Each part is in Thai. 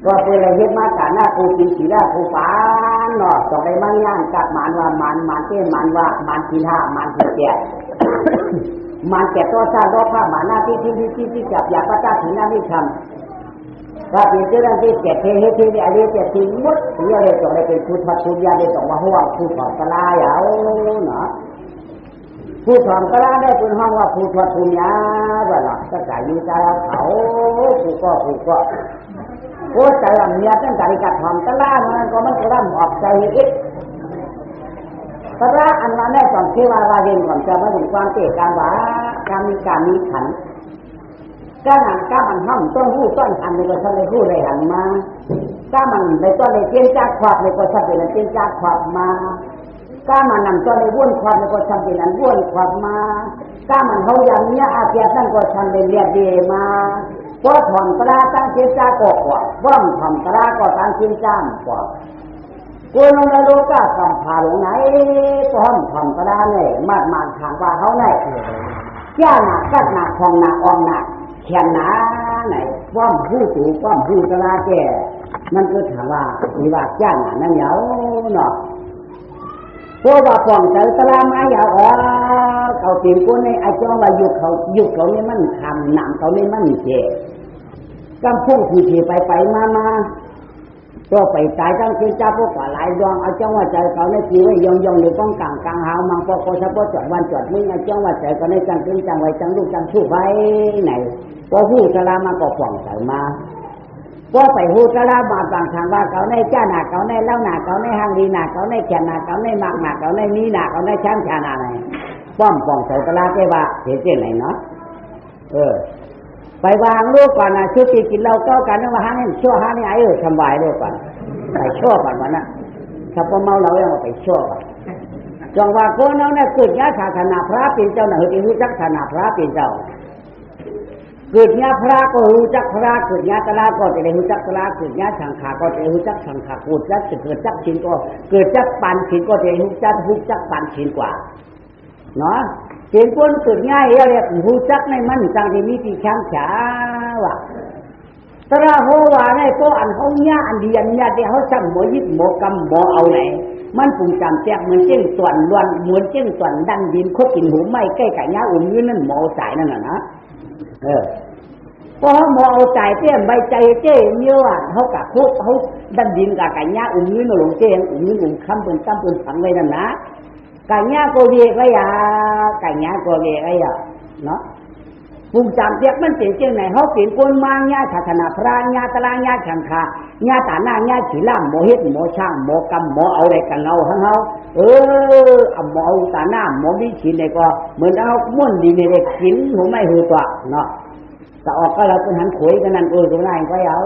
ก็เป็นอะไรเฮ็ดมาจากหน้ากูกินสีหน้ากูฟ้าเนาะต่อไปมั่งย่างกับมันว่ามันเต้มันว่ามันทีห้ามันทีแก่มันแก่ตัวชาติรบผ้าหมาหน้าที่จับอยากประจักษ์ถึงหน้าที่ทำก็เป็นเรื่องที่แก่เทเฮทีอะไรแก่ทิ้งหมดที่อะไรต่อไปเป็นผู้ทัดผู้ยาได้ต่อมาหัวผู้ถอดกระลาเอาเนาะผู้ถอดกระลาได้เป็นห้องว่าผู้ทัดผู้ยาว่าหลักก็จ่ายอยู่ใจเขาผู้ก็โอ้ใจลำเนียตั้งแต่การทำกระลามันก็มันกระลาออกใจอีกกระลาอันนั้นได้ตอนที่ว่าเรียนก่อนจะมาถึงความเก่งการว่าการมีขันก้าหันก้ามันห้องต้นหู้ต้นหันในก็ทะเลหู้เลยหันมาก้ามันในต้นในเตี้ยนจากขวบในก็ทำเป็นเตี้ยนจากขวบมาก้ามันนำต้นในว้วนขวบในก็ทำเป็นว้วนขวบมาก้ามันเขาอย่างเนี้ยอาเกียนั่นก็ทำเป็นเรียดเดมาก็ถอนกระลาตั้งเตี้ยนจากกว่าว่องถอนกระลาก็ตั้งเตี้ยนจ้ามกว่ากูลงในโลกาสัมภาระไหนพร้อมถอนกระลาเนี่ยมาทางว่าเขาไหนแก่หนักกัดหนักทองหนักออมหนักแขนหนาไหนว่อมผู้สูงว่อมผู้กระลาแก่มันก็ถามว่ามีว่าแก่หนานั่นเหรอเนาะเพราะว่าป่องเจอกระลาไม้ยาวเขาตีนกูในไอ้จ้องว่ายุคเขาเนี่ยมันทำหนังเขาเนี่ยมันเจ็บกำพุ่งขี่ไปมาก็ไปตายตั้งที่จ้าพวกว่าหลายดวงเอาจ้องว่าใจเขาในทีไว้ยองหรือป้องกลางหาวมังพอเฉพาะจอดวันจอดมึงไอ้จ้องว่าใจเขาในจังขึ้นจังไว้จังลูกจังชู้ไว้ไหนพอหูกระลามาก็ป่องใจมาก็ไปหูกระลามาบางทางว่าเขาในจ้าหนาเขาในเล่าหนาเขาในหางดีหนาเขาในแขนหนาเขาในมากหนาเขาในมีหนาเขาในช้ำชาหนาไหนป้อมป่องใจกระลาแค่ว่าเห็นเจ้าไหนเนาะไปวางลูกก่อนนะชุดที่กินเราเก้ากันนะว่าหาให้ชั่วหาให้ทำวายลูกก่อนไปชั่วก่อนวันน่ะถ้าพอเมาเรายังไปชั่วก่อนจังว่าคนเราเนี่ยเกิดญาศาสนาพระเป็นเจ้าหน้าที่รู้จักศาสนาพระเป็นเจ้าเกิดญาพระก็รู้จักพระเกิดญาตระก็จะได้รู้จักพระเกิดญาสังขารก็จะรู้จักสังขารเกิดจักชินก็เกิดจักปันชินก็จะรู้จักปันชินกว่าเนาะเห็นคนเกิดง่ายเรียกรู้จักในมันจังที่มีที่ช้างฉาว่ะตระโหว่าในตัวอันเขาญาอันเดียนญาที่เขาสั่งหมอยิบหมอกำหมอเอาไหนมันปุ่มจำแจกเหมือนเจ้งส่วนล้วนเหมือนเจ้งส่วนดันดินคดกินหูไม่ใกล้กับญายืนนั่นหมอสายนั่นน่ะนะพอหมอเอาใจเต้มใบใจเจ้เยอะเขากะคุกเขาดันดินกับญายืนน่ะหลงเจ้ยืนคำเป็นตั้มเป็นฝังไว้นั่นนะกะญาโกเวียก็อย่ากะญาโกเวียก็อย่าเนาะปุ่มจำเตียกมันเจ๋งไหนเขาเปลี่ยนคนมาญาศาสนาพระญาตระญาขันคาญาตาหน้าญาขีล่ามโมเฮ็ดโมช่างโมกำโมเอาอะไรกันเอาทั้งเขาเอาโมตาหน้าโมวิชินเนี่ยก็เหมือนเอาม้วนดีเนี่ยกินหัวไม่หัวตัวเนาะแต่ออกก็เราเป็นหันขวยกันนั่นตรงไหนก็เอา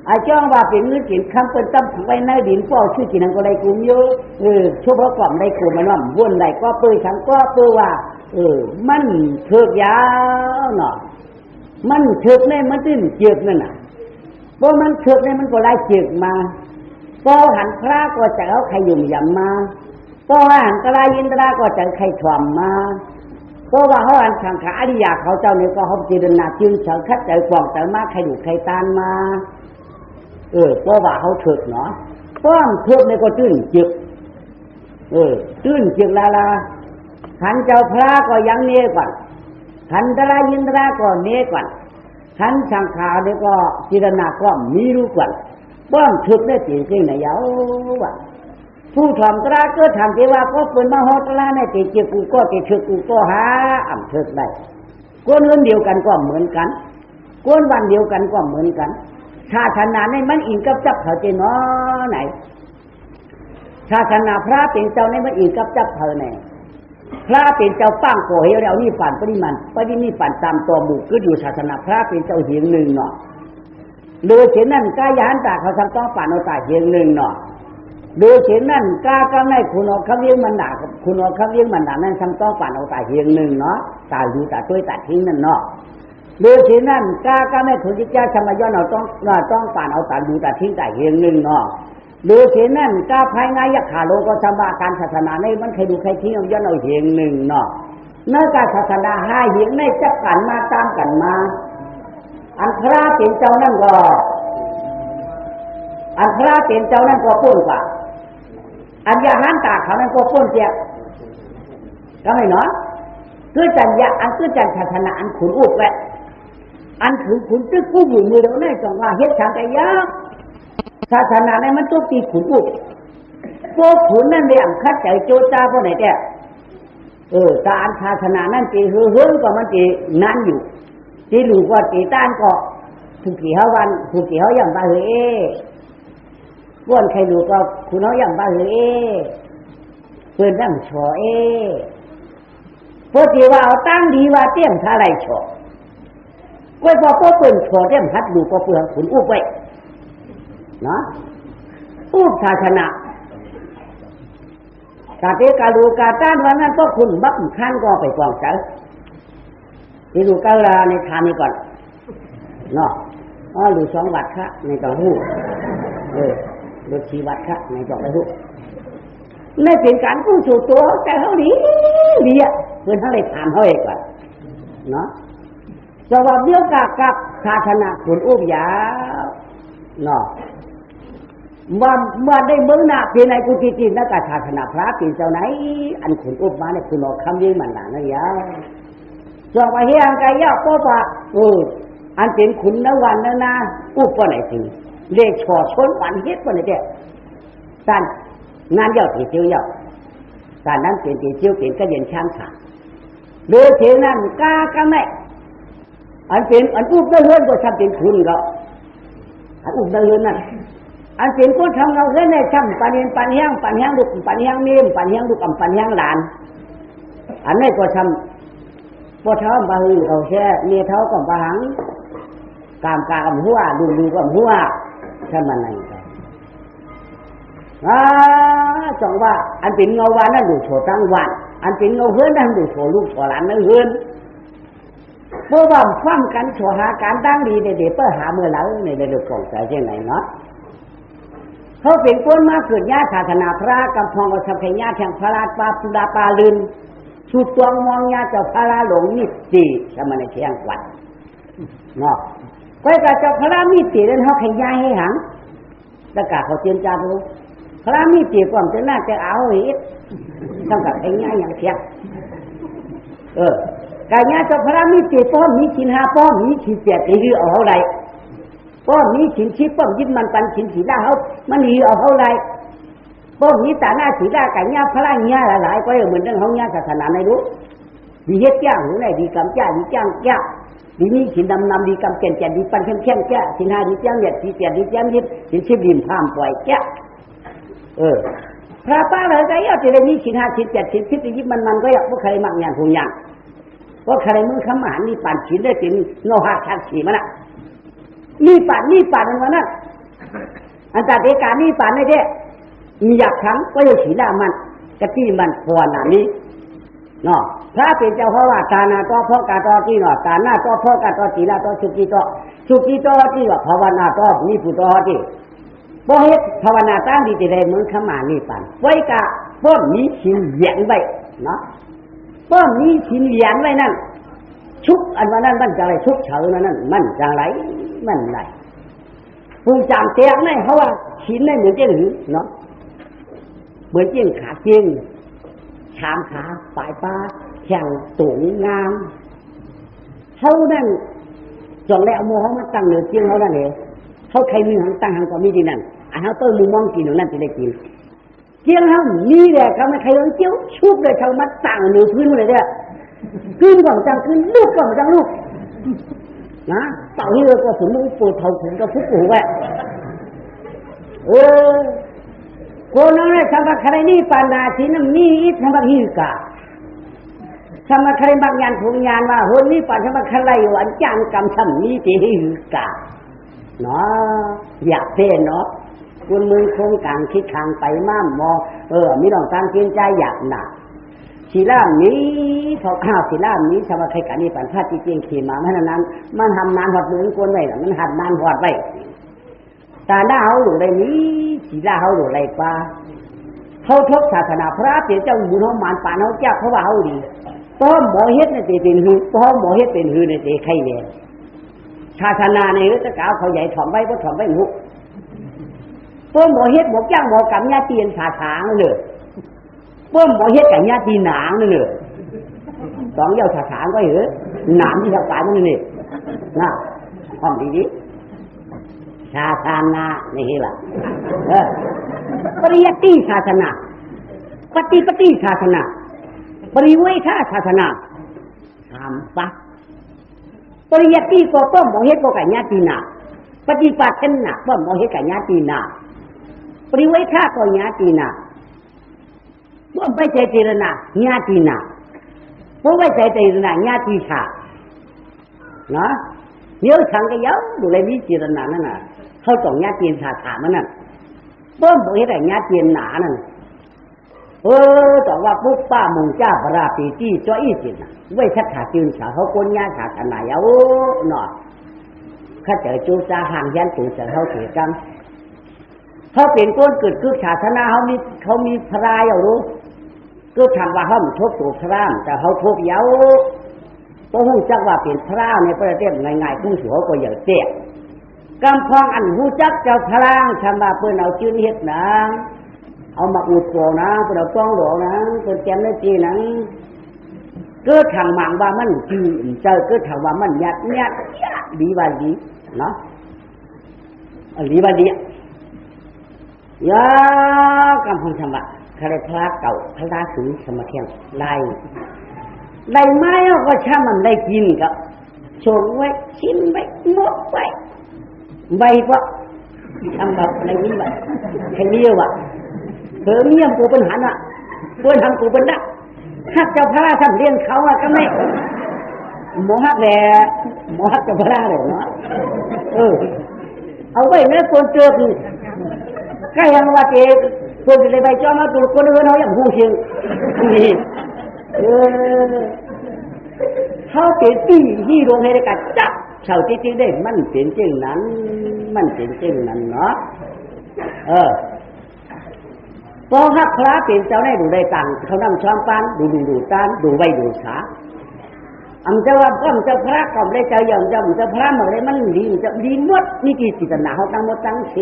ไอ้จ้องว่าเป็นเงินกินคำเป็นตั้มไว้ในดินก็ชื่อกินนั่นก็ได้กลุ่มเยอะชั่วพระกล่อมได้กลุ่มมันว่าบ้วนได้ก็เปื่อยฉันก็เปื่อยว่ามันเถิกยาวเนาะมันเถิกเนี่ยมันตื้นเจือกนั่นน่ะเพราะมันเถิกเนี่ยมันก็ไล่เจือกมาพอหันพระก็จะเอาใครยุ่งยำมาพอหันกระไรยินตราก็จะใครถ่วมมาเพราะว่าเขาหันขังขาอริยาเขาเจ้าเนี่ยก็เขาจีรนาจึงเฉิงคัดใจกว่างแต่มาใครดุใครตานมาเพราะว่าเขาเถิกเนาะป้อมเถิกเนี่ยก็ตื้นเจือกตื้นเจือกละขันเจ้าพระก็ยังเนี้ยก่อนขันตระยินตราก็เนี้ยก่อนขันสังขารเนี่ยก็จิรณาก็มีรู้ก่อนป้อมถึกได้จริงๆนะยาวว่ะผู้ทำตราก็ทำที่ว่าก็เป็นมโหตระเนี่ยติดเกี่ยวกูก็ติดถึกกูก็หาอ่ำถึกได้คนอื่นเดียวกันก็เหมือนกันคนวันเดียวกันก็เหมือนกันศาสนาในมันอิงกับจับเขาเจนอไหนศาสนาพระเป็นเจ้าในมันอิงกับจับเขาไหนพระเป็นเจ้าปั้งโกเฮเรานี่ฝันปรินิฝันตามตัวบุกก็อยู่ศาสนาพระเป็นเจ้าเหียงหนึ่งเนาะโดยเช่นนั้นกายานตาเขาทำต้องฝันเอาตาเหียงหนึ่งเนาะโดยเช่นนั้นกาก็ไม่คุณเอาคำเลี้ยงมันด่าคุณเอาคำเลี้ยงมันด่านั้นทำต้องฝันเอาตาเหียงหนึ่งเนาะตาดูตาตัวตาทิ้งนั่นเนาะโดยเช่นนั้นกาก็ไม่คุณที่จะทำมาย้อนเอาต้องฝันเอาตาดูตาทิ้งตาเหียงหนึ่งเนาะโดยเช่นนั้นกาภายในยักษ์ขาโลก็สมาการศาสนาในมันใครดูใครทิ้งเอาย้อนเอาเหียงหนึ่งเนาะเนื้อการศาสนาห้าเหียงในจับกันมาตามกันมา อันพระเป็นเจ้านั่นก็อันพระเป็นเจ้านั่นก็พ้นกว่าอันยาหันตาเขานั่นก็พ้นเสียก็ไม่เนาะคือจันยาอันคือจันศาสนาอันขุนอุบแหละอันถือขุนตึกกู้อยู่มือเดียวนี่จังว่าเฮ็ดทางใจยากศาสนาในมันต้องตีขุนอุบพวกขุนนั่นเรียงคัดใจโจจ้าพวกไหนแก่ตาอันศาสนานั่นตีเฮืองก็มันตีนั่นอยู่ตีหลูกว่าตีต้านก็ถูกกี่เฮาวันถูกกี่เฮาอย่างบ้าเฮ้ว่นใครรู้ก็คุณเขาอย่างบ้าเฮ้เพื่อนนั่งฉอพวกที่ว่าเอาตั้งดีว่าเตี้ยมท่าไรฉอก็พอพวกเพื่อนฉอเตี้ยมฮัดดูก็เพื่อนขุนอุบไว้เนาะอุบศาสนากาเตกาลูกาต้านวันนั้นก็คุณบักขั้นก็ไปกองเสาที่ดูกาลาในทานนี้ก่อนเนาะหรือ2 วัดค่ะในต่อหูหรือ4 วัดค่ะในต่อไปหูไม่เป็นการกู้สู่ตัวแต่เขาดีอ่ะเพื่อนเขาเลยถามเขาเองก่อนเนาะสวัสดีกับศาสนาคุณอุ้มยาวเนาะว่าได้เมืองหน้าเป็นในกุฏิจีนนักศาสนาพระเป็นเจ้าไหนอันคุณอุ้มมาเนี่ยคุณบอกคำยืนมันหนานะยาจอกว่าเฮียงไก่ยาป้อปะอันเป็นขุนนวันนนาอุปไหนจริงเลขชอชนวันเฮ็ดวันไหนเด้ท่านงานยอดตีเจียวยอดท่านนั้นเป็นตีเจียวเป็นก็เย็นช้างขาเลือเทนั้นกาไม่อันเป็นอันอุปได้เฮือนก็ทำเป็นขุนก็อันอุปได้เฮือนนั่นอันเป็นคนทำเงาเฮือนในช่ำปันเฮียงลูกปันเฮียงเมียปันเฮียงลูกปันเฮียงหลานอันนี้ก็ทำพอเท้าบาหือเขาแช่เมียเท้าก็บาหังกามหัวดูก็หัวใช่มันไงจังว่าอันเป็นเงาวันนั่นดูโฉตั้งวันอันเป็นเงาเฮือนนั่นดูโฉลูกโฉหลานนั่นเฮือนเพราะว่าฟังกันโฉหาการตั้งดีเด็ดเพื่อหาเมื่อแล้วในเรื่องของใจเช่นไหนเนาะเขาเป็นคนมาเกิดญาศาสนาพระกำพองกับสัพเพญาแห่งพระราชปาปุดาปาลืนสุดตวงมองญาเจ้าพระราหลงมิตรีสมณเชียงวัดเนาะก็จะเจ้าพระมิตรีนั้นเขาขยายให้หังแล้วก็เขาเตียนจาดูพระมิตรีก่อนจะน่าจะเอาอีกต้องกับขยายอย่างเทียบการญาเจ้าพระมิตรีป้อมมีชิน5ป้อมมีชิน7หรือเอาเท่าไรป้อมมีชิน10ป้อมยึดมันปันชินสีดาเขามันหรือเอาเท่าไรพวกนี้แต่หน้าสีดาไก่ย่าพระย่าหลายๆก็เหมือนเรื่องของย่าศาสนาในรู้ดีเฮ็ดย่างหรือไหนดีกำจ้าดีจ้างจ้าดีนี่สินดำดีกำแก่นดีปันเข้มจ้าสิน5ดีจ้างเหยียดสิ7ดีจ้างยึดสิน10ดินพามปล่อยจ้าพระป้าเลยไก่ย่าจะได้มีสิน5สิน7สิน10ยึดมันก็อยากพวกใครมักอย่างผู้อย่างพวกใครมือขมานนี่ปั่นสินได้สินโลหะชัดสีมันน่ะนี่ปั่นมันน่ะอันตรายการนี่ปั่นได้เด้มีอยากครั้งก็จะฉีดามันกะที่มันพอหนานี้เนาะพระเป็นเจ้าเพราะว่าตานาต่อพ่อกาต่อที่เนาะตาหน้าต่อพ่อกาต่อศีลาต่อสุกิต่อที่ว่าภาวนาต่อนี่ผู้ต่อที่บ่เฮ็ดภาวนาตั้งดีจะได้เหมือนขมานี่ปันไว้กะป้อมมีชินเหยียนไว้เนาะป้อมมีชินเหยียนไว้นั่นชุกอันว่านั้นมันจะอะไรชุกเฉานั่นมันจะไหลมันไหลผู้จำเตียงนี่เพราะว่าชินได้เหมือนเจ้าหรือเนาะเหมือนจิ้งขาจริงชามขาปลายปลาแข่งตุ่งงามเขานั่นจงแล้วโมเขามาตั้งเหนือจริงเขานั่นเองเขาใครมีหังตั้งหังก็มีดีนั่นเขาต้นมุมมองกินอยู่นั่นจะได้กินเจียงเขานี่แหละเขาไม่ใครต้องเจี้ยวชุบเลยเขามาตั้งเหนือพื้นเลยเนี่ยขึ้นก่อนจังขึ้นลูกก่อนจังลูกนะเต่าที่เราก็ถึงปวดเท้าถึงก็ฟุกหัวคนนั้นเลยทำมาใครนี่ปานาทีนั้นมีอิททำมาหิกาทำมาใครบางอย่างทุกอย่างว่าคนนี้ปานทำมาใครอยู่อันจางกำทำนี้ที่หิกาเนาะอยากเท่เนาะคุณมือโครงกลางคิดทางไปม่ามมอมีต้องการเพียงใจอยากหนักศิลานี้พอข้าวศิลานี้ทำมาใครกันนี่ปานพระจริงขี่มาไม่นั้นมันทำนานหอดมือคนไว้มันหัดนานหอดไว้ตาหน้าเขาหลุดอะไรนี้สีหน้าเขาหลุดอะไรป้าเขาทบศาสนาพระเจ้าเจ้าหมุนเขาหมานป่านเขาเจ้าเขาว่าเขาดีป้อมหมอเฮ็ดในเตเป็นหือป้อมหมอเฮ็ดเป็นหือในเตใครเนี่ย ศาสนาในรัชกาลเขาใหญ่ถ่อมไว้เพราะถ่อมไว้หุบเพิ่มหมอเฮ็ดหมอจ้างหมอกำญาตีนสาถางเลยเพิ่มหมอเฮ็ดกับญาตีหนางเลยสองเย้าสาถางก็เหรอหนามที่ทำปลายมันนี่นะทำดีๆศาสนานี่แหละปริยัติศาสนาปฏิศาสนาปริเวทศาสนาทำปะปริยัติก็ต้มโมเหตุก็กัญญาตีนาปฏิปัตินะต้มโมเหตุกัญญาตีนาปริเวทก็ญาตีนาต้มไปใจเจรณาญาตีนาเพราะว่าใจเจรณาญาตีชาเนาะเดี๋ยวฉันก็ย้ำดูเลยวิจิรณานั่นน่ะเขาต้องญาตีชาถามันนั่นต้มโมเหตุกัญญาตีนานั่นแต่ว่าปุ๊บป้ามุงจ้าปราปีจี้จ้อยจิตนะไว้ชักขาจืนฉาเขาก้นยาขาขนาดยาวหน่อยข้าเจอจูจ้าห่างยันตู่จะเขาเสียกันเขาเป็นก้นเกิดคือศาสนาเขามีพระอย่างรู้ก็ทำว่าเขาทุบตัวพระแต่เขาทุบยาวต้องหูจักว่าเป็นพระในประเทศง่ายๆผู้สูงก็อย่างเจ๊กำพองอันหูจักเจ้าพระทำว่าเพื่อนเอาชื่อเฮ็ดนะเอามาอุดโกนะเราต้องหลอกนะเป็นแกมได้จีนะก็ทางมังว่ามันจีเจอก็ทางว่ามันยัดดีว่าดีเนาะดีว่าดียากำพังธรรมะคาราพระเก่าพระสูงสมเทียงไล่ไม้ก็ช่างมันได้กินกับชงไว้ชิ้นไว้มกไว้ใบก็ทำแบบในนี้แบบแค่นี้ว่ะเธอเมียมกูเป็นหันอ่ะควรทำกูเป็นนักฮักเจ้าพระทำเรียนเขาอ่ะก็ไม่หมอฮักแหละหมอฮักเจ้าพระเลยเนาะเอาไว้เนี่ยคนเจอคือใครยังว่าเจ๊คนจะเลยไปจ้องมาตัวคนอื่นเขาอย่างหูเชียงนี่เขาเป็นที่โรงให้ได้กัดจับชาวที่ได้มันเป็นจริงนั้นมันเป็นจริงนั้นเนาะพอฮักพระเป็นเจ้าได้ดูได้ตังเขานำช้อนปานดูตานดูใบดูขาอันเจ้าว่าพ่อเจ้าพระก็ได้เจ้าอย่างเจ้าพระมาได้มันดีจะดีหมดนี่กี่จิตนาเขาตั้งหมดตั้งเช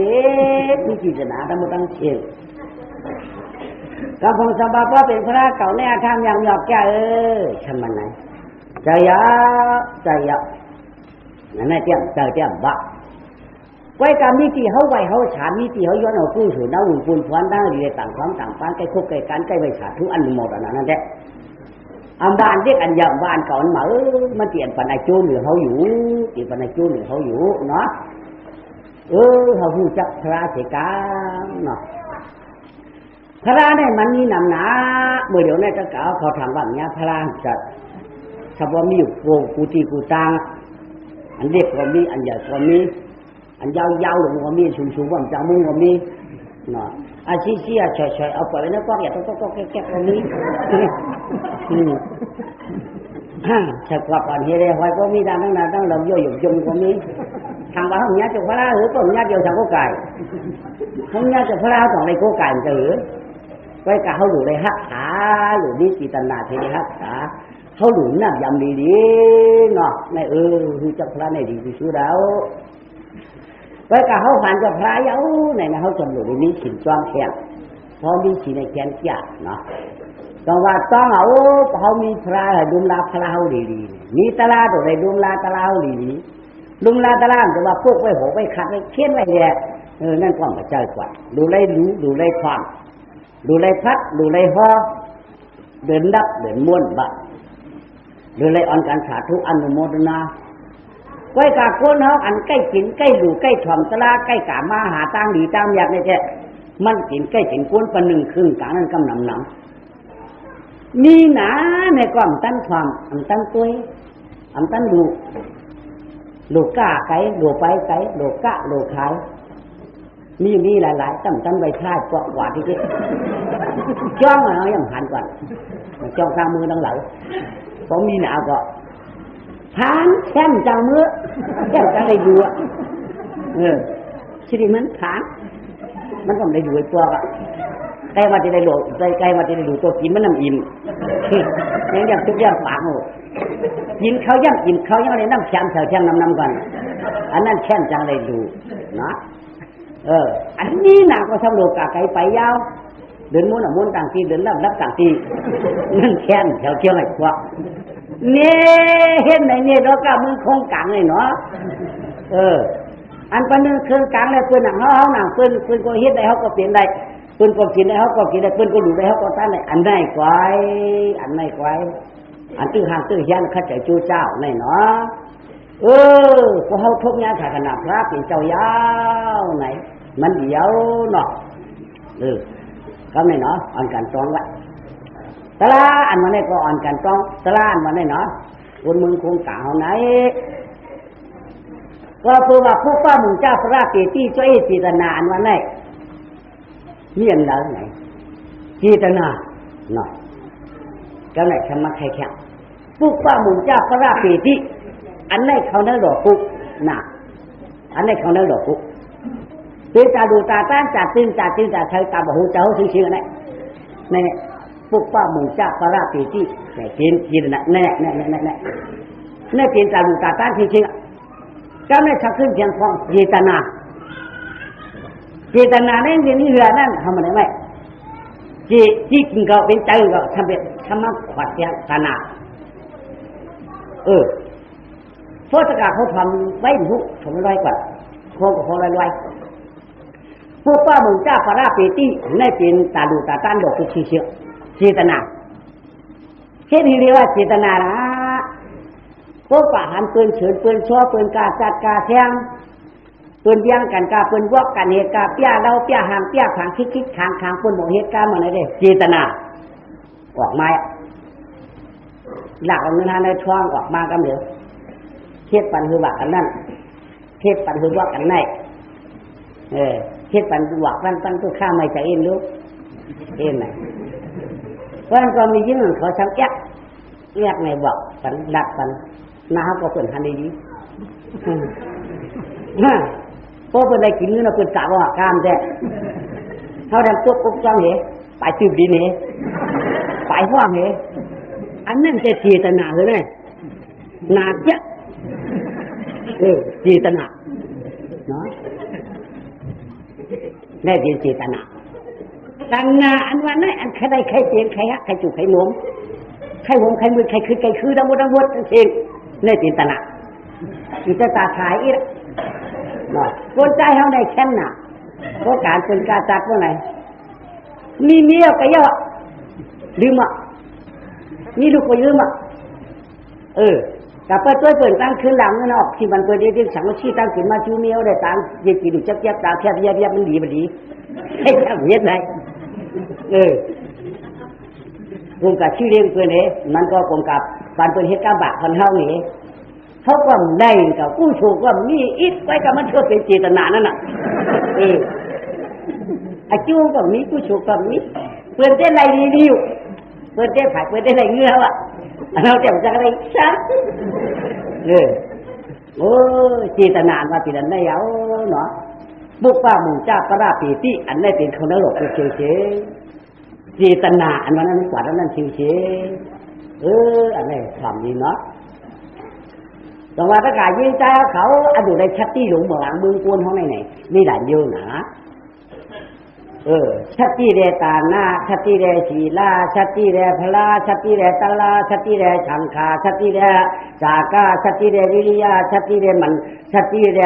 ฟนี่จิตนาตั้งหมดตั้งเชฟก็คงสบายว่าเป็นพระเก่าแน่ทำอย่างหยอกแก่ทำมันไหนใจยะนั่นแหละเตี้ยบะไว้กับมิติเขาไว้เขาฉานมิติเขาย้อนเอากู้สูดเอาหุ่นปูนพวนตั้งดีเลยต่างความต่างปานใกล้คุกใกล้กันใกล้ไว้ฉาทุกอันหมดอันนั้นแหละอันบ้านเรียกอันยำบ้านก่อนมามันเตียนปันไอจูนหรือเขาอยู่ตีปันไอจูนหรือเขาอยู่เนาะเขาหูจักพระเสกาเนาะพระเนี่ยมันมีนำหนาเมื่อเดี๋ยวนี้จะกล่าวเขาทำแบบนี้พระจะถ้าว่ามีอยู่กูตีกูตังอันเด็กก็มีอันใหญ่ก็มีอันยาวๆหลงก็มีสูงๆว่าจะมุ่งก็มีเนาะอาชีพเฉยๆเอาไปแล้วก็อย่าต้องแก้ก็มีถ้ากว่าก่อนเฮเรหอยก็มีดังนั้นตั้งเราโยยยมก็มีทางว่าห้องนี้จะพระหรือต้นนี้เดียวทางก็ไก่ห้องนี้จะพระสองในก็ไก่จะหรือไว้กับเขาหลุดเลยฮักขาหลุดนี่จิตนาเทฮักขาเขาหลุดน้ำยำดีๆเนาะในคือเจ้าพระในดีที่สุดแล้วไว้กับเขาผ่านเจ้าพระเย้าในนะเขาจำหลุดนี้ฉินจ้องแข็งเพราะมีฉินในแขนแก่เนาะต้องว่าต้องเอาเขามีพระดุมลาพระเขาดีๆมีตลาดอะไรดุมลาตลาดดีๆดุมลาตลาดแต่ว่าพวกไว้หัวไว้ขัดไว้เขียนไว้เนี่ยนั่นก็มาเจอกว่าดูไล่รู้ดูไล่ความดูไล่พัดดูไล่ห่อเดินดับเดินม้วนบะดูไล่อ่อนการสาธุอนุโมทนาไว้กับคนเขาอันใกล้กินใกล้ดูใกล้ถ่อมตลาใกล้กามาหาตั้งดีตั้งอยากเนี่ยแท้มันกินใกล้กินก้นปน1 ครึ่งกลางนั้นกำนำมีหนาในความตั้นความอันตั้นตัวอันตั้นดูก้าไก่ดูไปไก่ดูก้าดูขายมีหลายๆตั้นใบชาติกว่าที่จ้องเอาอย่างหันก่อนจ้องข้างมือตั้งหลังผมมีหนาก็ผ่านแช่มจังมือแช่มจังเลยดูชีวิตมันผ่านมันก็ไม่ได้ดูไอ้ตัวก็ใกล้มาจะได้หลบใกล้มาจะได้ดูตัวกินมันน้ำอิ่มอย่างทุกอย่างปากหมดกินเขาย่ำกินเขาย่ำอะไรน้ำแช่มแช่มน้ำก่อน อันนั้นแค่นจังเลยดูนะอันนี้นะก็ทำโลกาไกลไปยาวเดินม้วนม้วนต่างทีเดินรับต่างทีนั่นแค่นแถวเที่ยวไหนกว่าเนี่ยเห็นไหมเนี่ยเราก็มือคงกลางเลยเนาะอันปนึงเครื่องกลางเลยเพื่อนหนังเขาหนังเพื่อนก็เฮ็ดได้เขาก็เปลี่ยนได้เพื่อนก็กินได้เขาก็กินได้เพื่อนก็ดูได้เขาก็ต้านได้อันไหนไกวอันตื้อห่างตื้อยันข้าใจจู้เจ้าไหนเนาะพอเขาทุกข์ยากขนาดพระเป็นเจ้ายาวไหนมันเดียวเนาะก็ไม่เนาะอ่อนกันตองไว้ตะลาอันมาเนี่ยก็อ่อนกันตองตะลาอันมาเนี่ยเนาะคนมึงคงกล่าวไหนก็คือว่าผู้ป้ามึงเจ้าพระเกตีช่วยจิตนาอันมาเนี่ยเมียนแล้วไหนจิตนาเนาะก็ไหนทำมาใครแข่งผู้ป้ามึงเจ้าพระเกตีอันไหนเขาเนื้อดอกปุ๊น่ะอันไหนเขาเนื้อดอกปุ๊เป็นตาดูตาต้านจ่าตึงจ่าใช้ตาบหูเจ้าชื่อเนี่ยปุ๊ป้ามึงเจ้าพระเกตีเนี่ยกินนะเนี่ยเป็นตาดูตาต้านชื่อก็ไม่ชักขึ้นเพียงพอเจตนาเนี่ยนี่เรือนั่นทำอะไรไหมที่กินก็เป็นใจก็ทำเป็นทำมาขวัญเพียงขนาดโทษกาเขาทำไว้หุถมร้อยกว่าโคกับโคร้อยพวกป้ามึงเจ้าพระเปตีนี่เป็นตาดูตาต้านดอกคือเชื่อเจตนาเช่นที่เรียกว่าเจตนานะพวกป่าหันปืนเฉินปืนชั่วปืนกาจัดกาแทงปืนเบี้ยงกันกาปืนวอกกันเหตุกาเปี้ยเราเปี้ยหางเปี้ยขางคิกขางปืนหมดเหตุการณ์มาไหนเด้เจตนาออกมาหลักเอาเงินในช่องออกมากันเดี๋ยวเทียบปันคือว่ากันนั่นเทียบปันคือว่ากันไหนเทียบปันว่ากันตั้งตัวข้าไม่ใจเอ็นรู้เอ็นไหนเพราะนั้นก็มียิ่งเขาช้ำแยกในบอกปันดักปันน้าก็เป็นฮันดีพวกเป็นอะไรกินนี่เราเป็นสาวว่าข้ามแท้เขาทำตัวกุ๊กจ้องเหรไปจืบดินเหรไปห้องเหรอันนั้นจะเจตนาเลยเนี่ยนาเจ้าเจตนาเนาะได้เป็นเจตนาตั้งนาอันวันนั้นอันใครได้ใครเตียนใครฮะใครจุกใครหลวมใครหวงใครมือใครคือดังวัดเองนี่เจตนาอยู่จะตาขายอีกเนาะคนใจเขาได้แค่น่ะเพราะการเป็นการจัดว่าไงมีเมียก็เยอะลืมอ่ะนี่ลูกก็ลืมอ่ะแต่เปิดตัวเปิดตั้งคืนหลังนั่นออกที่มันเปิดได้สังชีตั้งขึ้นมาชูเมียวได้ตั้งเย็บกี่ดูจับตาแคบเย็บมันดีให้ทำเย็บไหนกงกับชื่อเรียงเพื่อนมันก็กงกับปานเพื่อนเฮ็ดกาบะคนเฮานี่เขาก็ได้กับกู้ถูกว่ามีอิดไว้กับมันเชื่อเป็นเจตนานั่นน่ะไอ้จู้ก็มีกู้ถูกก็มีเพื่อนได้ไรดีอยู่เพื่อนได้ผ่ายเพื่อนได้ไรเงือกอ่ะเราจะจะอะไรซักโอ้เจตนาว่าปีนั้นได้เอาเนาะบุกป้าหมู่เจ้าพระปีติอันได้เป็นคนนรกเฉยเจตนาอันนั้นกว่านั้นเฉยอันนี้ความดีเนาะตรงว่าถ้าการยิงใจเขาอันดูได้ชัดที่หลงเหมืองมือกวนเขาไหนนี่หลายเยอะนะชัดที่เรตานาชัดที่เรศีลาชัดที่เรพลาชัดที่เรตลาชัดที่เรชังคาชัดที่เรจากาชัดที่เรวิริยาชัดที่เรมันชัดที่เร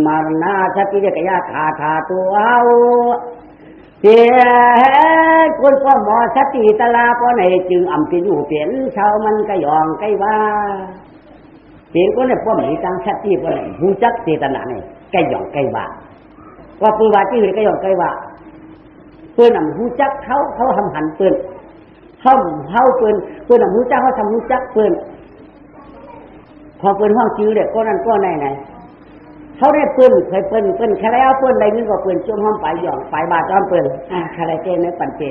มารณาชัดที่เรกยาคาตัวเอาเสียคนก็หมอชัดที่ตลาก็ในจึงอ่ำเป็นอยู่เปลี่ยนชาวมันก็ยองใกล้ว่าเปลี่ยนก็เนี่ยป้อมมีตังชัดที่ก็เนี่ยหูจักเจตนาเนี่ยใกล้ยองใกล้ว่าว่าปืนว่าที่อื่นก็ยองใกล้ว่าปืนหนำหูจักเขาทำหันปืนเขาปืนหนำหูจักเขาทำหูจักปืนพอปืนห้องจื้อเด็กก็นั่นก็ไหนเขาได้ปืนเคยปืนแค่แล้วปืนอะไรนึกว่าปืนจุ่มห้องไปหย่องไปบาดจ้อมปืนแค่ไรเจ้เนี่ยปันเจ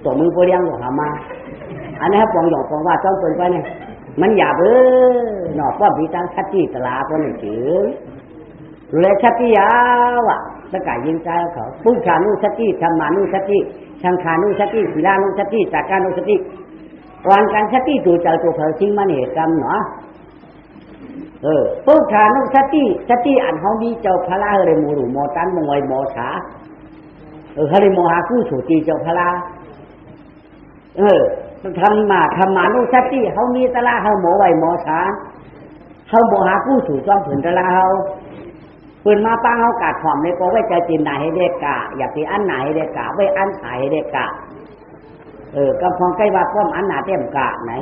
ตัวมือโปรเลี้ยงหัวมาอันนี้ครับปองหย่องปองว่าจ้อมปืนไปเนี่ยมันหยาบหนอป้อมพีตังชัดที่ตลาคนหนึ่งจื้อเลยชัดที่ยาวอ่ะตะกายยิงใจเขาปุ้งชานุชัดที่ธรรมานุชัดที่ชังคานุชัดที่ศีลานุชัดที่จากการนุชัดที่วันการชัดที่ตัวเจ้าตัวเขาทิ้งมันเหตุกรรมเนาะ พวกฐานุสติอันเฮามีเจ้าพระลาเลยหมู่หมู่ตันมวยหมู่ฉาเฮาเลยโมหากู้สู่ตีเจ้าพระลาธรรมานุสติเฮามีตะลาเฮาหมู่ไว้หมู่ฉาเฮาโมหากู้สู่จ้องผืนตะลาเฮาเปิ้นมาปังเฮากาดพร้อมเลยก็ไว้ใจจินหน้าให้เด็กกะอย่าไปอันหน้าให้เด็กกะไว้อันขายให้เด็กกะกำพองใกล้ว่าป้อมอันหน้าเต็มกะไหน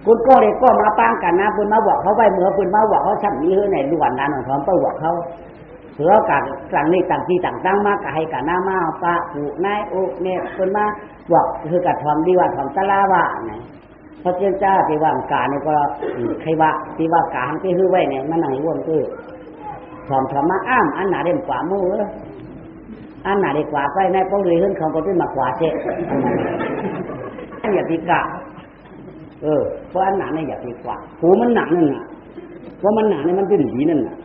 คุณก็เลยก็มาปังกันนะคุณมาบอกเขาไว้เมื่อคุณมาบอกเขาชั้นนี้เฮ้ยในล้วนนั้นของพร้อมไปบอกเขาเสือกันสั่งนี่ต่างที่ต่างตั้งมากกับให้กันหน้ามาปะผูนายโอเนี่ยคุณมาบอกคือกับทอมดีว่าทอมตะลาว่าไหนเพราะเจ้าที่ว่ากาเนี่ยก็ใครว่าที่ว่ากาที่ฮื้อไว้เนี่ยมันไหนว่นคือทอมมาอ้ามอันหนาเด่นกว่ามืออันหนาเด่นกว่าไปในพวกเรือขึ้นเขาก็ขึ้นมากว่าเจ๊อันอย่าพิกาเพราะอันหนาเนี่ยอย่าพิกว่าหูมันหนักนั่นน่ะเพราะมันหนาเนี่ยมันเป็นหีนั่นน่ะ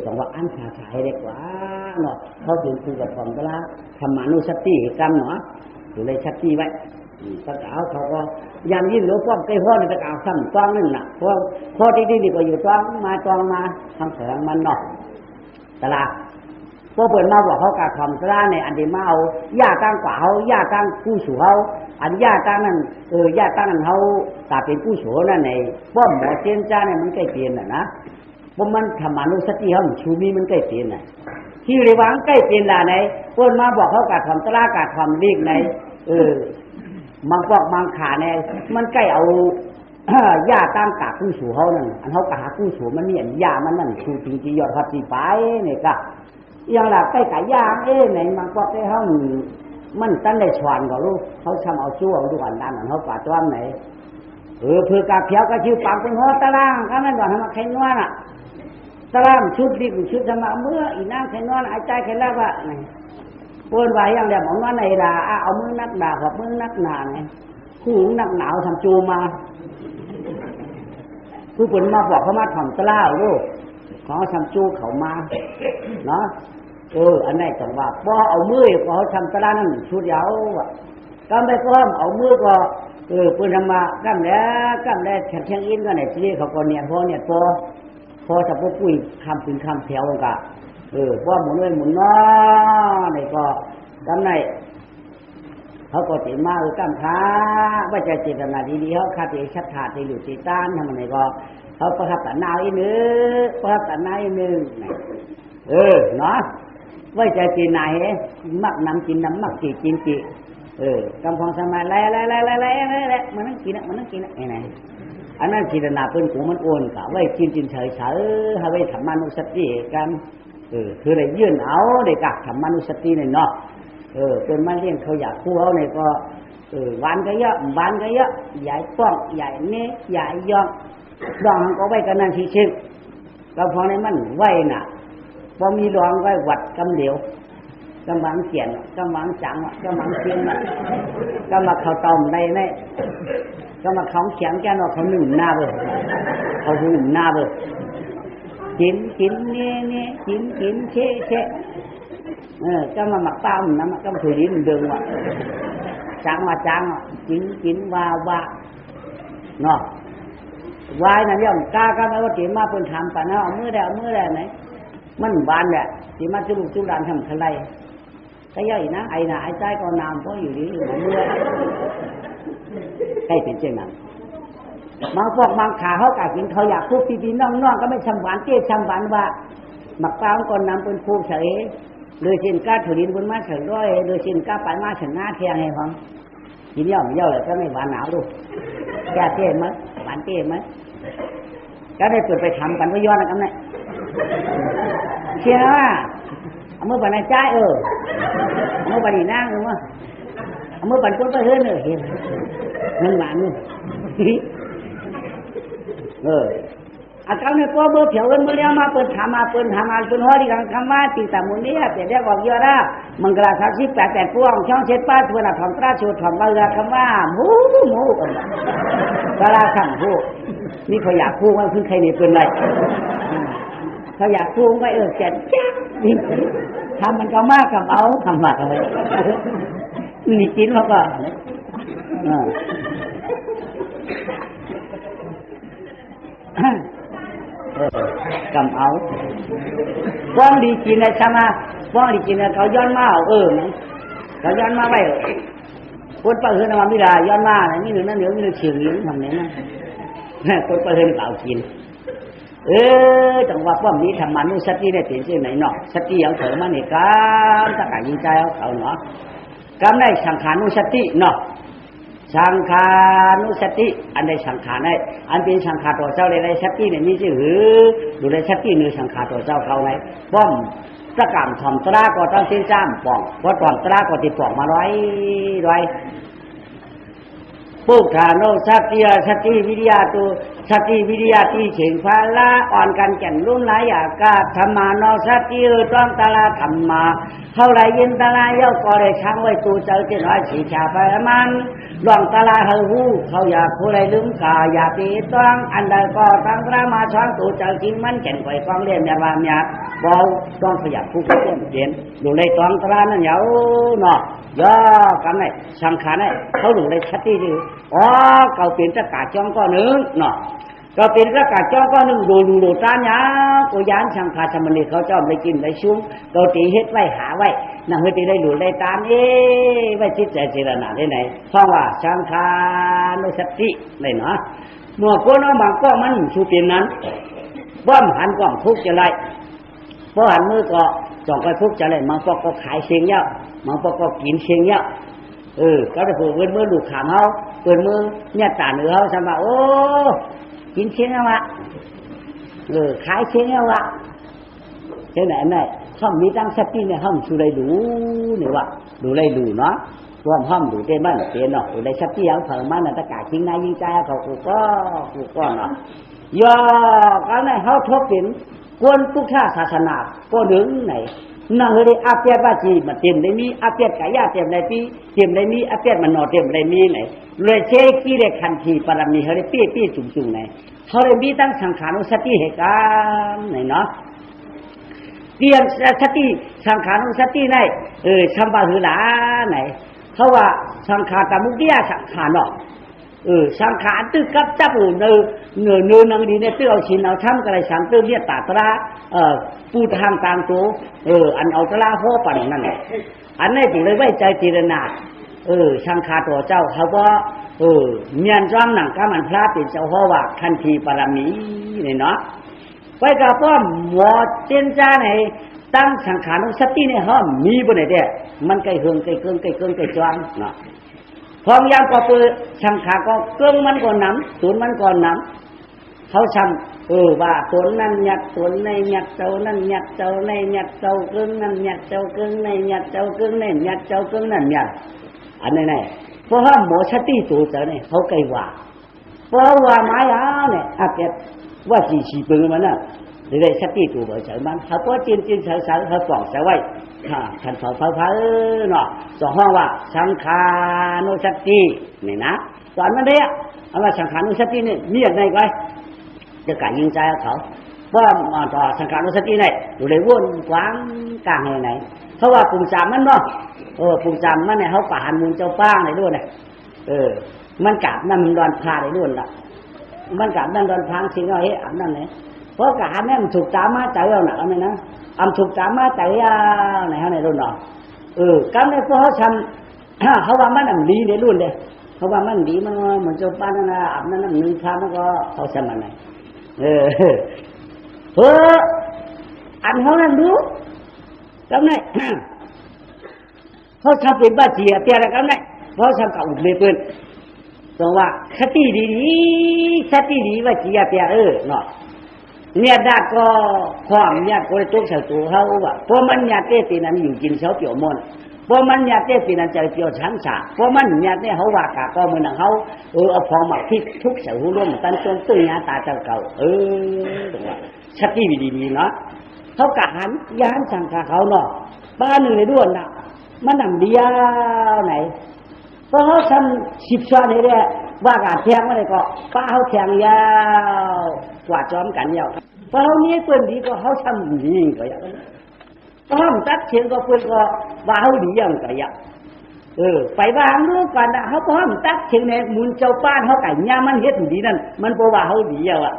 ต้องว่าอันชาให้ได้กว่าเนาะเขาถึงคือกับทอมก็ละธรรมานุสติกันเนาะอยู่ในชัดที่ไว้ตะกาวเขาก็ยามยิ่งรู้ป้อมใกล้พ่อในตะกาวซ้ำจ้องนั่นน่ะเพราะพ่อที่ดีก็อยู่จ้องมาทำเสียงมันเนาะตลาดพวกเปิดมาบอกเขาการทำตลาดในอันเดียมาเอาย่าตั้งกว่าเขาย่าตั้งผู้สูเขาอันย่าตั้งนั่นย่าตั้งนั่นเขาตาเป็นผู้สูนั่นในป้อมหมอเจนจ้าเนี่ยมันใกล้เปลี่ยนนะเพราะมันธรรมานุสติเขาชูมีมันใกล้เปลี่ยนนะที่เรียกว่าใกล้เปลี่ยนละไหนเปิดมาบอกเขาการทำตลาดการทำเรียกในมังปอกมังขาเนี่ยมันใกล้เอาย่าตั้งกาผู้สูเขานั่นอันเขากาผู้สูมันเนี่ยย่ามันนั่นชูจริงๆยอดพัดสีไปเนี่ยก็ยังหลักใกล้กับย่างไหนมังปอกได้เขามันตั้งได้ชวนก็รู้เขาทำเอาชั่วเอาทุกอันนั้นเขาป่าจ้อมไหนเพื่อกาเพียวก็ชื่อปังเป็นหัวตารางก็นั่นก่อนทำมาใครนวลอ่ะตารางชุดดิบชุดธรรมะเมื่ออีนั่งใครนวลไอ้ใจใครแล้วว่าไงปวนไว้อย่างเดียวมองว่าในดาเอามือนักดากับมือนักหนาไงคู่นักหนาวทำจูมาผู้ปนมาบอกเขามาถ่อมตะล่าลูกเขาทำจูเขามาเนาะอันนี้จังว่าพอเอามือเขาทำตะล่านั่นชุดยาวอ่ะก็ไม่พร้อมเอามือก็ปืนทำมากั้มแล้วแข็งอินก็ไหนที่เขาก็เนี่ยพอจะพวกคุยคำถึงคำแถวกันว่าหมุนเลยหมุนน้อนี่ก็ทำไหนเขาก็ติมากั้มขาว่าจะเจตนาดีๆเขาคาติชัดขาดที่อยู่ที่ต้านทำอะไรก็เขาประทับแต่นาวอีกนึงประทับแต่นาวอีกนึงเนาะว่าจะกินไหนมักน้ำกินน้ำมักกินกำพองสมัยไล่มันนั่งกินไงอันนั้นจิตนาเป็นกูมันโอนกะไว้กินเฉยให้ไว้ธรรมานุสติกันคือได้ยื่นเอาได้กักธรรมานุสติเนี่ยเนาะเป็นมาเลี้ยงเขาอยากคู่เขาเนี่ยก็หวานก็เยอะใหญ่ป้องใหญ่เนี้ยใหญ่ย่องดองก็ไว้กันนั่นชิกำพองในมันไว้น่ะพอมีดองไว้วัดกำเดียวกำบังเขียนกำบังจังกำบังเขียนกำบังเขาต้มในก็มาเขาเขียงแกนว่าเขาหนึ่งหน้าเบอร์เขาหนึ่งหน้าเบอร์กินเนี่ยกินเชะก็มาหมักป้ามันนะก็มาถือลิ้นเดิมว่ะจังกินว่าเนาะวายนั่นย่อมกล้าก็ไม่ว่าตีมาเป็นทำป่ะนะเอามือได้ไหนมันบานเนี่ยตีมาจุลุดานทำอะไรก็ย่อยนะไอ้ใจก็นามเพราะอยู่ดีอยู่เมื่อใกล้เป็นเช่นนั้นมังพวกมังขาเขากะกินเขาอยากพูดพี่น้องก็ไม่ชำหวานเจ๊ชำหวานว่าหมักเปล่าก่อนนำเป็นผู้เฉยโดยเช่นก้าถือดินบนมาเฉยร้อยโดยเช่นก้าปลายมาเฉยหน้าเทียงให้ฟังกินเย่อเลยก็ไม่หวานหนาวดูแก่เจ๊มั้ยหวานเจ๊มั้ยก็ได้เปิดไปทำกันก็ย้อนกันเลยเชื่อว่าเอามือปันในใจเอามือปันอีนั่งรู้มั้ยเอามือปันก้นไปเฮือนเลยเห็นมันหวานนี่อาการเนี่ยก็เบอร์เถียวกันเมื่อเรียมาเปิดทำมาเป็นหัวที่กลางคำว่าตีตามุนนี้แต่เรียกว่าเยอะนะมังกร38พวงช่องเช็ดป้าตัวน่ะทำตราชูทำมาเรือคำว่าหมูกระสั่งผู้นี่เขาอยากพูดว่าคือใครเนี่ยเป็นไรเขาอยากพูดว่าแก่จ้าทำมันก็มากกับเอาทำมาอะไรนี่กินเขาก็ กำเอาฟ้องดีกินในชามาฟ้องดีกินในเขาย้อนมาเขาย้อนมาไว้คนเปิดเฮือนมาไม่ได้ย้อนมาไหนนี่หนึ่งนั่นเดี๋ยวนี่หนึ่งเฉียงนี้ทำไหนนะคนเปิดเฮือนเปล่ากินจังหวะป้อมนี้ทำมานุสติได้เปลี่ยนชื่อไหนเนาะสติเอาเถอะมาเนี่ยการถ้าการยิงใจเอาเขาเนาะการได้สังขานุสติเนาะสังขานุสติอันใดสังขารได้อันเป็นสังขารตัวเจ้าในสติเนี่ยมีชื่อหือดูในสติเนื้อสังขารตัวเจ้าเขาไหนป้อมตะการถ่อมตราก็ต้องเส้นจ้ามป่องเพราะถ่อมตราก็ติดป่องมาร้อยปุถาโนสัตยาสติวิริยาตุสติวิริยาที่เฉียงฟ้าละอ่อนกันแก่นรุ่มหลายากาธรรมาโนสัตยต้องตาลาธรรมาเท่าไรยินตาลาเย้าก็ได้ช้างไว้ตูเจ้าเจ้าน้อยสีชาไปมันหลวงตาลาเฮาหูเขาอยากผู้ใดลืมกาอยากตีต้องอันใดก็ตั้งพระมาช้างตูเจ้าจริงมันแก่นไข่กองเลี้ยงยาบามยาเบาต้องขยับผู้เลี้ยงเย็นดูในตองตานั่นเหยาเนาะย่อกันไหนสังขารไหนเขาดูในชัดที่ดีเขาเป็นตะกาจ้องก็นึงเนาะก็เป็นตะกาจ้องก็นึงดูตาเนี่ยก็ยานสังขารสมณีเขาชอบได้กินได้ชุ่มเขาตีเฮ็ดไว้หาไว้นั่งเฮ็ดได้ดูได้ตามไว้จิตใจเจริญหนาได้ไหนเพราะว่าสังขารนุสติได้เนาะเมื่อคนเอาบางก็มันชูเป็นนั้นบ้อมหันกล้องทุกจะไรเพราะหันมือก็จ่องไปทุกจะไรมันก็ขายเชียงเยอะมันก็กินเชียงเยอะก็ได้ผูกเงินมือลูกขามเขาเกินมือเนี่ยตาเหนือเขาสมบัติโอ้กินเชียงเอาวะขายเชียงเอาวะเช่นไหนเนี่ยห้องมีตั้งสติเนี่ยห้องดูได้ดูเนี่ยว่าดูได้ดูเนาะรวมห้องดูได้บ้านเปลี่ยนเนาะดูได้สติเอาเถอะมันน่ะตะกาทิ้งนายยิงใจเขากูก็เนาะย่อกันเนี่ยเขาทบเป็นคนทุกชาติศาสนาก็ถึงไหนนั่งเลยอาเปียบ้าจีมาเต็มได้มีอาเปียกายาเต็มได้ปีเต็มได้มีอาเปียมันนอเต็มได้มีไหนเลยเช็คกี่เลขคันทีปรมีเขาได้ปี้จุ่มไหนเขาได้มีตั้งสังขานุสติเหตุการณ์ไหนเนาะเตรียมสติสังขานุสติไหนสัมปะหือหลาไหนเขาว่าสังขารตามุติยาสังขารเนาะสังขารตึกกับจับเนื้อนังดีเนี่ยตึกเอาชิ้นเอาช้ำกระไรสังตึกเนี่ยตาตราปูทางตามตัวอันเอาตราโหปันนั่นแหละอันนี้ถึงเลยไว้ใจจีรนาสังขารตัวเจ้าเขาก็เมียนจ้องหนังก้ามันพระเป็นเจ้าเพราะว่าคันธีปรมีเนี่ยเนาะไว้กับพ่อหมอเจนจ้าไหนตั้งสังขารนุสติเนี่ยเขามีบนไหนเด้มันไกลเฮืองไกลเกินไกลจ้องเนาะพร้อมยามก็เปิดสังขารก็เกิงมันก็น้ำตุนมันก็น้ำเขาทำว่าตุนนั่นหยัดตุนในหยัดเจ้านั่นหยัดเจ้าในหยัดเจ้าเกิงนั่นหยัดเจ้าเกิงในหยัดเจ้าเกิงในหยัดเจ้าเกิงนั่นหยัดอันไหนเพราะว่าหมอสติตัวเจ้าเนี่ยเขาไกลว่าเพราะว่าไม้เนี่ยอาเก็บว่าสีปืนมันน่ะเลยสติตัวเจ้ามันเขาก็จีนเฉยเขาปล่องเสียไว้ขันเผาเนาะสองห้องว่าสังขานุสตินี่นะตอนนั้นเนี่ยเอาว่าสังขานุสติเนี่ยมีอะไรไว้จะกะยิงใจเขาว่าต่อสังขานุสติเนี่ยอยู่ในวนกว้างกลางไหนเพราะว่าปุ่มสามมันเนาะปุ่มสามมันเนี่ยเขาป่าหันมุนเจ้าป้างในด้วยเนี่ยมันกาบนั่นมันดอนพาในด้วยละมันกาบนั่นดอนพังสิ่งน้อยอันนั่นเนี่ยเพราะกาบนั่นถูกตามมาใจเราหนักอะไรนะถูกตามมาใจไหนฮะในรุ่นเนาะกันในพวกเขาทำเขาว่ามันดีในรุ่นเลยเขาว่ามันดีมันเหมือนเจ้าป้านั่นนะอันนั้นมีพามันก็เขาทำมันไหนอันเขานั่นรู้กันไหนเขาทำเป็นบ้าจีเตี้ยอะไรกันไหนเขาทำกับอุดเลยเพื่อนตรงว่าสติดีว่าจีเตี้ยเนาะเนี่ยได้ก็ความเนี่ยก็เลยตัวเสาตัวเขาว่าเพราะมันเนี่ยเต้ปีนั้นอยู่กินเสาเปี่ยวมนเพราะมันเนี่ยเต้ปีนั้นใจเปี่ยวช้างสาเพราะมันเนี่ยเต้เขาว่ากะก็เหมือนเขาเอาพอมาพิกทุกเสาร่วมตันจนตื้อเนี่ยตาเจ้าเก่าตรงว่าสติดีเนาะเขากะหันย้านสังขาเขาเนาะบ้านหนึ่งในด้วนน่ะมันหนังเดียวไหนเพราะเขาทำสิบช้อนนี่แหละว่าการแทงอะไรก็ป้าเขาแทงยาวกว่าจอมกันยาวเพราะเขานี้เพื่อนดีก็เขาทำดีก็อย่างนั้นเพราะเขาตัดเชียงก็เพื่อนก็ว่าเขาดีอย่างก็อย่างไปบ้านรู้กันนะเขาพร้อมตัดเชียงเนี่ยมุนเจ้าป้านเขาไก่ย่ามันเฮ็ดดีนั่นมันเพราะว่าเขาดีอย่างอ่ะ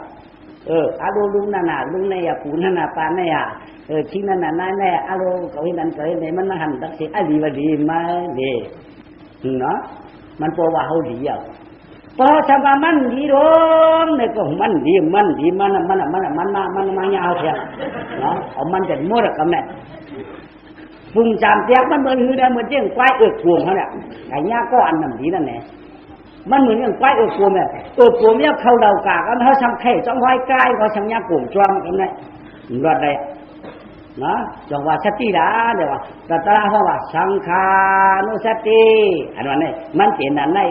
อาโลลุงนั่นน่ะลุงในปูนั่นน่ะปานในทิ้งนั่นน่ะนั่นแน่อาโลเขาเห็นนั่นเขาเห็นไหนมันหันตักสิดีว่าดีมาเด้เนาะมันเพราะว่าเขาดีอ่ะพอชาวบ้านมันดีร้องเนี่ยก็มันดีมันมาเงาเถียเนาะเอามันจะมั่วกับแม่ปุ่งจามเตียกมันเหมือนหือได้เหมือนเจ้งควายกวงเขาเนี่ยไอ้ย่าก็อันนั้นดีนั่นแหละมันเหมือนอย่างควายกวงเนี่ยกวงเนี่ยเขาเดากากันเขาทำไข่จ้องไว้ใกล้เขาทำย่ากวงจ้วงกันเลยรอดได้นะจังว่าสติละเดี๋ยวว่าแต่ตาเขาว่าสังขานุสติอันนั้นเนี่ยมันเป็นนั่นได้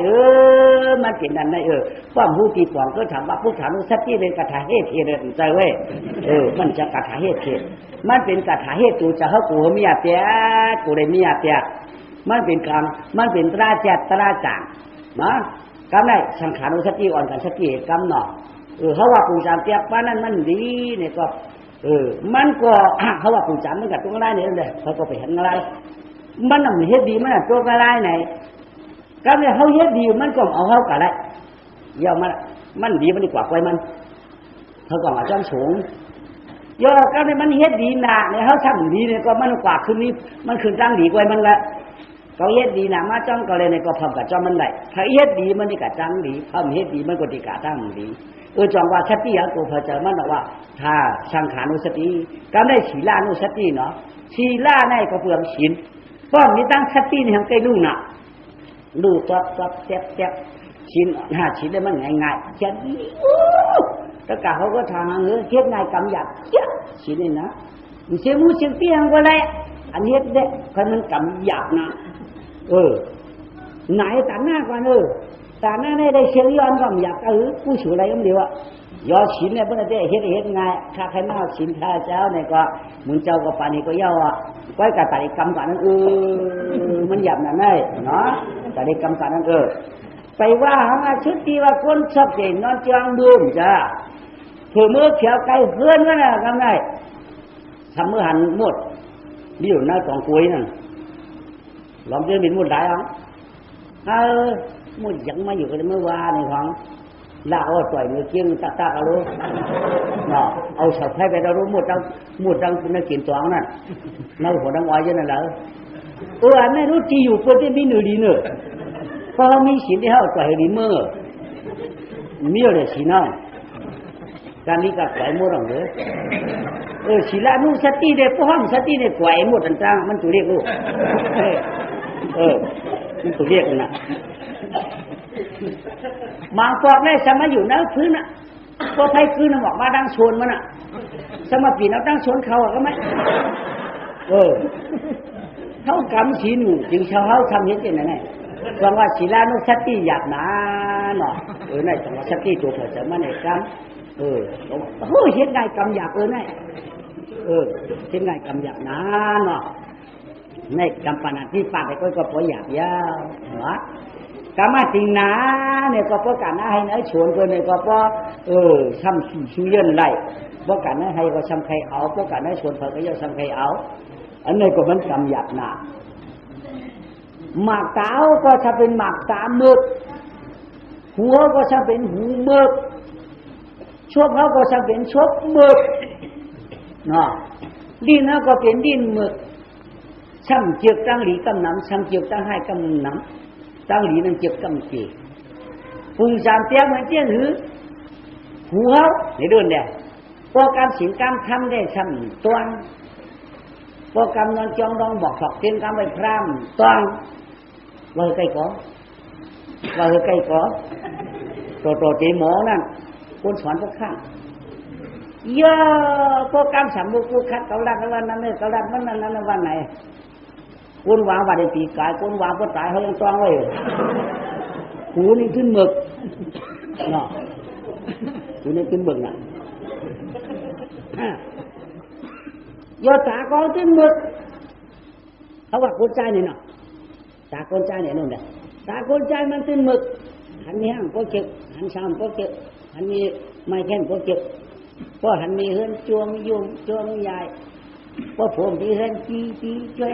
มันเป็นนั่นได้ว่าผู้ที่ปองก็ถามว่าผู้ถานุสติเป็นกถาเหตุเดินใจเว้ยมันจะกถาเหตุมันเป็นกถาเหตุตูจะเขากูมีอาเปียกูได้มีอาเปียมันเป็นกรรมมันเป็นตราจัดตราจางนะกรรมได้สังขานุสติอ่อนกันสติกรรมเนาะเขาว่าปูจามเปียกป้านั่นมันดีเนี่ยก็มันก็เขาว่าปูจามมันกับตัวอะไรเนี่ยเลยเขาก็ไปเห็นอะไรมันน่ะเฮ็ดดีมันน่ะตัวอะไรไหนก็เนี่ยเขาเฮ็ดดีมันก็เอาเขากันได้ยอมมันดีมันดีกว่าไว้มันเขาก็มาจ้องสูงยอก็เนี่ยมันเฮ็ดดีหนาเนี่ยเขาทำดีเนี่ยก็มันกว่าคืนนี้มันคืนตั้งดีกว่ามันละเขาเฮ็ดดีหนามาจ้องก็เลยเนี่ยก็พร้อมกับจ้องมันได้ถ้าเฮ็ดดีมันนี่กับจังดีพร้อมเฮ็ดดีมันก็ดีกับตั้งดีจองว่าสติอ่ะตัวพอเจอมันบอกว่าถ้าสังขานุสติก็ได้ศีลานุสติเนาะศีลาในก็เปลืองศีลเพราะมีตั้งสติในทางใกล้ลูกน่ะลูกตัวแจ๊บศีลศีลได้มันง่ายๆแค่นี้แล้วก็เขาก็ทางเฮ็ดง่ายกำหยัดศีลนี่นะมีเสียมูเสียงเตี้ยงก็เลยอันนี้เด็กคนมันกำหยัดนะไหนตาหน้ากว่าตาหน้าได้เสียงย้อนก็อยากผู้สูอะไรก็เดียวอ่ะยอศีลเนี่ยเพิ่นได้เฮ็ดง่ายถ้าใครมาศีลข้าเจ้าเนี่ยก็มุนเจ้าก็ปานนี้ก็ย่ออ่ะก้อยกับตาได้กำกันนั่นมันหยับนั่นได้เนาะตาได้กำกันนั่นไปว่าหาชุดที่ว่าคนชอบเด่นนอนจางดูมจ้าถือมือเขียวไก่เฮือนก็น่ะทำไงทำมือหันหมดมีอยู่หน้าสองกุยนั่นลองเจอบินหมดได้หรอหมดยังมาอยู่กันเมื่อวานในของลากเอาต่อยมือเกี้ยงตาเอารู้เนาะเอาสับให้ไปเรารู้หมดดังนักกินตัวนั่นนักหัวดังอ้อยยังนั่นเหรออันนี้รู้ที่อยู่คนที่มีหนึ่งดีเนอะพอมีศีลที่เขาต่อยดีเมื่อมีอะไรศีลน้องการนี้ก็ต่อยหมดเลยศีลานุสติเด็กพวกสติเด็กต่อยหมดต่างๆมันตัวเรียกลูกมันตัวเรียกกันนะบางพวกเนี่ยสมัยอยู่นั่งพื้นอ่ะพวกไทยพื้นบอกมาดังชนมันอ่ะสมัยปีนั้นดังชนเขาอ่ะก็ไหมเขากำศีลจึงชาวเขาทำเห็นยังไงจังว่าศีลานุสติหยาบหนาเนาะในจังว่าสติตัวเผยจะมาในกำเห็นไงกำหยาบนี่เห็นไงกำหยาบหนาเนาะในกำปนาที่ปากไปก็พอหยาบยาวเนาะกรรมตินาเนี่ยก็เพราะการให้เนื้อชวนตัวเนี่ยก็เพราะทำชูเยินไรเพราะการให้ก็ทำใครเอาเพราะการให้ชวนเธอก็จะทำใครเอาอันนี้ก็มันกำหยัดหนาหมากเต้าก็จะเป็นหมากตาหมึกหัวก็จะเป็นหูหมึกชวบเขาก็จะเป็นชวบหมึกเนาะดินเขาก็เป็นดินหมึกช่ำเจียกตั้งหลีกำน้ำช่ำเจียกตั้งให้กำน้ำตั้งหลีนั่งเจียกกำจีปุ่งจามเตี้ยเหมือนเตี้ยหรือหัวในเดินเนี่ยโปรแกรมสินกรรมทำได้ช่ำตัวโปรแกรมนอนจองดองบอกสอบเตียงกรรมไปพร่ำตัวว่าใกล้ก่อโตตีหมอนั่นคนสอนพวกข้างเยอะโปรแกรมสามบุกคัดเขาดักวันนั้นเนี่ยเขาดักวันนั้นวันไหนคนวางวันในปีกายคนวางคนตายเขายังต้องไว้หูนี่ขึ้นหมึกเนาะหูนี่ขึ้นหมึกน่ะยอดตาก็ขึ้นหมึกเขาว่าคนใจเนี่ยเนาะตาคนใจเนี่ยนู่นเด้ตาคนใจมันขึ้นหมึกหันนี้ห้างก็เจ็บหันชามก็เจ็บหันนี้ไม่แข็งก็เจ็บเพราะหันนี้เฮือนจวงยุ่งจวงใหญ่เพราะผมที่เฮือนจีช่วย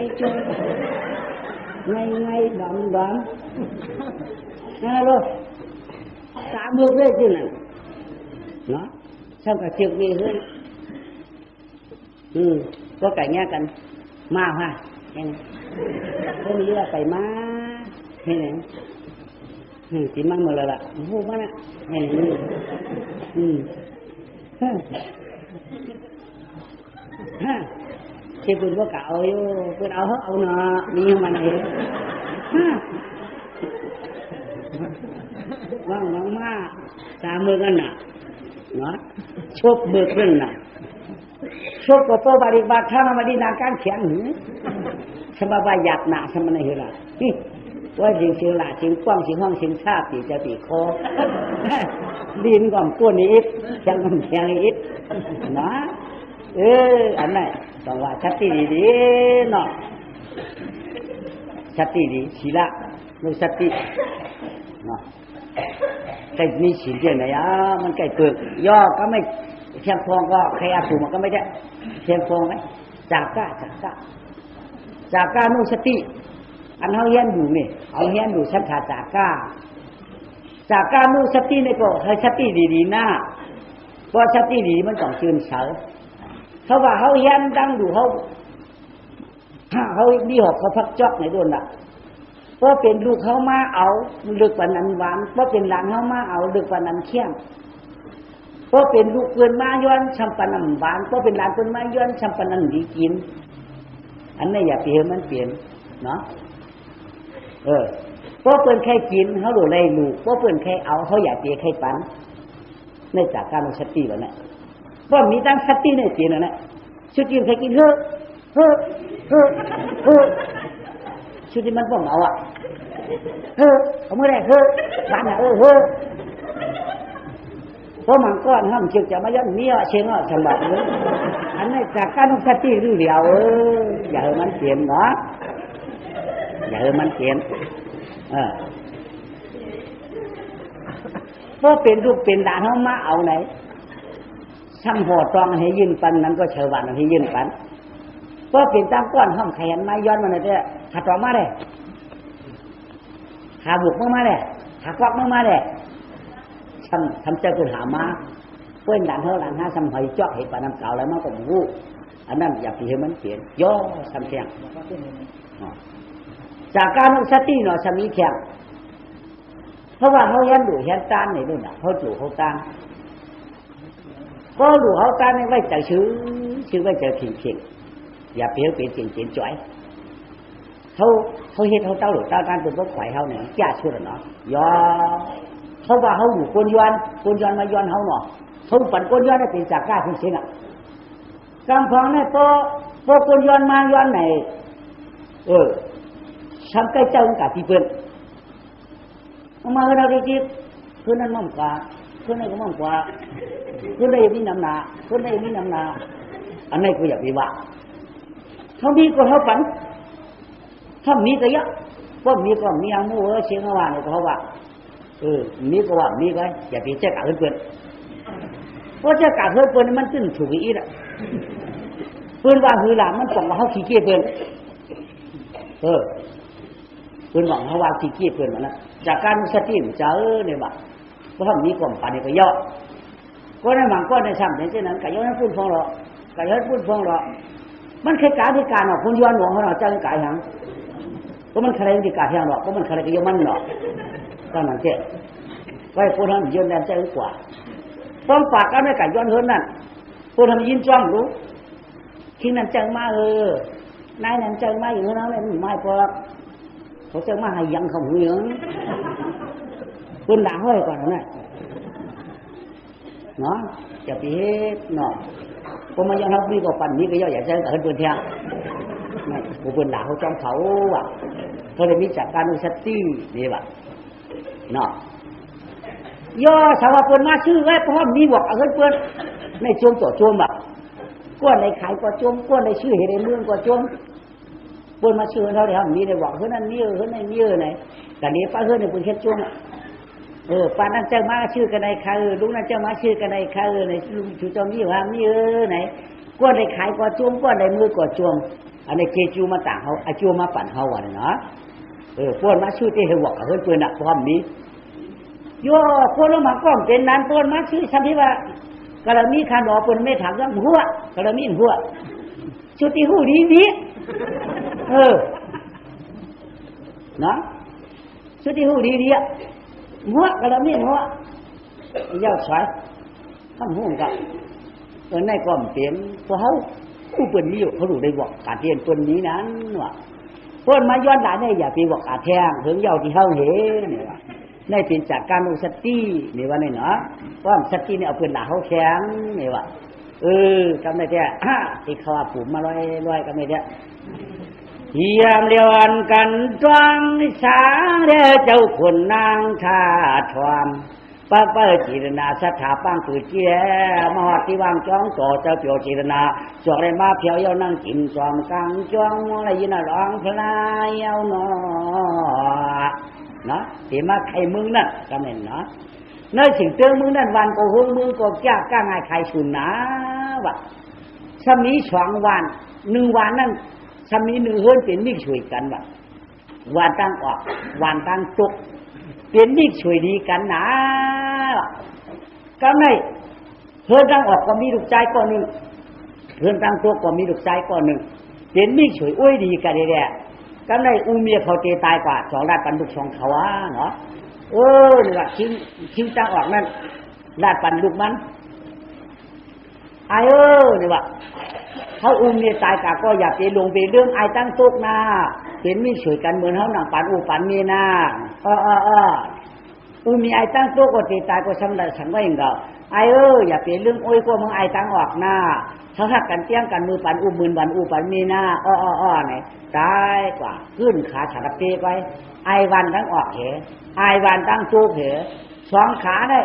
ไงดำนั่นลูกตาหมึกเลยจริงน่ะเนาะช ำกับเชือกมีขึ้นก็ไก่แง่กันมาฮะยังเพิ่งเลือกไปมาเห็นไหมติมั่งหมดแล้วล่ะโอ้มาน่ะเห็นเชื่อคุณว่าเก่าอยู่คุณเอาเอาเนาะมีมันเองว่างน้องมาตามมือกันน่ะเนาะชกเบิกเรื่องน่ะชกกับโตบาริบาท่ามาดีนาการเขียนหือสมบัติหยาบหนาสมบัติเหรอว่าจริงจริงละจริงกว้างจริงห้องจริงชาติจะปีคอดินก่อนตัวนี้อีกยังมันยังอีกนะอันนั้นต้องว่าชัดตีดีๆเนาะชัดตีดีศีละไม่ชัดตีเนาะใครมีศีลเจนไหนมันใกล้เปลือกย่อก็ไม่เชียงพองก็ใครอาถูมันก็ไม่ได้เชียงพองไหมจากก้านุสติอันเขาเฮียนอยู่นี่เอาเฮียนอยู่ชั้นขาจากก้านุสตินี่ก็ให้สติดีๆหน้าเพราะสติดีมันต้องชื่นเฉยเขาว่าเขาเฮียนดังอยู่เขาดีหอกเขาพักจอกในโดนน่ะเพราะเป็นลูกเขามาเอาลึกกว่านั้นหวานเพราะเป็นหลานเขามาเอาลึกกว่านั้นเข้มเพราะเป็นลูกเกินมาย้อนชัมปนันหวานเพราะเป็นหลานเกินมาย้อนชัมปนันดีกินอันนี้อย่าเปลี่ยนมันเปลี่ยนเนาะเพราะเปิ้นแค่กินเขาดูเลยลูกเพราะเปิ้นแค่เอาเขาอยากเปลี่ยนแค่ปันในจากการสติแบบนั้นเพราะมีตั้งสติในเปลี่ยนนั่นแหละชุดกินแค่กินชุดที่มันป้องเอาอ่ะเอาเมื่อไรบ้านน่ะเพราะมันก้อนห้ามเชื่อจะมาย้อนเมียเชื่อสมบัติเลยอันนี้จากการสติรู้เดียวอย่าให้มันเปลี่ยนเนาะอย่าให้มันเปลี่ยนเพราะเป็นลูกเป็นหลานเขามาเอาไหนซ้ำหัวตองให้ยืนปันนั้นก็เชื่อวันให้ยืนปันเพราะเป็นตั้งก้อนห้องแขนไม้ย้อนมาเลยเนี่ยขาตองมาเลยขาบุกมาเลยขาควักมาเลยทำเจ้าคุณหามาเพื่อนหลานเขาหลานห้าซ้ำหอยจอกเห็ดปลาน้ำเก่าแล้วมันก็บู๊อันนั้นอย่าไปให้มันเปลี่ยนย่อซ้ำแข็งจากการสติเนาะสมีแข็งเพราะว่าเขาเห็นดูเห็นตานในนู่นน่ะเขาดูเขาตานก็ดูเขาตานในไว้ใจชื่อไว้ใจเข่งอย่าเปลี่ยนเป็นเข่งจ่อยเขาเห็นเขาเต้าหรือเต้าตานเป็นพวกไข่เขาเนี่ยแก่ชั่วเนาะย่อเขาว่าเขาอยู่กวนย้อนมาย้อนเขาเนาะเขาปั่นกวนย้อนได้เป็นจากก้าจริงๆอ่ะกำพังเนี่ยพอกวนย้อนมาย้อนไหนทำใกล้เจ้ากับที่เปิ้ลมาเราได้คิดคืนนั้นมั่งกว่าคืนนั้นก็มั่งกว่าคืนนั้นมีน้ำหนาคืนนั้นมีน้ำหนาอันนี้กูอยากไปว่าเขามีก็เขาปั่นถ้ามีก็เยอะพวกมีก็มีอย่างมู่เชียงว่าเนี่ยเขาว่ามีก็ว่ามีก็อย่าไปเจ๊กะเพื่อนเพราะเจ๊กะเพื่อนมันขึ้นถูกอีกอ่ะเพื่อนว่าคือหลานมันส่งมาเขาขี้เกียจเพื่อนเพื่อนหวังเขาว่าขี้เกียจเพื่อนมันนะจากการสติเจอเนี่ยว่าเพราะทำนี้ก่อนปั่นเนี่ยก็เยอะก็ในบางก้อนในซ้ำเนี่ยเช่นนั้นก็ย้อนพูดฟองหรอก็ย้อนพูดฟองหรอมันแค่การที่การหรอกคุณย้อนหลวงเขาหรอเจ้าการยังก็มันใครที่การยังหรอกก็มันใครก็ยมันหรอกก็นั่นเจ๊ไว้คนทำย้อนแรงใจกว่าต้องฝากกันไม่กันย้อนเฮิร์นนั่นคนทำยินจ้องรู้คิดนั่นจังมานายนั่นจังมาอยู่นั่นเลยไม่พอเขาจังมาให้ยังเขาเหวี่ยงคนด่าห้อยก่อนนะเนาะจะไปเฮ็ดเนาะพอมายังเขามีก็ปั่นมีก็ย่ออย่าใช้แต่คนเทียงผู้คนด่าเขาจ้องเขาอ่ะเขาเลยมีจัดการอุสตินี่ว่ะเนาะย่อสาวเปิ้นมาชื่อไว้เพราะมีบอกเอาเปิ้นในจมต่อจมแบบก้อนในขายก็จมก้อนในชื่อเห็นในเมืองก็จมเปิ้นมาชื่อเขาเดี๋ยวมีได้บอกเฮ้ยนั่นมีเฮ้ยนั่นมีไหนแต่นี้ป้าเฮ้ยเนี่ยเปิ้นแค่จมป้านั่นเจ้ามาชื่อกันในใครลุงนั่นเจ้ามาชื่อกันในใครในลุงชูจอมมีว่ามีไหนก้อนในขายก็จมก้อนในมือก็จมอันนี้เกจูมาต่างเขาอาจูมาปั่นเขาอ่ะเนาะป้นมาชื่อที่เฮวอกเฮ้ยเปิ้นอ่ะพร้อมนี้โย่คนละมาก้อมเป็นนั้นต้นมาชื่อฉันที่ว่า ก็ละมีคันดอกเปิ้นไม่ถามเรื่องหัวก็ละมีหัวชุดที่หูดีนี้นะชุดที่หูดีนี้หัวก็ละมีหัวยาวสายทำหูกันในความเปลี่ยนพวกเขาผู้เปิ้นมีอยู่เขารู้ได้บอกการเรียนตัวนี้นั้นว่าเพิ่นมาย้อนหลังเนี่ยอย่าไปบอกอาแทงถึงยาวที่เฮาเห็นนี่ว่าในเป็นจากการอุสตินี่ว่านี่เนาะความสติเนี่ยเอาเปิ้นหลาเฮาแข็งนี่ว่าจำได้แท้ที่เขาว่าปู่มาลอยๆกันได้แท้ยามเลียวอันกันจวงสางเด้อเจ้าคนนางทาทวามปะเปิดจิรนาสถาปังปืดเจียมหอดที่วางจ้องต่อเจ้าเปียวจิรนาสวกได้มาเพียวเย้านั่งกินสอมกลางจ้องอะไรยินร้องพลายเย้าหนอเนาะที่มาใครมึงนั่นก็ไม่เนาะเนื้อสิ่งเตือนมึงนั่นวันก็หุ่นมึงก็แก้ก้างไงใครสุนนะวะสมีสองวัน1 วันนั่นสมี1 เฮือนเป็นมิกช่วยกันวะวันตั้งออกวันตั้งตุกเป็นมิกช่วยดีกันนะก็ไม่เพื่อนตั้งออกก็มีลูกใจก้อนหนึ่งเพื่อนตั้งตัวก็มีลูกใจก้อนหนึ่งเป็นมิกช่วยอ้วยดีกันเลยแหละก็ไม่อูเมียเขาเตตายกว่า2 ราชปันดุก2เขาเนาะนี่ว่าคิงตั้งออกนั่นราชปันดุกมันนี่ว่าเขาอูเมียตายกะก็อย่าไปลงไปเรื่องไอ้ตั้งตุกนะเป็นมิกช่วยกันเหมือนเขาหนังปันอูปันเมียนะอูมีไอ้ตั้งตัวก็ตีตายก็สำเร็จฉันว่าอย่างเก่าอย่าเปลี่ยนเรื่องโอ้ยก็มึงไอ้ตั้งออกหน้าเขาหักกันเตี้ยงกันมือปันอูมือบันอูปันมีหน้าไหนตายกว่าขึ้นขาฉลับเตะไปไอ้วันตั้งออกเหรไอ้วันตั้งตัวเหร2 ขาได้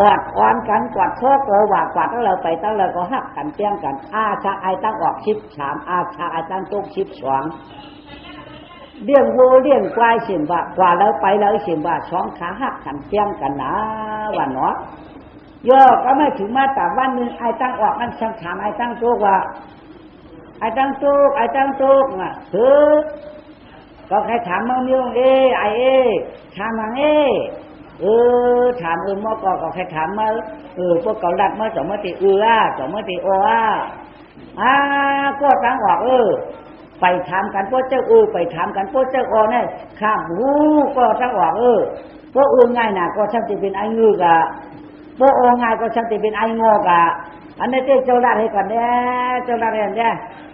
อ่อนกันกวาดข้อโกว่ากวาดตั้งเราไปตั้งเราก็หักกันเตี้ยงกันชาไอ้ตั้งออก13ชาไอ้ตั้งตัว12เลี้ยงวัวเลี้ยงควายเสียมว่ากว่าแล้วไปแล้วเสียมว่า2 ขาหักกันเตี้ยงกันนะว่าเนาะย่อก็ไม่ถึงมาแต่วันนึงไอ้ตั้งออกนั่นช่างถามไอ้ตั้งตัวว่าไอ้ตั้งตัวน่ะก็ใครถามมั่งมิ้วไอ้ถามมั่งถามมอก็ใครถามมาพวกเกาลัดมาสมติสมติก็ตั้งออกไปถามกันพวกเจ้าไปถามกันพวกเจ้าเนี่ยข้ามหูก็ตั้งออกพวกง่ายน่ะก็ช่างจะเป็นไอ้งือกะพวกง่ายก็ช่างจะเป็นไอ้งอกะอันนี้เจ้าลาดให้ก่อนเจ้าลาดให้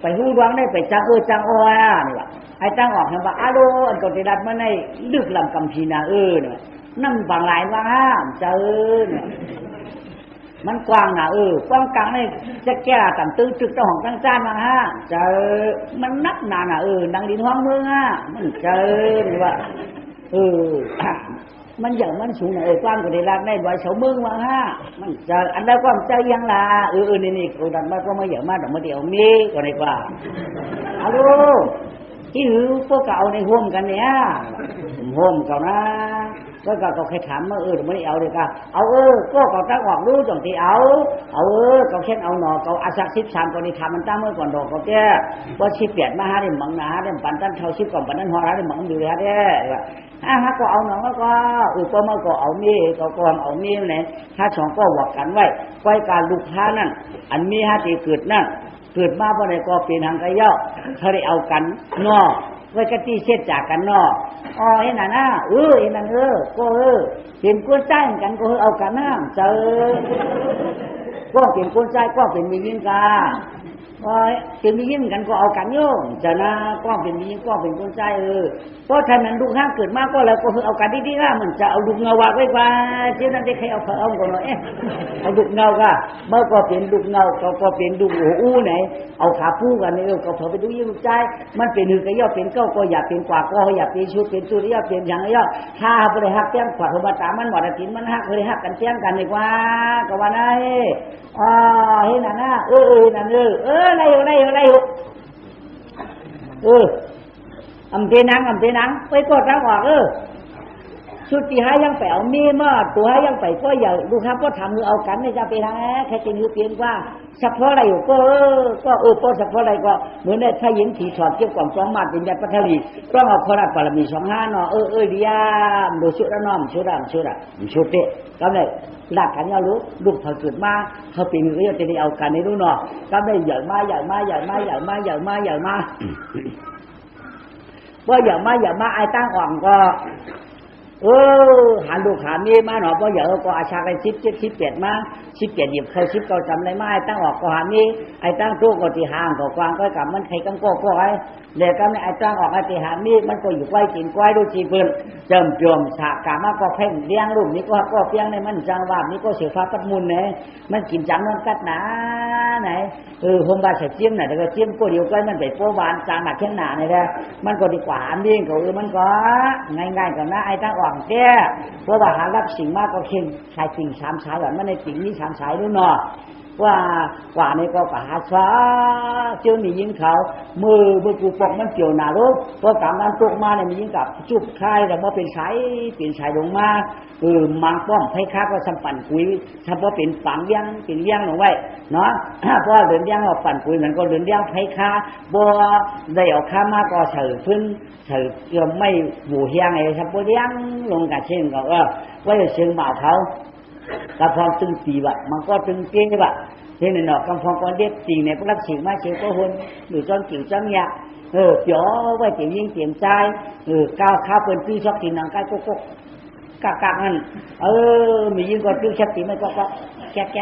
ไปหูดวงได้ไปจังจังนี่ว่าไอ้ตั้งออกเห็นว่าอันก็จะรัดมาในลึกลำกำพีนาเนี่ยนั่งบางหลายว่าเนี่ยมันกว้างนะกว้างกลางนี่จะแก่ต่ำตื้อจึกเจ้าของตั้งจ้านมามันนักหนาน่ะดังดินห้องเมืองมันนี่ว่ามันอย่างมันสูงน่ะกว้างกว่าได้รักได้ด้วยเสาเมืองมามันอันใดความใจยังล่ะนี่กูดันมาก็มาอย่างมาดอกมาเดียวมีก็ได้กว่าฮัลโหลที่หือพวกเก่าในห่วมกันเนี่ยห่วมเก่านะก็ใครถามมาไม่เอาเลยก็เอาก็ตั้งออกรู้จังที่เอาก็แค่เอาหนอก็อาศัก13ก็ได้ทำมันตั้งเมื่อก่อนดอกก็แก่ว่า18มาได้มังนะได้ปันตั้งเท่า10ก่อนปันนั้นฮอได้มังอยู่แล้วได้ก็เอาหนอก็ก็มาก็เอามีก็เอามีไหนถ้า2ก็วักกันไว้ไว้การลูกค้านั่นอันมีที่เกิดนั่นเกิดมาเพราะในก็เป็นทางกระเย้าเขาได้เอากันนอไว้กะที่เช็ดจากกันนอเห็นน่ะนะเห็นนั่นก็เป็นกุ้งใจกันก็เอากันนะก็เป็นกุ้งใจก็เป็นมียิ้มกันเป็นมียิ้มกันก็เอากันโยมจะนะก็เป็นมียิ้มก็เป็นกุ้งใจเพราะฉะนั้นลูกห้างเกิดมาก็แล้วก็เอากันดีๆนะมันจะเอาลูกเงาไว้กว่าเช่นนั้นได้ใครเอาก่อนหน่อยเอาลูกเงาก็เมื่อก็เป็นลูกเงาก็เป็นลูกหูไหนเอาขาปูกันเนี่ยก็พอไปดูยิ้มใจมันเป็นหือกระยอเป็นเก้าก็อย่าเป็นกว่าก็อย่าเป็นชุดเป็นสุริยะเป็นอย่างย่อถ้าบริหักแต้มกว่าธรรมดามันหมดถิ่นมันหักบริหักกันแต้มกันดีกว่าก็ว่าได้เห็นน่ะนะนั่นอะไรอำเภอนังไปก็ตั้งออกชุดที่หายังไปเอามีมาตัวหายังไปก็อย่าดูครับก็ทำเอากันไม่จะไปทางใครจะมีเปลี่ยนว่าเฉพาะอะไรก็ก็เฉพาะอะไรก็เหมือนในถ้ายินถีถอดเกี่ยวกับสองมาเป็นยัดปัทลีต้องเอาพระปรมี25เนาะดียามดูชุดละน้อมชุดเตะก็เลย หลักกันเอารู้ลูกเขาเกิดมาเขาเป็นเรื่องจะได้เอากันในรู้เนาะก็ได้ใหญ่มาว่าอย่ามาไอ้ตั้งอ่อนก็หาลูกหาเมียมาหนอเพราะอย่าก็อาชากัน17 มา17หยิบเขา10เขาจำอะไรมาไอ้ตั้งออกก็หามีไอ้ตั้งตู้ก็ตีห่างก็กวางก็กับมันใครกันก็ไอ้เด็กก็ไม่ไอ้ตั้งออกไอ้ตีหามีมันก็อยู่ไว้กินกล้วยดูจีเพื่อนเจิมโยมฉากกามาก็เพ่งเลี้ยงลูกนี้ก็เพียงในมันจังว่านี้ก็เสียฟ้าปัดมุนเนี่ยมันกินจังมันกัดหนาไหนhôm ba sẽ chiêm nàyก็chiêm cô điều cáiมันไปโป้บานจางหนักแค่หนาnày đâyมันก็ดีกว่าอันนี้ก็มันก็ง่ายๆกับน้าไอ้ตั้งอ่อนแก่เพราะว่าหารับสิ่งมากก็เข่งชายสิ่ง3 สายแบบมันในสิ่งนี้3 สายด้วยเนาะว่าในก็หาช้าเจ้ามียิงเขามือกูปอกมันเกี่ยวหนาลูกเพราะการนั้นตกมาเนี่ยมียิงกับจุบคายแต่ว่าเป็นสายลงมามังป้อมให้ค้าก็สัมปันคุยถ้าพอเป็นฝังเลี้ยงลงไว้เนาะเพราะเดินเลี้ยงเอาปั่นคุยมันก็เดินเลี้ยงให้ค้าบ่ได้เอาค้ามาก็เฉยพื้นเฉยไม่บูเฮียงไอ้ถ้าพอเลี้ยงลงกับเช่นก็ไว้เชิงบ่าวเขากระพองตึงปีบะมันก็ตึงเก่งบะเช่นนั้นกระพองก็เด็ดจริงเนี่ยพวกรักสิ่งมาเชื่อก็หุ่นหรือจนจิ๋วจังยะเจ๋อไว้เจี๋ยวยิงเจี๋ยมใจก้าวข้าวเป็นตื้อชอบกินหนังไก่กุ๊กกากนั่นมียิงก็ตื้อชัดตีไม่ก็แก๊กเ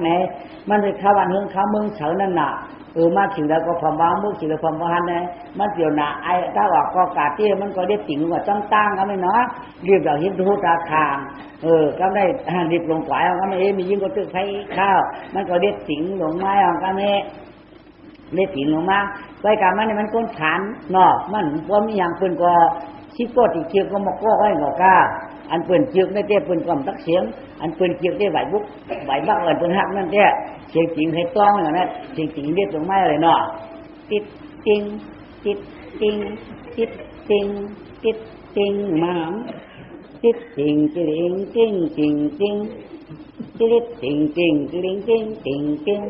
นี่ยมันเลยข้าววันเฮืองข้าวเมืองเฉานั่นน่ะมาถึงแล้วก็ความบ้ามุกถึงแล้วความบ้าเนี่ยมันเดี๋ยวน่ะไอ้ถ้าออกก็กาเตี้ยมันก็ได้ติ่งกว่าจ้องตั้งก็ไม่เนาะเรียบอย่างหินทูตาคางก็ได้รีบลงขวายก็ไม่มียิ่งก็ตึกไฟข้าวมันก็ได้ติ่งลงไม้ก็ไม่ได้ติ่งลงมาไปกับมันเนี่ยมันก้นฐานเนาะมันว่ามีอย่างเพิ่นก็ชิโก้ติเกี่ยวก็มาก็ไว้หงอกาอันเพิ่นเกี่ยวได้เตี้ยเพิ่นกล่อมตักเสียงอันเพิ่นเกี่ยวได้ไหวบุกไหวบักเอิญเพิ่นหักนั่นเตี้ยเสียงจริงให้ต้องอย่างนั้นเสียงจริงเรียกลงไม้อะไรเนาะติดติงหมามติดติงติลิงติงติงติงติลิติงติงติลิงติงติงติง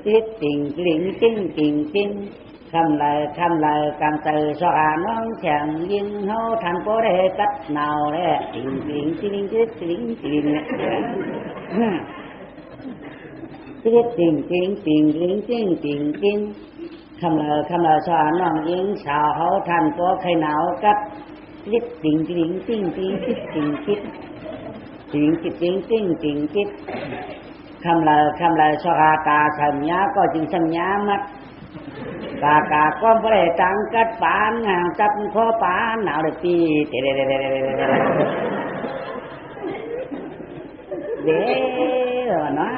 ติลิติงติลิงติงติงติงคำlời càng từ so non chẳng yên hô thành phố để cách nào để tilingคำlời so non yên sao hô thành phố khi nào cách lít tilingคำlời so ta sầm nhá có chừng sầm nhá mắtกาก้อมพระเดจังกัดปานห่างจับข้อปานหนาวเด็ดปีเด้อเนาะ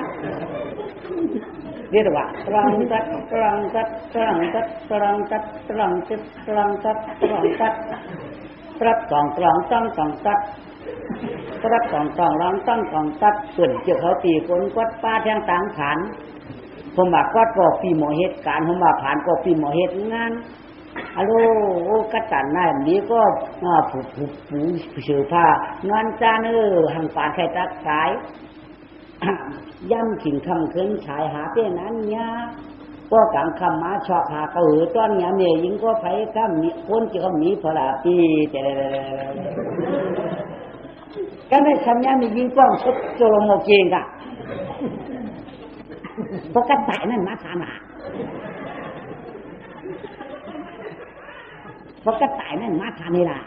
เรียกว่าตรังตัดตรังตัดตรังตัดตรังตัดตรังตัดตรังตัดตรังตัดตรัดสองตรังตั้งสองตัดตรัดสองตรังตั้งสองตัดส่วนเจ้าเขาตีคนกัดป้าแทงต่างฐานผมว่าก็ปอกปีหมอเหตุการผมว่าผ่านก็ปีหมอเหตุงานฮัลโหลกัดตันหน้าแบบนี้ก็ผูเสือผ้างานจานหังปานไข่ตัดสายย่ำขิงคำเคลื่อนฉายหาเพื่อนนั้นเนี่ยก็กลางคำมาชอบหาเขาต้อนเนี่ยเมียยิงก็ไผ่ข้ามมีคนที่เขามีพลาปีก็ไม่ทำเนี่ยมียิงป้องชุดโจรโมเกงกะเพราะกระต่ายนั่นมาทานาเพราะกระต่ายนั่นมาทานี่ล่ะ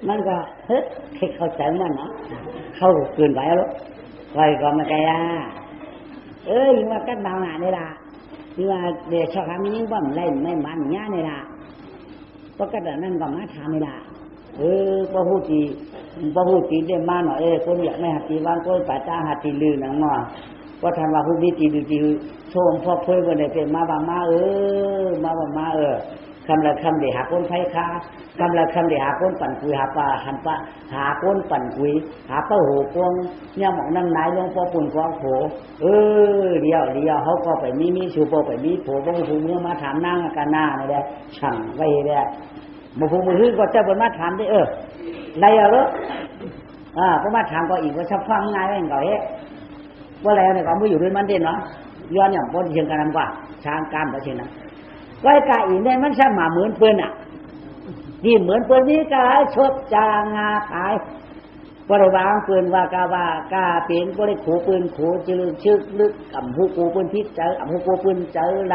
มันก็เฮ้ยเข้าใจมันเนาะเข้าเกินไปแล้วไว้ก็มาแกยิ่งว่ากัดดาวหนานี่ล่ะยิ่งว่าเดี๋ยวชอบทำยิ่งว่าไม่มันง่ายนี่ล่ะเพราะกระต่ายนั่นก็มาทานี่ล่ะพอพูดจีเดี๋ยวมาหน่อยคนอยากไม่หัดจีวางคนป่าจ้าหัดจีลือหนังเนาะก็ทำว่าผู้ดีจีดูจีโชมพ่อเพื่อนวันไหนเป็นมาบ้ามาคำละคำเดี๋ยวหาคนไผ่ค้าคำละคำเดี๋ยวหาคนปั่นคุยหาปลาหันปลาหาคนปั่นคุยหาเป้าหูกวงเนี่ยหมองนั่งไหนลงพ่อปุ่นกวางโผเดียวเขาก็ไปมีชูโปไปมีโผบ้องหูเมื่อมาถามนั่งกันหน้าเนี่ยได้ช่างไว้ได้มาพูดมือก็จะบนมาถามได้ไรเหรอพอมาถามก็อีกว่าชับฟังง่ายไหมก่อนว่าแล้วเนี่ยก็ไม่อยู่ด้วยมันเด่นเนาะย้อนอย่างพ้นเชียงกันนั่นกว่าช้างการประเทศนั้นไว้กายอีเนี่ยมันใช่หมาเหมือนเปิ้ลนี่เหมือนเปิ้ลนี่ก็ชดจางาขาย บ่ได้วางปืนว่ากาเป็นบ่ได้ขู่ปืนขู่จืลึกชึกลึกกำหูกูปืนพิษเจออำหูกูปืนเจอล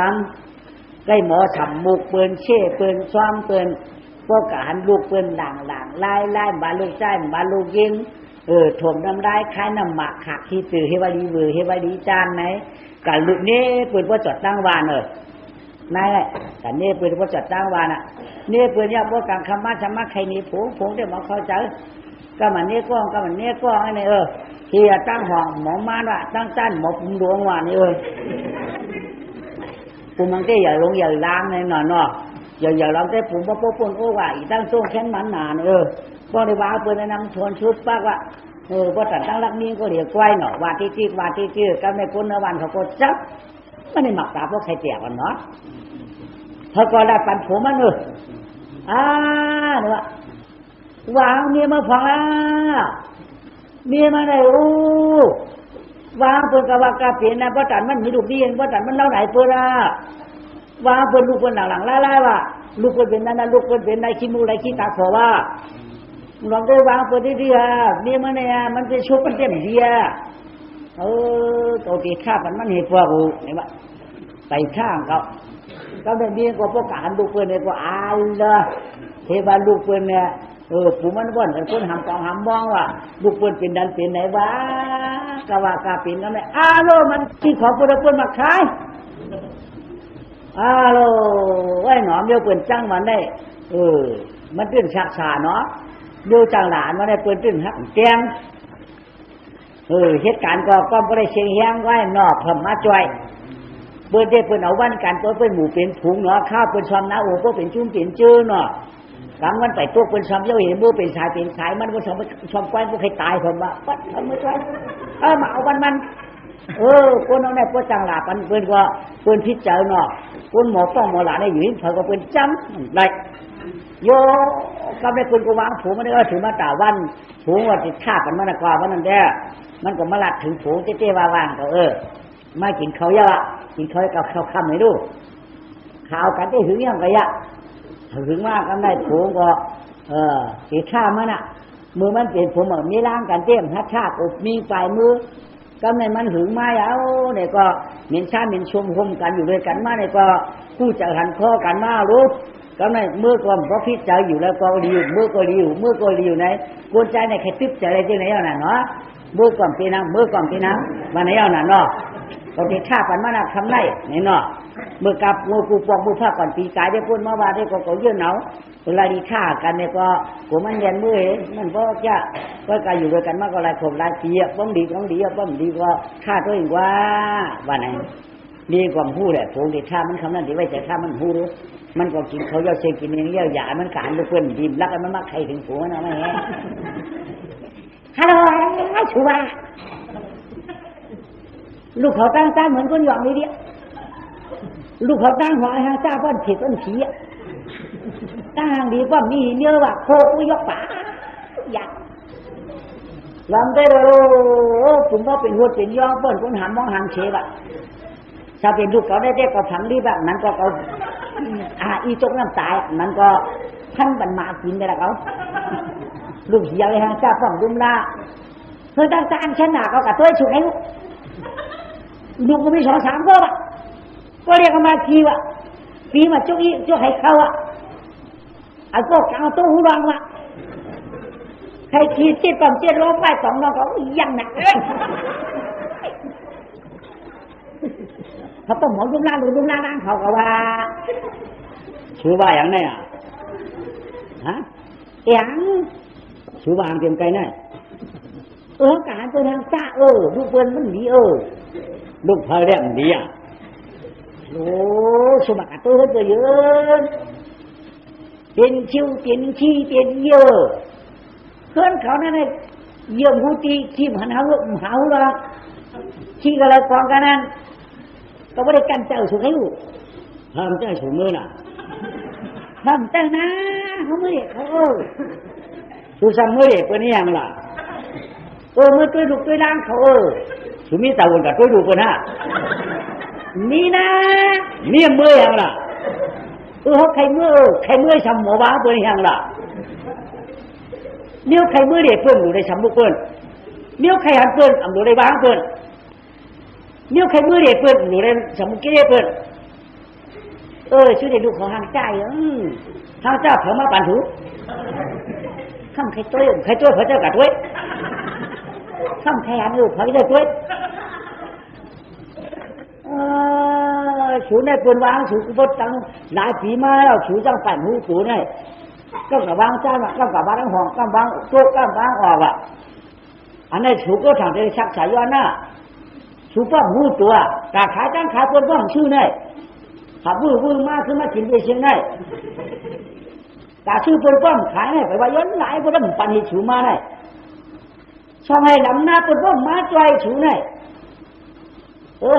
ำใกล้หมอฉ่ำมุกปืนเช่ปืนซ้อมปืนพวกกหันลูกปืนหลังไล่บาลูกใจบาลูกยิงถ่วงน้ำลายคล้ายน้ำหมักขักที่ตื่อเฮวารีเวอเฮวารีจานไหนกันลูกนี้ปืนว่าจอดตั้งวานนั่นแหละแต่เนี่ยปืนว่าจอดตั้งวานอ่ะเนี่ยปืนเนี่ยพวกกังคำมาชำมาใครนี่ผงเดี๋ยวมาเข้าใจก็มันเนี่ยก้องก็มันเนี่ยก้องไอ้นี่ที่ตั้งห้องหมอมาว่ะตั้งจันหมอปุ่มดวงว่านี่ปุ่มมันก็อย่าลงอย่าล้างในหน่อยเนาะอย่าล้างแต่ปุ่มว่าปุ่มโอ้ว่าอีตั้งส่งแค้นมันหนาก็ได้ว่าปืนในน้ำชวนชุดปากว่าพอตัดตั้งรักนี้ก็เรียกไว้เนาะว่าที่จื้อก็ไม่พ้นในวันเขาก็จับไม่ได้หมักตาพวกใครแตกกันเนาะเขาก็ได้ปันผมมันเนี่ยว่าวางเมียมาฟังแล้วเมียมาได้วางเปิดกะว่ากะเปลี่ยนนะเพราะตันมันมีลูกดีเองเพราะตันมันเล่าไหนเปิดวางเปิดลูกเปิดหลังไล่ว่าลูกเปิดเป็นนั่นลูกเปิดเป็นนายขี้มูกนายขี้ตาขอว่าลองได้วางเปิดดีๆนี่มันเนี่ยมันจะชุบมันเต็มดีตัวตีข้ามันเหตุว่ากูเนี่ยว่าไปข้างเขาได้เมียก็พวกการลูกเปิดเนี่ยก็อายเลยเทวาลูกเปิดเนี่ยผู้มันว่นไอ้คนหำกองหำมองว่าลูกเปิดเป็นดันเป็นไหนวะกะว่ากะเป็นนั่นแหละโลมันที่ของคนเปิดมาขายโลไอ้หนอมเดียวเปิดจังมันได้มันตื่นชักชาเนาะเดียวจังหลานมันได้เปิดตื่นหักแกงเหตุการณ์ก็ไม่ได้เชียงแห้งไว้นอกพม่าจ่อยเปิดได้เปิดเอาวันการเปิดหมู่เป็นถุงเนาะข้าวเป็นซ้อมนะก็เป็นชุ่มเป็นจื้อเนาะกลางวันไปตัวเป็นซ้อมเยอะเห็นมือเป็นสายมันก็ซ้อมก้อนก็ใครตายผมว่าปัดทำไม่ได้มาเอาวันมันคนเอาเนี่ยพวกจังหลาปันเปิดก็เปิดพิจารณาคนหมอป้องหมอหลานได้อยู่นี่เธอก็เป็นจำได้โยก็ไม่คนก็วางผูมันได้ก็ถือมาตาวันผูว่าติดข้ากันมันกว่าวันนั้นแด้มันก็มาลัดถึงผูเจ๊ว่างก็ไม่กินเขาเยอะกินเขากับข้าวคำให้ดูข่าวกันได้ถึงยังไงถึงมากกันได้ผูก็ติดข้ามันมือมันเปลี่ยนผมมีร่างกันเต็มฮัทชาอบมีปลายมือก็ในมันถึงมาเนี่ยก็เหม็นชาเหม็นชมคมกันอยู่ด้วยกันมาเนี่ยก็คู่จะหันคอกันมารู้ก็ในเมื่อก่อนเพราะพิจารอยู่แล้วก็ดีอยู่เมื่อก็ดีอยู่ไหนกวนใจในใครติดใจอะไรที่ไหนเอาหน่ะเนาะเมื่อก่อนปีนังวันไหนเอาหน่ะเนาะก็ติดข้ากันมาหนักทำไรเนี่ยเนาะเมื่อกับงูปูปองมือผ้าก่อนปีกายได้พูดมาว่าได้ก็เยื่อหนาวเวลาดีฆ่ากันเนี่ยก็ผมมันเย็นมือมันก็จะก็การอยู่ด้วยกันมากกว่าหลายคนหลายปีบ้องดีบ้องดีก็ฆ่าตัวเองว่าวันไหนดีกว่าพูดแหละผมเด็ดฆ่ามันคำนั้นดีไว้แต่ฆ่ามันพูดมันก็กินเขาเยอะเชกินเยอะหยามันการด้วยเพื่อนดินรักกันมันมากใครถึงผัวนะไม่แห้ฮัลโหลชัวลูกเขาตั้งเหมือนคนหยองนี่ดิลูกเขาตั้งหัวหางจ้าป้อนเผ็ดป้อนผีตั้งหางดีป้อนมีเนื้อว่าโคกุยกป่าอยากลำได้เลยผมว่าเป็นหัวเป็นย่อป้อนคนหันมองหันเฉยแบบถ้าเป็นลูกเขาได้ก็ผังดีแบบนั้นก็เขาอีจกน้ำตายนั้นก็ท่านบรรมากินได้แล้วเขาลูกเหี้ยเลยฮะจ้าป้อนดุมละเธอตั้งฉันหนาเขากับตัวฉุกให้ลูกก็มี2-3ก็แบบก็เรียกกันมาทีว่าปีมาจุกอีจุกให้เขาไอ้พวกเอาตู้หูรังว่ะใครทีเจ็ดปั๊มเจ็ดร้องไป2น้องเขายังหนักเขาต้องหมอดุมล่างนั่งเขาก็ว่าชื่อว่าอย่างนี้ฮะอย่างชื่อว่าเตรียมไกลแน่การตัวทางจ้าลูกเปิ้นมันดีลูกพายแรงดีโอ้สมัครตัวเยอะเป็นชิวเป็นขี้เป็นเยอะเพื่อนเขานั่นเลยเยี่ยมหูตีขี้หันหาวละขี้อะไรกองกันนั่นก็ไม่ได้กันเจ้าสุขให้ลูกทำเจ้าสุขมือน่ะทำเจ้านะเขาไม่ได้เขาสุสัมมือเด็กคนนี้ยังล่ะมือตัวดุตัวล่างเขาสุมีตาวนกับตัวดุคนฮะนี่นะเนี่ยมือยังล่ะใครมือชำหมอบ้าตัวยังล่ะ นิ้วใครมือเด็กเปิ้นอยู่ในช้ำบุกเปิ้นนิ้วใครหันเปิ้นอำอยู่ในบ้างเปิ้นนิ้วใครมือเด็กเปิ้นอยู่ในช้ำบุกเกี้ยเปิ้นชื่อเด็กลูกเขาห่างใจห่างเจ้าเผามาปั่นถูข้ามใครตัวพระเจ้ากัดด้วยข้ามใครหันลูกเขาได้ด้วยchủ này quân vang chủ cũng tăng lại phí mai là chủ trong phải hữu chủ này các cả vang cha mà các cả ba đang hoàng các vang tốt các vang hòa vậy anh này chủ có thằng đây sắc sải doan á chủ có hữu chủ à cả khái trang khái quân vang sư này hả vui ma cứ mà chính về chuyện này cả sư quân vang khái này phải bao nhiêu lại có đâm bàn chủ ma này sau này lắm na quân vang ma choai chủ này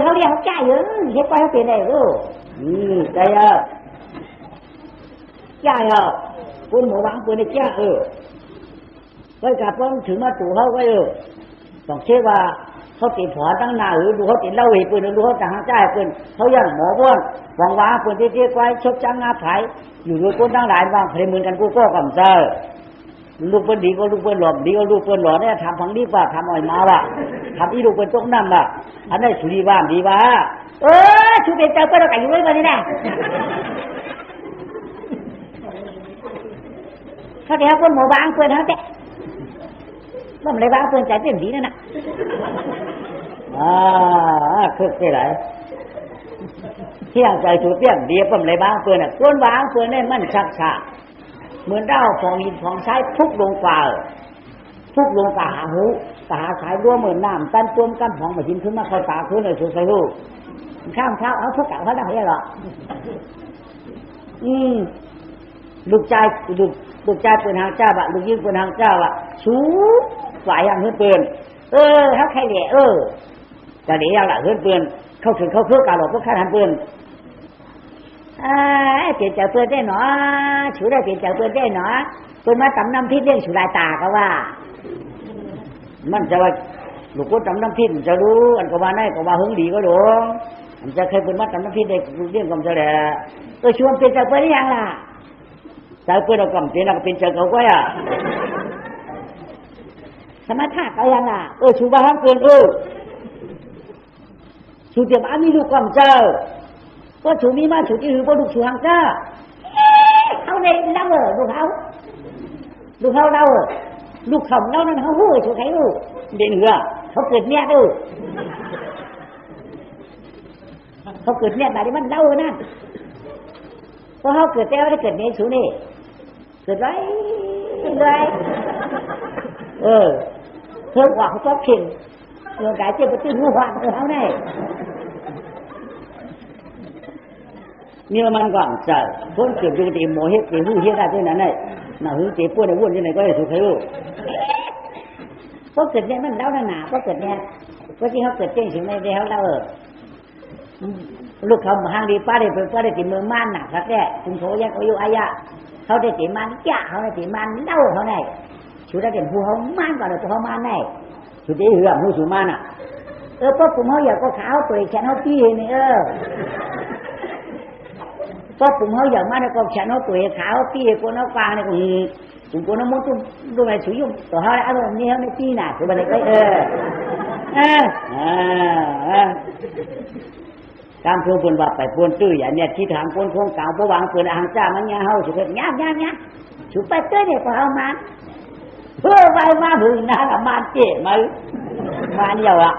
เขาเรียกเขาจ่ายเยอะเฮ็ดไปเขาเป็นได้ใจจ่ายคนหมู่บ้านคนได้จ่ายก็กลับต้องถึงมาตู่เขาก็ต้องเชื่อว่าเขาติดหัวตั้งหน้าดูเขาติดเล่าเหตุปืนดูเขาต่างจ่ายปืนเขายังหมอบ้วนหวังว่าปืนที่เจ๊ไว้ชกจังงาไผ่อยู่ด้วยคนตั้งหลายวางเพลงเหมือนกันกูก็กำเจอลูกเปิ้ลดีก็ลูกเปิ้ลหลอมดีก็ลูกเปิ้ลหลอเนี่ยทำพังดีป่ะทำอ่อยมาว่ะทำอีลูกเปิ้ลตกน้ำว่ะอันนี้สุดีบ้านดีป่ะชูเป็นเจ้าเปิ้ลเราไก่อยู่ด้วยกันนี่นะเขาเดี๋ยวคนหมู่บ้านเปิ้ลเขาเจ๊ว่ามันเลยบ้านเปิ้ลใจเต็มดีนั่นน่ะคึกได้ไรเที่ยงใจชูเปี้ยมดีปั้มเลยบ้านเปิ้ลน่ะคนบ้านเปิ้ลเนี่ยมันชักชาเหมือนเด้าของหินของใช้ทุกลงป่าทุกลงป่าหาหูตาสายรั้วเหมือนน้ำตันจมกันของมาหินขึ้นมาเข้าตาขึ้นเลยสุดใส่ลูกข้ามเท้าเอาทุกอย่างเขาได้หรอลูกชายลูกชายเป็นหางเจ้าบะลูกยิ่งเป็นหางเจ้าบะชูฝ่ายอย่างเฮือนเปื่อนเขาใครเนี่ยจะเดี๋ยวละเฮือนเปื่อนเข้าถึงเขาเพื่อการหลอกพวกข้าหันเปื่อนเปลี่ยนจากเปื่อนได้หนอชูได้เปลี่ยนจากเปื่อนได้หนอเปื่อนมาตำน้ำพริกเลี้ยงชูลายตาก็ว่ามันจะว่าลูกคนตำน้ำพริกจะรู้อันก็ว่าได้ก็ว่าหึงดีก็หลงมันจะเคยเปื่อนมาตำน้ำพริกได้เลี้ยงกำจะแหละชวนเปลี่ยนจากเปื่อนได้ยังล่ะจากเปื่อนเรากำเปลี่ยนเราเป็นจากเขาก็สมถะก็ยังล่ะชูบ้าทั้งเปื่อนชูเตรียมอันนี้ลูกกำเจ้าก็ชูมีมาชูที่หือก็ลูกชูหางเจ้าเอาในเล่าลูกเขาเล่าลูกเขาเล่านั่นเขาหู้ชูใครหู้เด่นเหรอเขาเกิดเนี่ยเขาเกิดเนี่ยแบบนี้มันเล่านั่นเพราะเขาเกิดแต่ไม่ได้เกิดในชูนี่เกิดไรเพิ่มกว่าเขาชอบเข่งเรื่องการเจ็บปวดตื้นหัวเขาเนี่ยนี่มันก่อนจะพ้นเกิดดูดีโมเหตุเกิดหูเหี้ยได้ด้วยนั่นเลยน่าหูเจ็บปวดในวุ่นที่ไหนก็ได้ถูกใครรู้เพราะเกิดเนี่ยมันเล่าหนาเพราะเกิดเนี่ยเพราะที่เขาเกิดเจ๊งถึงในเดียวเล่าลูกเขาห่างดีป้าได้เป็นป้าได้ตีมือมันหนักสักแก่คุณโถยังอายุอายะเขาได้ตีมันจ้าเขาได้ตีมันเล่าเขาเนี่ยชูได้เด่นผู้เขามันก่อนเลยผู้เขามันเนี่ยชูที่เหือผู้ชูมันอ่ะเพราะผมเขาอยากก็ขาวตัวฉันเขาพี่นี่เพราะผมเขาอย่างมากในกองฉันเขาตัวขาวพี่คนเขาฟังเนี่ยผมคนเขามุ่งตุ้มดูไปsử dụngตัวเขาอารมณ์นี้เขาไม่พี่น่ะคือมันเลยก็ตามพวกคนว่าไปปนตื้ออย่างเนี้ยที่ถามคนคงเก่าเพราะวางปืนอ่างจ้ามันยาเฮาสุดยากสุดไปเต้เนี่ยก็เอามาเพื่อไว้มาหึงนะกับมาเจ๊มาเดียวอ่ะ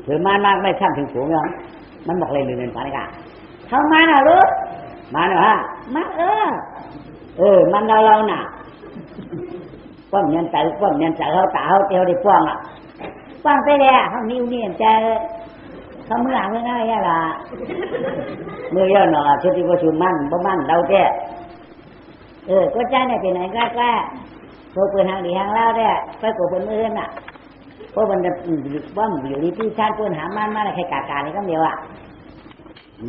ถือมามากไม่ข้ามถึงสูงยังมันบอกเลยหนึ่งเงินพันกันเข้ามาหน่ะลูกมาหน่ะฮะมามันเราหน่ะป้อมเงินใจเขาตาเขาเตียวได้ป้องอ่ะป้องไปเลยเขานิ้วนี่ใจเขาเมื่อเมื่อไงล่ะเมื่อเยอะหน่อชุดที่ว่าชุดมันบ่มันเราแก่ก็ใจเนี่ยเป็นไหนกล้าพวกเปิดทางดีทางเล่าได้ไปกดเป็นมือน่ะเพราะมันจะว่าอยู่ในที่ชาติเพื่อนหามันมาใครกากานี่ก็เดียวอ่ะ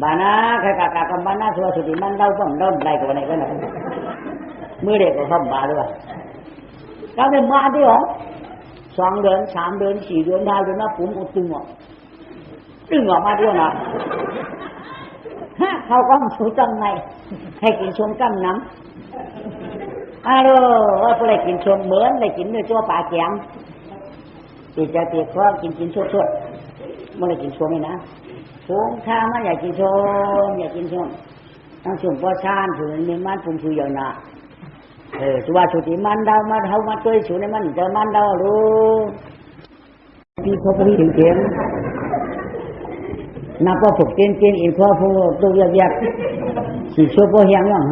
บ้านนะใครกากากับบ้านนะชัวร์สุดที่มันเล่าก็มันเล่าอะไรกับอะไรก็ได้มือเด็กก็เข้าบ้านด้วยเราเป็นมาที่หรอ2 เดือน 3 เดือน 4 เดือน 5 เดือนนะผมก็ตึงออกมาด้วยนะเขาก็สูจังไงให้กินชมกั้มน้ำ อาโร่พอได้กินชมเหมือนได้กินเนื้อจั่วปลาแกงติดจะติดคอกินชดๆไม่ได้กินชมนี่นะชมข้ามาอยากกินชมอยากกินชมตั้งชมพ่อชานถึงในมันปุ่มคืออย่างน่ะชัวชุติมันดาวมาเท่ามาตัวชูในมันเจอมันดาวรู้ที่เขาพูดถึงเก่งนับว่าฝึกเก่งอินทร์พูดตัวเยอะๆสีชั่วโมงยังอย่าง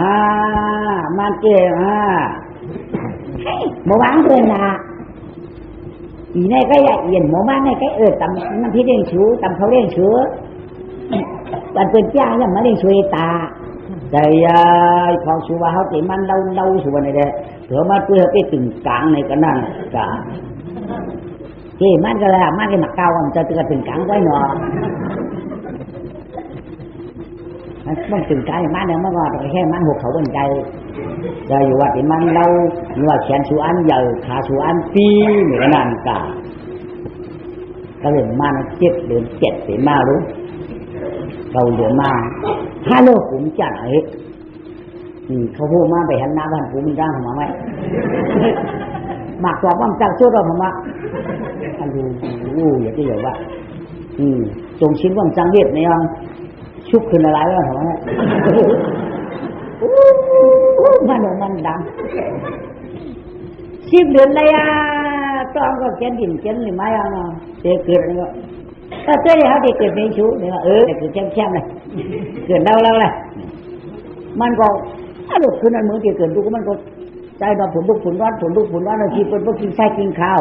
มันเก่งหมู่บ้านเพื่อนละอีนี่ก็อยากเอียนหมู่บ้านนี่ก็ตำน้ำพริกเลี้ยงชูตำเขาเลี้ยงชูมันเป็นจ้ายังมาเลี้ยงชูตาแต่ของชูว่าเขาตีมันเล่าชูวันนี้เด้อเดี๋ยวมาเพื่อไปตึงกลางในกันนั่นจ้าที่มันก็เลยมันก็หมักเก่ามันจะตึงกลางไว้หนอมันตึงกลางมันเนี่ยมันก็แค่มันหัวเขาบนใจจะอยู่ว่าที่มันเล่าหรือว่าแขนชูอันใหญ่ขาชูอันปีเหมือนนั่นจ้าก็เลยมัน7 เดือน7ปีมารู้เราเดือนมาฮัลโหลผมจัดเขาพูดมาไปหันหน้าบ้านผมมันร่างของมาไหมหมากกรอบว่างจังชั่วเราผมว่าอันดูอย่าที่อย่าว่าตรงชิ้นว่างจังเรียบในยังชุบขึ้นอะไรวะผมว่ามันดัง10 เดือนเลยต้องก็เขียนดินเขียนหรือไม่เนาะเกิดอะไรก็ถ้าเจอเขาเกิดเป็นชู้เนี่ยเกิดแช่ๆเลยเกิดเล่าเลยมันก็ถ้าหลุดขึ้นนั้นเหมือนเกิดดูก็มันก็ใจเราผลลุกผลร้อนเราคิดเป็นพวกกินไส้กินข้าว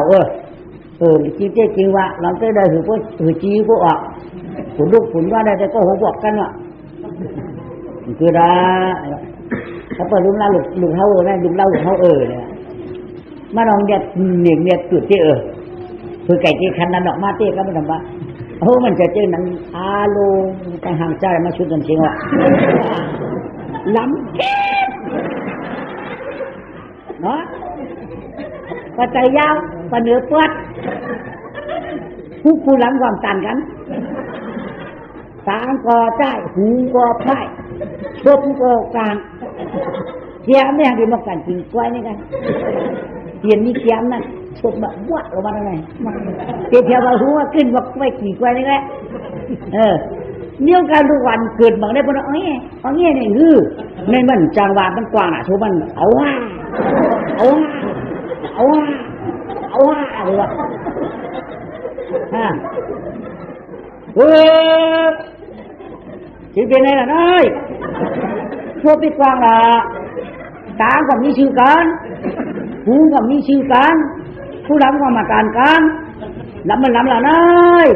จริงว่าเราจะได้ถือพวกถือจีพวกออกผลลุกผลร้อนได้แต่ก็หัวบอกกันว่าคือได้เขาเปิดลุ่มเล่าลุ่มเขาได้ลุ่มเล่าลุ่มเขาเนี่ยมาลองเด็ดเนียดจุดที่คือไก่ที่คันนั้นออกมาเต้ก็ไม่ทำบ้ามันจะเจอหนังอาโลแต่ห่างใจมาชุดกันจริงว่ะล้ำเก็บเนาะปัจจัยยาวปเนื้อปวดผู้หลังความตันกันตางก็ใจหูก็ไพ่ชมก็กลางเทียมไม่ยังดีมากันจริงกล้วยนี่กันเทียนนี่เทียมนั่นชมแบบวัดออกมาได้ไงเทียบเราหัวขึ้นว่าไม่กี่กล้วยนี่แหละเนี่ยการทุกวันเกิดบางได้เพราะเอาเนี่ยนี่ในมันจังหวะมันกว้างอ่ะทุกมันเอาเลยว่ะชื่อเป็นไงล่ะน้อยพวกพี่กว้างล่ะตาก็มีชื่อกันหูก็มีชื่อกันผู้ล้ำก็มาการกันล้ำมันล้ำล่ะน้อย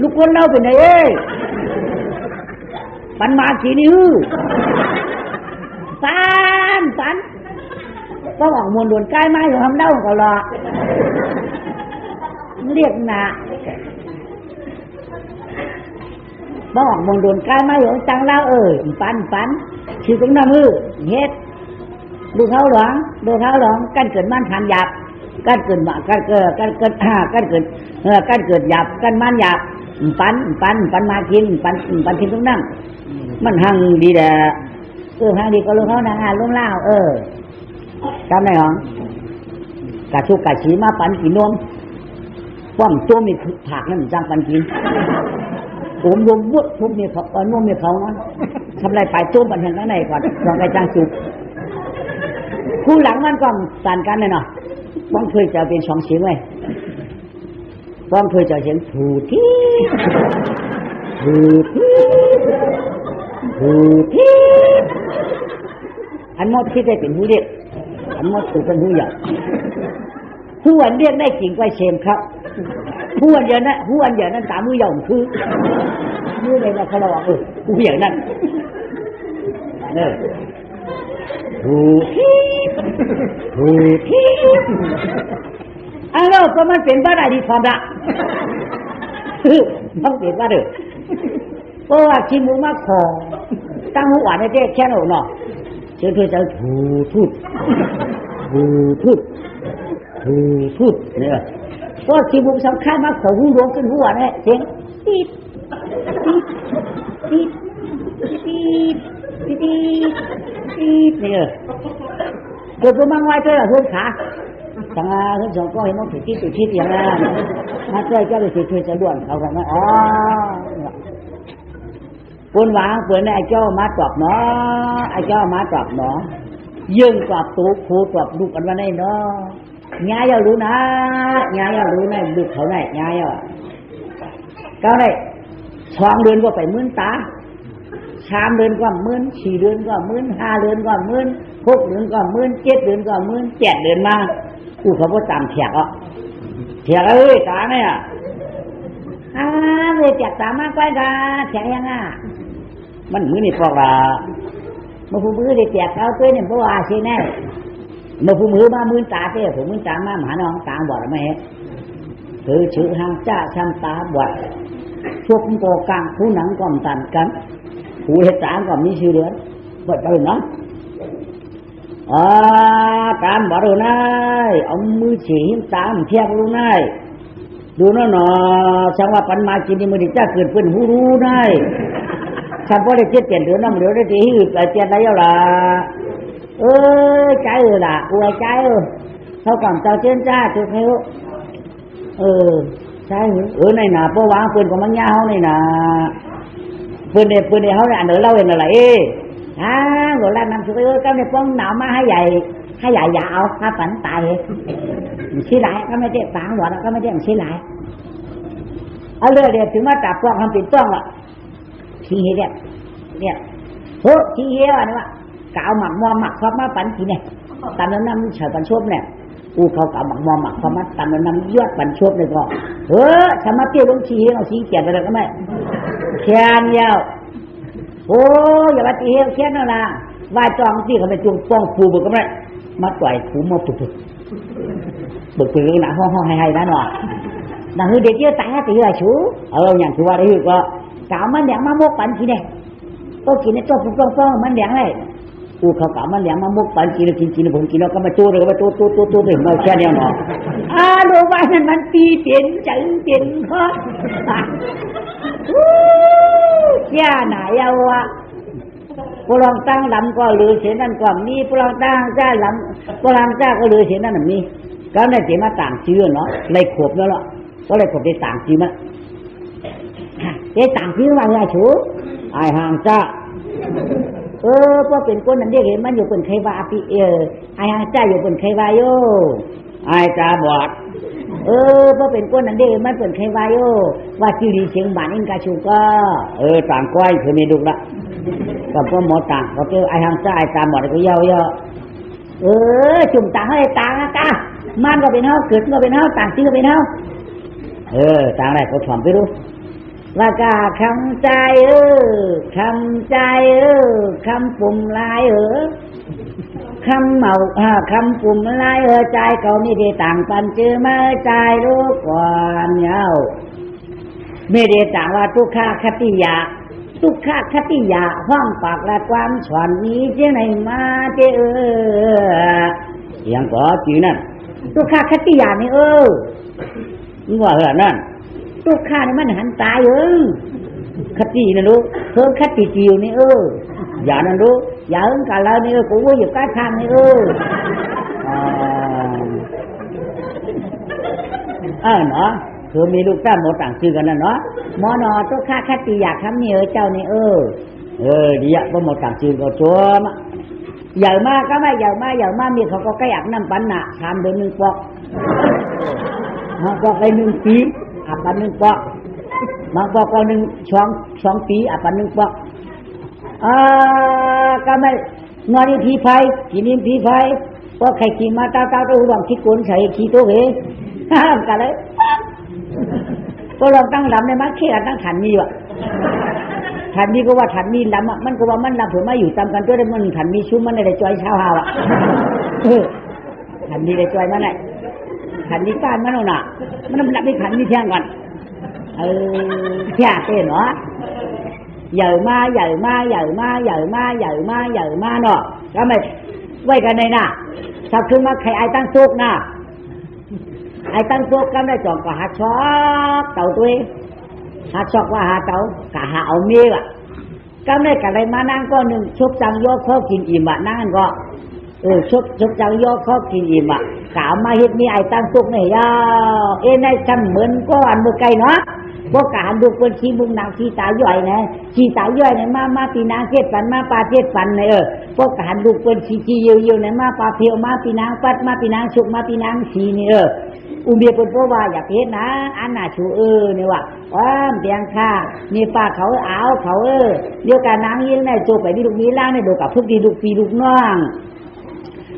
ลูกคนเล่าเป็นไงปันมากี่นิ้วปันก็ออกมวลดวนใกล้ไม้อยู่ทำเล่าก็รอเรียกหนาบ้องมวลดวนใกล้ไม้อยู่จังเล่าปันชื่อตรงน้ำมือเฮ็ดดูเขาหลวงกันเกิดมันพันหยาบกันเกิดหยาบกันมันหยาบปันมากินปันทิ้งตรงนั้นมันหังดีแหละหังดีก็รู้เขานะลุงเล่าจำได้หรอกะชุกกะฉีมาปันกินนมป้อมตัวมีผักนั่นจังปันกินผมรวมวุ้ทุบมีเขานมมีเขานะทำไรไปโจมปันเห็นข้างในก่อนลองไปจังจุกคู่หลังมันก็สั่นกันเลยเนาะป้องเคยจะเป็น2 เสียงเลยป้องเคยจะเสียงถูที่อันมดที่ได้เป็นผู้เรียกอันมดถูกเป็นผู้ใหญ่ผู้อันเรียกได้จริงก็เชมครับผู้อันเยอะนั้นตามมือใหญ่คือมือเลยนะเขาเราว่าผู้ใหญ่นั่นถูที่แล้วก็มันเป็นบ้าอะไรความละต้องเปลี่ยนว่าเด้อเพราะว่าชิมูมาขอตั้งหัวในเจ๊แค่หนูเนาะเชื่อเพื่อจะพูดเนี่ยเพราะชิมูสำคัญมากขอหูร้องขึ้นหัวเนี่ยเสียงตีดเนี่ย เกิดมาไว้เจ้าหุ่นขาจังอ่ะขึ้นสองก็เห็นมันถือที่อย่างนั้นมาเจ้าไปถือจะด่วนเขากันนะอ๋อคนวางเปิดไอ้เจ้ามาตอบเนาะไอ้เจ้ามาตอบเนาะยื่นตอบตู้ครูตอบลูกกันมาได้เนาะง่ายรู้นะง่ายรู้นะลูกเขาไหนง่ายก็ได้2 เดือนก็ไปหมื่นตา3 เดือนก็หมื่น4 เดือนก็หมื่น5 เดือนก็หมื่น6 เดือนก็หมื่น7 เดือนก็หมื่น7 เดือนมาอู้เขาก็ตามแขกอ่ะแขกเอ้ยตาเนี่ยเลยแขกตามมากไปกะแขกยังมันมือนี่พอกละมาผู้มือได้แจกเขาตัวเนี่ยเพราะว่าใช่แน่มาผู้มือมามื่นตาเต้ผมมื่นตามาหาน้องตาบอดไม่เห็นคือชื่อหางจ้าช้ำตาบอดช่วงโกกลางผู้หนังก่อมตันกันผู้เหตุการณ์ก่อมมีชื่อเดือนบอดไปเนาะตามบอดดูน่ายเอามือฉีหิ้มตามเทียบดูน่ายดูน่ะเนาะช่างว่าปันมากินนี่มือดิจ้าเกิดเป็นหูรู้น่ายฉันพอได้เจ็ดเปลี่ยนเดือนน้ำเหลือได้ที่หืดแต่เจ็ดได้ยังล่ะใจล่ะอวยใจเขาก่อนเจ้าเจ้าจ้าถูกไหมใช่ในหนาเพราะวางปืนของมันยาวในหนาปืนเด็เขาเนี่ยอันเดอเล่าเองอะไรหลวงราชนำสุดก็ในป้องหนาวมาให้ใหญ่ยาวถ้าฝันตายชี้ไหลก็ไม่ได้ฝังหลอดก็ไม่ได้ชี้ไหลเอาเรื่องเดี๋ยวถึงมาจับพวกทำปิดต้องอ่ะชี้เหี้ยเนี่ยโหชี้เหี้ยนี่วะกาวหมักมอหมักความมาปันทีเนี่ยตามนั้นน้ำเฉยปันชบเนี่ยเขากาวหมักมอหมักความมาตามนั้นน้ำยอดปันชบเลยก็ทำมาเตี้ยลงชี้เหี้ยเอาชี้เกียดไปเลยก็ไม่แค่นี้อย่ามาตีเหี้ยแค่นั้นละว่าจองที่เขาไปจุงป้องปูบึกก็ไม่มาต่อยปูมาปุบบึกปืนหนาห้องให้นะหน่อยนั่งเด็กเยอะตายตีอะไรชูอย่างที่ว่าได้ก็กาวมันแดงมามกปันทีเนี่ยก็กินในตัวปุ๊บป้องมันแดงเลยเขากาวมันแดงมามกปันกินผมกินแล้วก็มาโจ้เลยก็มาโจ้ถึงมาแค่นี้เนาะดูว่านั่นมันตีเปลี่ยนใจเปลี่ยนเพราะแค่ไหนวะพลังตั้งลำก็ลือเสียนั่นก็มีพลังตั้งจ้าลำพลังจ้าก็ลือเสียนั่นมีก็ได้เสียมาต่างชื่อเนาะเลยขบแล้วล่ะก็เลยขบได้ต่างชื่อมั้ยได้ต่างชื่อว่าไงชูไอ้ห่างจ้าพอเป็นคนนั้นเรียกเห็นมันอยู่เป็นใครว่าพี่ไอ้ห่างจ้าอยู่เป็นใครว่าโยไอ้จ้าบอดพอเป็นคนนั้นเรียกมันเป็นใครว่าโยว่าชื่อดีเสียงบ้านอินกาชูก็ต่างก้อยคือมีดุละกับพวกหมอต่างเขาเจอไอ้ห่างจ้าไอ้ตาบอดก็เยอะจุ่มต่างให้ต่างกะมันก็เป็นเฮาเกิดก็เป็นเฮาต่างชื่อก็เป็นเฮาต่างอะไรก็ถ่อมไปดูว่ากาคำใจคำใจคำปุ่มลายคำเมาคำปุ่มลายใจเขาไม่ได้ต่างกันเจอมาใจรู้ก่อนเย้าไม่ได้ต่างว่าทุกขคติยาทุกขคติยาห้องปากละความฉอนนี้เจ้าไหนมาเจ้ยังก็จีนั่นทุกขคติยานี่ว่าเหรอนั่นทุกข้านี่มันหันตายคตินะลูกเพิ่มคติจิวนี่อย่านั่นลูกอย่ากันแล้วนี่กูว่าอยู่ใกล้ทางนี่เนาะคือมีลูกตั้งหมดต่างชื่อกันนั่นเนาะหมอนอทุกข้าคติอยากทำนี่เจ้านี่ดีอ่ะพอหมดต่างชื่อก็ชัวร์มาใหญ่มากก็ไม่ใหญ่มากมีเขาก็ใกล้อยากนั่งปันหนา3 เดือน1 ปอกปอกไป1 ปีปัน1 ปอกมาปอกก็2 ปีปัน1 ปอกก็ไม่นอนที่ไฟกินที่ไฟพอใครกินมาเต้าตัวหวังที่กุนใส่ขี้ตัวเหกันเลยก็ลองตั้งลำในมัดเขียนตั้งขันมีวะขันมีก็ว่าขันมีลำมันก็ว่ามันลำเผื่อมาอยู่ตามกันตัวได้มันขันมีชุ่มมันได้จอยเช้าหาวะขันมีได้จอยมันไหนขันมีก้านมันเอาหน่ะมันลำไม่ขันมีเที่ยงก่อนแค่เต้นเนาะใหญ่มาเนาะก็ไม่ไว้กันในน่ะถ้าขึ้นมาใครไอ้ตั้งซุกน่ะไอ้ตั้งซุกก็ได้จองกับหาช็อกเต่าตัวหาช็อกว่าหาเต่ากะหาเอาเมียก็ได้กันอะไรมานั่งก็1 ชุบจังโยกเขากินอิ่มนั่งก็ ชบจังยอข้อกินอิ่มอ่ะกล่าวมาเฮ็ดมีไอ้ตั้งตุกเนี่ยยาวในชั้นเหมือนก็อันเมื่อไกลเนาะพวกการดูเปิ้นขี้มุงนางขี้ตาย่อยนะขี้ตาย่อยเนี่ยมาปีนางเทศฝันมาปลาเทศฝันเนี่ยพวกการดูเปิ้นขี้เยี่ยวเนี่ยมาปลาเพียวมาปีนางปัดมาปีนางสุกมาปีนางสีนี่อุเบียเปิ้นเพราะว่าอยากเฮ็ดนะอันน่ะชูนี่ว่าเตียงข้ามีป้าเขาอ้าวเขาเดียวกันนางยิงในโจไปนี่ลูกนี้ล่างในดูกับพวกดีลูกปีลูกน้อง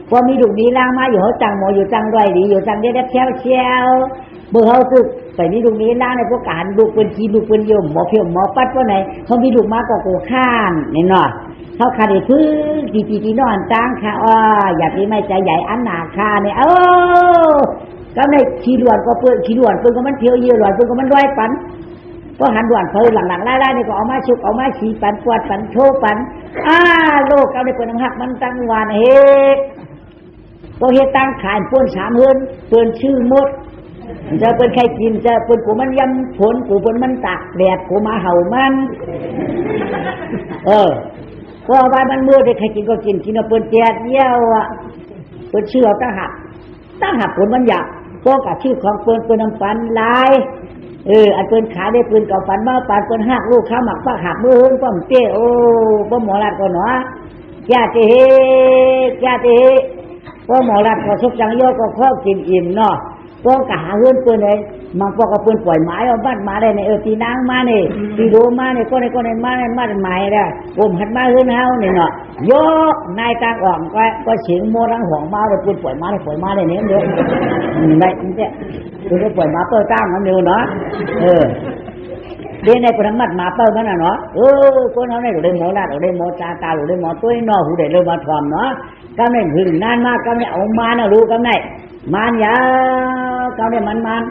พอมีลูกนี้ล่างมาอยู่เขาจังหมออยู่จังด้วยดีอยู่จังได้แช่วเมื่อเขาสึกไปนี่ลูกนี้ล่างในพวกการลูกเป็นชีลูกเป็นโยมหมอเพียวหมอปัดว่าไหนเขามีลูกมาก็โกข้านนี่เนาะเขาขาดพื้นตีนอนจ้างค่ะอยากที่ไม่ใจใหญ่อันหนาคาเนี่ยก็ในขี้ด่วนก็เปื้อนขี้ด่วนเปื้อนก็มันเที่ยวเยี่ยวด่วนเปื้อนก็มันร้อยปันก็หันด่วนเพลินหลังๆไล่ๆนี่ก็เอามาชุกเอามาขี่ปันปวดปันโชปันโลกเอาในเปื้อนน้ำหักมันตั้งวันเฮ็ดก็เฮ็ดตั้งขายเปื้อน3 เฮือนเปื้อนชื่อมดจะเปื้อนใครกินจะเปื้อนกูมันยำผลกูเปื้อนมันตากแดดกูมาเห่ามันก็เอาไปมันมือได้ใครกินก็กินเอาเปื้อนแจกเยี่ยวเปื้อนชื่อเอาตั้งหักผลมันอยากก็กับชื่อของเปื้อนน้ำปันลายอันเปื้อนขาได้เปื้อนเก่าปันมาปันเปื้อนหักลูกข้าหมักป้าหักมือหื้นป้อมเตี้ยป้อมหมอรัดก็หนอแก่เจ๊ป้อมหมอรัดก็ชกจังโยก็ข้อกินอิ่มเนาะป้องกะหาเฮือนเปื้อนเลยมันป้องกับเปื้อนปล่อยไม้เอาบ้านมาได้ในตีนางมาเนี่ยตีโดมาเนี่ยก็ในมาเนี่ยมาเป็นไม้ได้ผมหัดมาเฮือนเฮาเนี่ยเนาะโยกนายกลางอ่อนก็เฉียงโมรังห่วงมาเลยเปื้อนปล่อยมาได้เนี่ยเดี๋ยวได้เนี่ยคือปล่อยมาเปิดตั้งมันเดียวเนาะเดี๋ยวในประมัดมาเปิดมันน่ะเนาะคนเขาเนี่ยเราได้หมอลาเราได้หมอจาตาเราได้หมอตัวน้อหูได้เลยมาทอมเนาะก็ไม่หึงนานมากก็ไม่เอามานะรู้ก็ไม่มันยาวก็ไม่มัน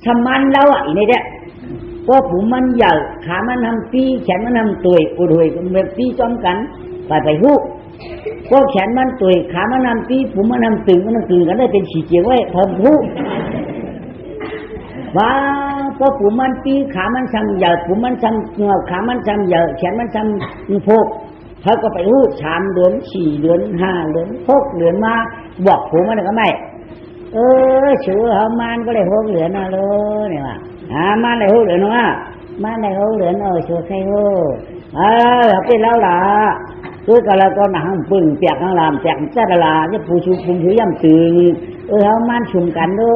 ทำมันแล้วอ่ะอีนี่เนี่ยก็ผมมันใหญ่ขามันทำปีแขนมันทำตุยอุดหุยก็เหมือนปีจอมกันไปหูก็แขนมันตุยขามันทำปีผมมันทำตึงกันได้เป็นฉีเจียวไว้เพิ่มหูว่าพอผมมันปีขามันซ้ำใหญ่ผมมันซ้ำเงาขามันซ้ำใหญ่แขนมันซ้ำพกเขาก็ไปหู3 เดือน4 เดือน5 เดือน6 เดือนมาบอกผมมันก็ไม่ชื่อเขามันก็เลย6 เดือนนะเลยเนี่ยว่ามันเลย6 เดือนว่ามันเลย6 เดือนชื่อใครเป็นแล้วล่ะคือก็แล้วก็หนังปึ่งเปียกข้างลามเปียกจัดลาเนี่ยผู้ชุมผู้ย่ำตึงเขามันชุมกันดู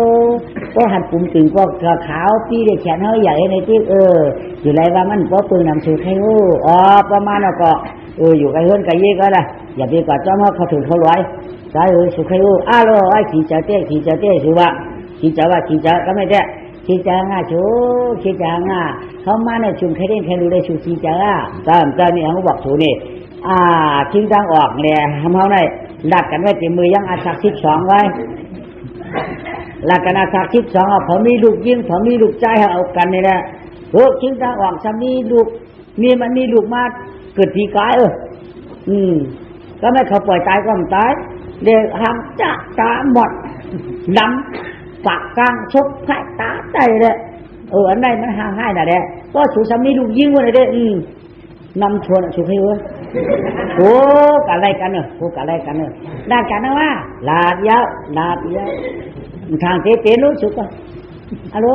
ก็หัดปุ่มตึงก็ขาวปีเด็กแขนเขาใหญ่ในที่อยู่ไรว่ามันก็ปึ่งนำสู่ใครประมาณนั้นก็อยู่กับเฮือนกับยี่ก็ได้อย่าไปกอดจ้อมเขาถึงเขาร้อยใช่สุขอยู่ไอ้ขี่เจ้าเต้สิว่าขี่เจ้าก็ไม่ได้ขี่เจ้าชูขี่เจ้าเขามาในชุมใครเล่นใครรู้ได้ชูขี่เจ้าตามนี่เขาบอกชูนี่ทิ้งทางออกเนี่ยทำเขาได้ดักกันไว้ที่มือยังอาศัก12ไว้หลักกันอาศัก12ผมมีลูกยิงผมมีลูกใจเอากันนี่แหละทิ้งทางออกซ้ำนี้ลูกนี่มันมีลูกมาเกิดทีกายก็ไม่เขาปล่อยตายก็ไม่ตายเดี๋ยวหางจะตาหมดดำปากกลางชกไผ่ตาใจเลยอันใดมันห่างให้น่ะเด้ก็สูซ้ำนี้ลูกยิงวันไหนเด้นำชวนสุขให้เว้ยกะไรกันเนอะกะไรกันเนอะด้านกันนะว่าลาดยาวทางเตะเป็นรู้สึกว่าฮัลโหล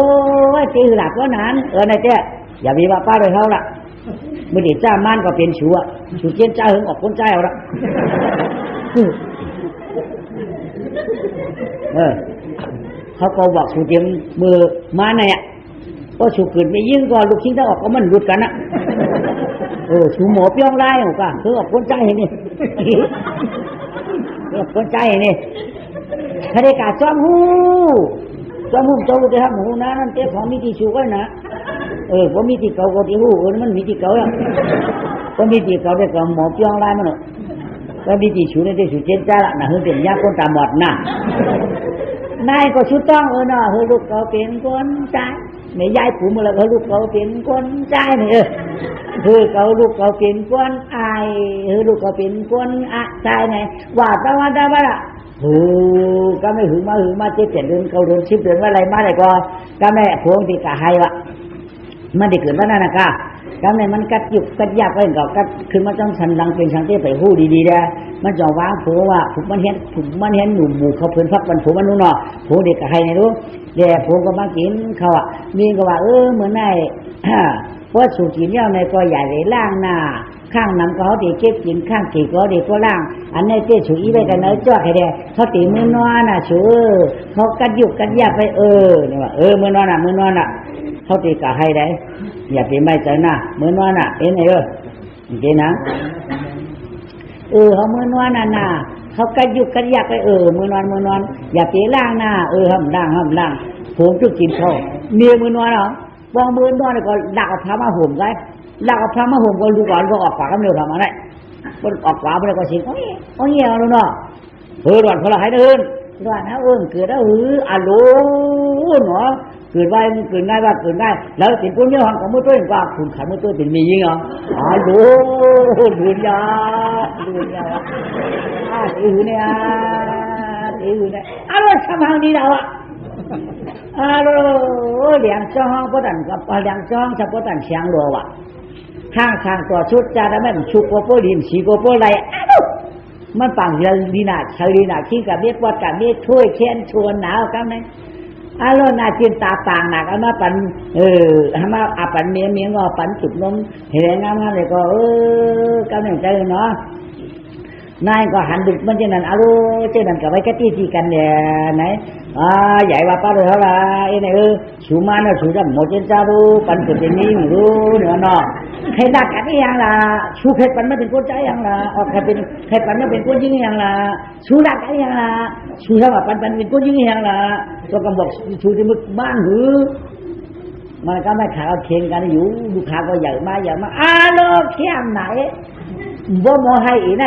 ว่าเจอหลักว่านานในเจ้อย่ามีว่าป้าโดยเขาละเมื่อเด็กจ้ามันก็เป็นชูเจียนจ้าหึงออกคนใจเอาละเขาก็บอกชูเจียมมือมาเนี่ยก็ชูเกิดไม่ยิ่งก็ลูกชิ้นถ้าออกก็มันหลุดกันนะชูหมอเปี้ยงไล่หรอกกันคือออกคนใจนี่ออกคนใจนี่ถ้าได้กาจ้อมหูโจได้ครับหูนะนั่นเจ้าของมีที่ชูไว้นะก็มีที่เก่าก็ที่หูมันมีที่เก่าอ่ะก็มีที่เก่าได้ก็หมอเปี้ยงไล่มันก็มีที่ชูในที่ชูเจนจ้าละนะเฮ้ยเป็นยาคนตาหมดนะนายก็ชูต้องเนาะเฮ้ยลูกเขาเป็นคนใจไม่ย้ายผมมาแล้วลูกเขาเป็นคนใจเนี่ยเขาลูกเขาเป็นคนอายลูกเขาเป็นคนใจเนี่ยว่าตะวันละก็ไม่หึงมา7 เดือน9 เดือน10 เดือนว่าอะไรมาได้ก็แม่พวงที่กะให้วะมันได้เกิดว่านั่นนะก็แม่มันกัดยุบกัดยากไว้ก็กัดคือมันต้องชันดังเป็นชันที่ไปหู้ดีๆนะ มันจะวางโผว่าผมมันเห็นหนุ่มหมู่เขาเพิ่นพักวันผมมันนู้นเนาะโผเด็กกับใครไม่รู้แย่ผมก็มากินเขาอ่ะมีก็ว่าเหมือนไอ้เพราะสูกินเนี่ยในก็ใหญ่เลยล่างหน้าข้างน้ำก็เขาตีเก็บกินข้างกี่ก็ดีก็ล่างอันนี้เจ๊ฉุยไปกันเนอะจ้าใครเดียเขาตีมือนอนน่ะชูเขากัดยุกกัดยาไปเนี่ยว่ามือนอนน่ะเขาตีกับให้ได้อย่าไปไม่ใจนะมือนอนน่ะเอ็นไอ้เจ๊นะเขามือนอนน่ะเขากัดยุกกัดยาไปมือนอนอย่าไปล่างหน้าห้ามล่างผมจะกินเขาเมียมือนอนเหรอวางมือนอนก็ดักเอาผ้ามาห่มไว้ดักเอาผ้ามาห่มก็ดูก่อนก็ออกปากก็เร็วทำอะไรก็ออกขวาไปแล้วก็สิโอ้ยเอาแล้วเนาะด่วนพลายเดินด่วนนะเกิดแล้วอะโหลเนาะเกิดไว้มันเกิดง่ายว่าเกิดง่ายแล้วติดปุ่นเยอะหังของมือตัวเองว่าคุณขันมือตัวติดมียิงเหรออะโหลดุนยาตีหือเนี่ยอะโหลทำทางนี้เราอะอะโหลเลี้ยงจ้องก็ตันกับเลี้ยงจ้องจะก็ตันเชียงรัวว่ะข้างตัวชุดจะได้ไม่ชุบโป๊ลิมสีโป๊ไรมันปังเรื่องดีน่ะเฉลีน่ะขี้กับเบี้ยปวดกับเบี้ยถ้วยเช่นชวนหนาวกันไหมอารมณ์น่าจินตาต่างหนักเอามาปันมาอาปันเมียงอปันจุดนมเห็นงามๆเลยก็กำลังใจเนาะนายก็หันดึกมันเช่นนั้นอารมณ์เช่นนั้นกับไว้กะตี้กันเนี่ยไหนใหญ่ว่าป้าเลยเขาละชูมาเนาะชูจะหมดเจนจ้าดูปันจุดอย่างนี้ไม่รู้เนาะใครดักกันยังล่ะชูใครปันไม่เป็นคนใจยังล่ะใครปันไม่เป็นคนยิงยังล่ะชูดักกันยังล่ะชูถ้าว่าปันเป็นคนยิงยังล่ะตัวกำบอกชูที่มึกบ้านหือมันก็ไม่ขาเอาเคียงกันอยู่ลูกค้าก็ใหญ่มาโลเขี้ยมไหนบ่มอให้อีไหน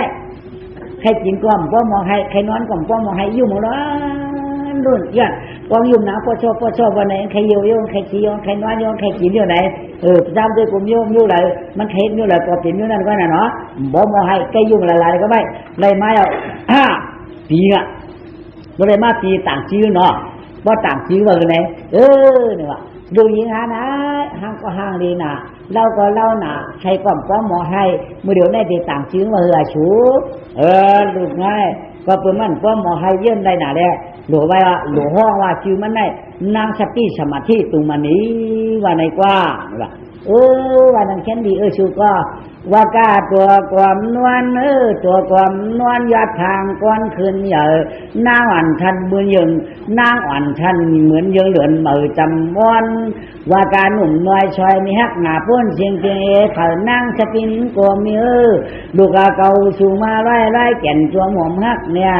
ใครกินก็บ่มอให้ใครนอนก็บ่มอให้ยุ่งหมดแล้วรุ่นยันกองยุ่งหนาพอชอบวันไหนใครโยใครขี้โยใครนอนโยใครกินอยู่ไหนจำด้วยผมโยมอยู่เลยมันเห็นอยู่เลยพอเป็นอยู่นั่นก็น่ะเนาะบ่มอให้ใครยุ่งอะไรก็ไม่เลยมาปีอ่ะบ่ได้มาปีต่างชื่อเนาะบ่ต่างชื่อว่าไงเนี่ยว่าดูยิงหานะห้างก็ห้างดีน่ะเราก็เล่าน่ะใครก็บ่มอให้เมื่อเดี๋ยวได้ต่างชื่อมาชูลูกง่ายก็เปิดมันก็มอให้เยี่ยมได้น่ะแหละหลวงไว้ว่าหลวงห้องว่าชื่อมันได้นางสติสมาธิตุมานี้ว่าในกว่าว่าว่านังแค่ดีชูก็ว่ากาตัวความนวลตัวความนวลยอดทางก้อนขึ้นใหญ่นางอ่อนทันเหมือนยังนางอ่อนทันเหมือนยังเหลือนเหมือจำม้วนว่าการหนุ่มน้อยชอยมีฮักหนาพ้นเชียงเถิดนางสปินก็มีลูกเก่าสูมาไล่แก่นตัวหม่อมฮักเนี่ย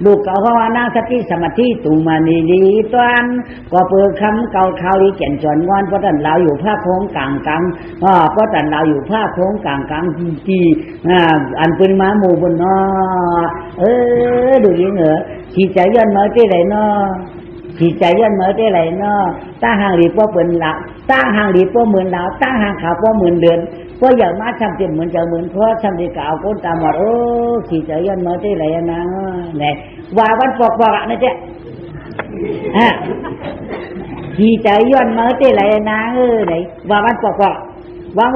ลูกเก่าเพราะว่านางสติสมาธิตุมานีดีตอนก็เปิดคำเก่าข่าวดีแก่นจวนงอนเพราะท่านเราอยู่ภาคโค้งกลางเพราะท่านเราอยู่ภาคโค้งกลางที่อันเป็นม้าหมู่บนนอดูยิ่งขี่ใจย้อนมาที่ไหนนอขี่ใจย้อนมาที่ไหนนอตั้งห่างหลีป้อเปิ่นละตั้งห่างหลีป้อเหมือนดาวตั้งห่างขาวป้อเหมือนเดือนป้ออย่างมาทำเต็มเหมือนเจ้าเหมือนเพราะทำดีกล่าวคนตามหมดขี่ใจย้อนมาที่ไหนนะเนี่ยว่าวันปอกนะเจ๊ขี่ใจย้อนมาที่ไหนนะไหนว่าวันปอกวาง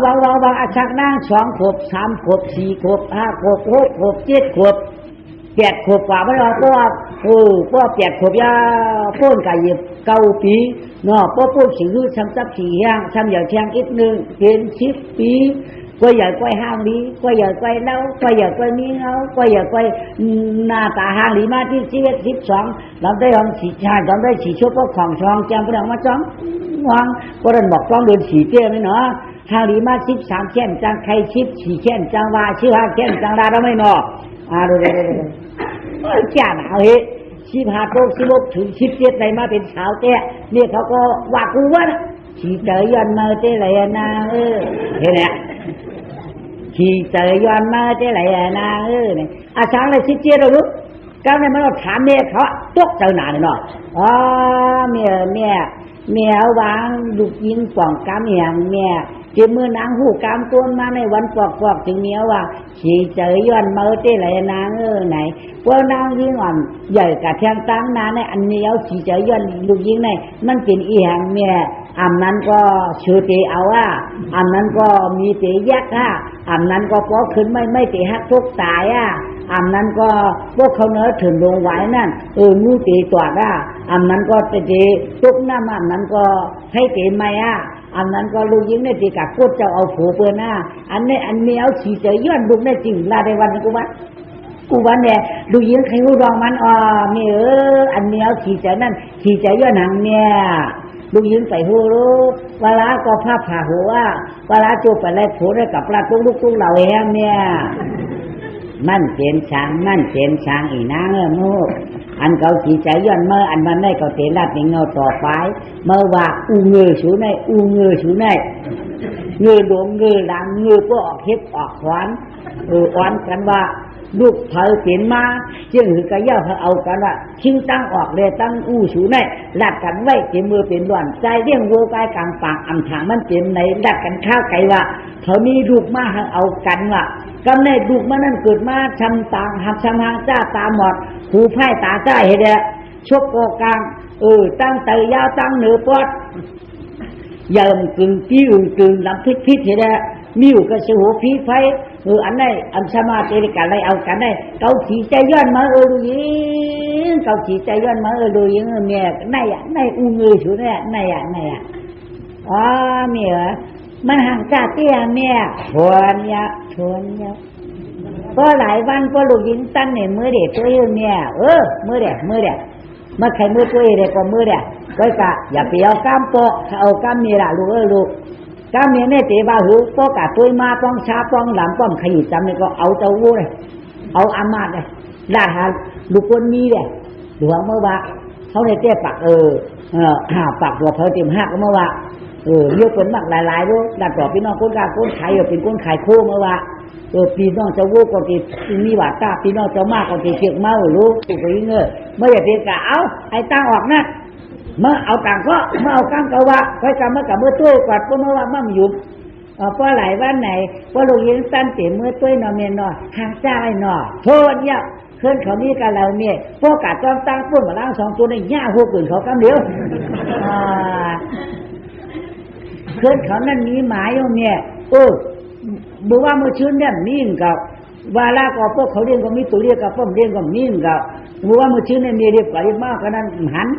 อาชักนั่ง2 ขวบ 3 ขวบ 4 ขวบ 5 ขวบ 6 ขวบ 7 ขวบ 8 ขวบกว่าไม่รอเพราะ8 ขวบยาพ้นกายเย็บ9 ปีเนาะเพราะพ้นสื่อช้ำซับสี่ย่างช้ำอย่างเชียงอีกหนึ่งเป็น10 ปีก็อย่าก้อยห้างดีก็อย่าก้อยเล่าก็อย่าก้อยมีเงาก็อย่าก้อยหน้าตาห้างดีมาที่11 12เราได้ลองสีชาเราได้สีชุบก็ของช่องแจมพลังมาจ้องวางก็เดินบอกต้องเดินสีเตี้ยไหมเนาะทางดีมา13 แค่นจังใคร14 แค่นจังว่า15 แค่นจังดาเราไม่นอดูจ้าหนาว15 โต๊ะ16 ถึง 17ในมาเป็นสาวแก่เนี่ยเขาก็ว่ากูว่าขี่เจยย้อนมาเจ๊ไหลนาเห็นไหมขี่เจยย้อนมาเจ๊ไหลนาเนี่ยช้างเลย17เรารู้ก้าวในมันเราถามเนี่ยเขาตกเจอหนาเลยเนาะเมียวางลูกยิงป่องกำอย่างเมียเจ็บมือนางหูกามตัวมาในวันปอกถึงเมียว่าขี่เจยย้อนมาเจ๊ไหลนาไหนพวกนางยิงอ่อนใหญ่กับเทียงตั้งนาในอันนี้เอาขี่เจยย้อนลูกยิงในมันเป็นอีหางเมีย อันนั้นก็ชื่อเตเอาอันนั้นก็มีเตยักอันนั้นก็พอขึ้นไม่เตฮักทุกตายอันนั้นก็พวกเขาเนื้อถึงลงไว้นั่นงูเตตัวอันนั้นก็เตทุกน้ำอันนั้นก็ให้เตไม่อันนั้นก็ลูกยิงได้ตีกับกูจะเอาผูเปื้อนอันนี้เอาขี่เจย้อนลูกได้จริงลาได้วันกูวันเนี่ยลูกยิงใครรู้รองมันมีอันนี้เอาขี่เจนั่นขี่เจย้อนหางเนี่ยลูกยิงใส่หูรู้เวลาก็ผ้าผ่าหัวเวลาจูบไปเลยผูได้กับปลาตุ้งเหล่าแหมเนี่ยมันเป็นช้างอีนางมูอันเขาขี่ใจย้อนเมื่ออันมันได้เขาเตะลัดในเงาต่อไปเมื่อว่าเงือชูในเงือดวงเงือดังเงือก็ออกเฮ็ดออกขวานอ่อนกันว่าลูกเผยเปลี่ยนมาจึงคือกระย่าเขาเอากันว่าชิงตั้งออกเลยตั้งชูในลัดกันไว้เต็มมือเป็นด่วนใจเลี้ยงวัวกายกลางปากอันทางมันเต็มในลัดกันข้าวไก่ว่าเขามีลูกมาให้เอากันว่ากำเนิดลูกมันนั่นเกิดมาชำต่างหักชำหางจ้าตาหมดหูไพ่ตาจ้าเห็นเด้ชกโกกลางตั้งเตยยาวตั้งเหนือปอดยามกึ่งที่กึ่งลำพิษเห็นเด้มิวก็เสียหัวผีไฟอันไหนอันสมาเตลิกันอะไรเอากันได้เกาขี่ใจย้อนมาดูยิงเกาขี่ใจย้อนมาดูยิงเมียในเงยชูเนี่ยในเมียมันห่างจากเตี้ยเมียทวนยะก็หลายวันก็ลูกยิงตั้นเนี่ยมือเด็กตัวเมียมือเด็กมาใครมือตัวเด็กก็มือเด็กก็กะอย่าไปเอาก้ามโปะเอาก้ามเมียละลูกก้ามเมียเนี่ยเตะบ้าหูโปะกะตัวมาป้องช้าป้องหลังป้อมขยิบจำเนี่ยก็เอาเจ้าวูเลยเอาอามาดเลยลาดหาลูกคนมีเลยหลวงเมื่อวะเขาในเตี้ยปักปักหัวเขาเต็มหักเมื่อวะเยอะเป็นมากหลายๆด้วยดัดต่อพี่น้องคนกลางคนขายเป็นคนขายโค้เมื่อวะพี่น้องจะวูก็ที่มีหวาตาพี่น้องจะมากก็ที่เชียงเมารู้ถูกไปเงยเมื่ออย่าเพียงกะเอาไอ้ตั้งออกนะเมื่อเอาต่างก็เมื่อเอากลางก็ว่าค่อยกำเมื่อกับเมื่อตู้กอดก็เมื่อว่ามั่มหยุดเพราะหลายวันไหนเพราะลูกยิงสั้นเต๋เมื่อตู้นอนเมียนอนห่างจ้าไอ้นอโทษเนี่ยเพื่อนเขานี่กันเราเนี่ยพวกกาดจอมตั้งปุ่นมาล้าง2ตัวในย่าหัวปืนเขากำเดียวเพื่อนเขานั่นมีหมายอยู่เนี่ยบอกว่าเมื่อชื่นเนี่ยมีนกับวาลาก็พวกเขาเรียนก็มีตัวเรียกกับพวกเรียนก็มีนกับบอกว่าเมื่อชื่นเนี่ยมีเรียกกว่าเรียกมากก็นั้นหัน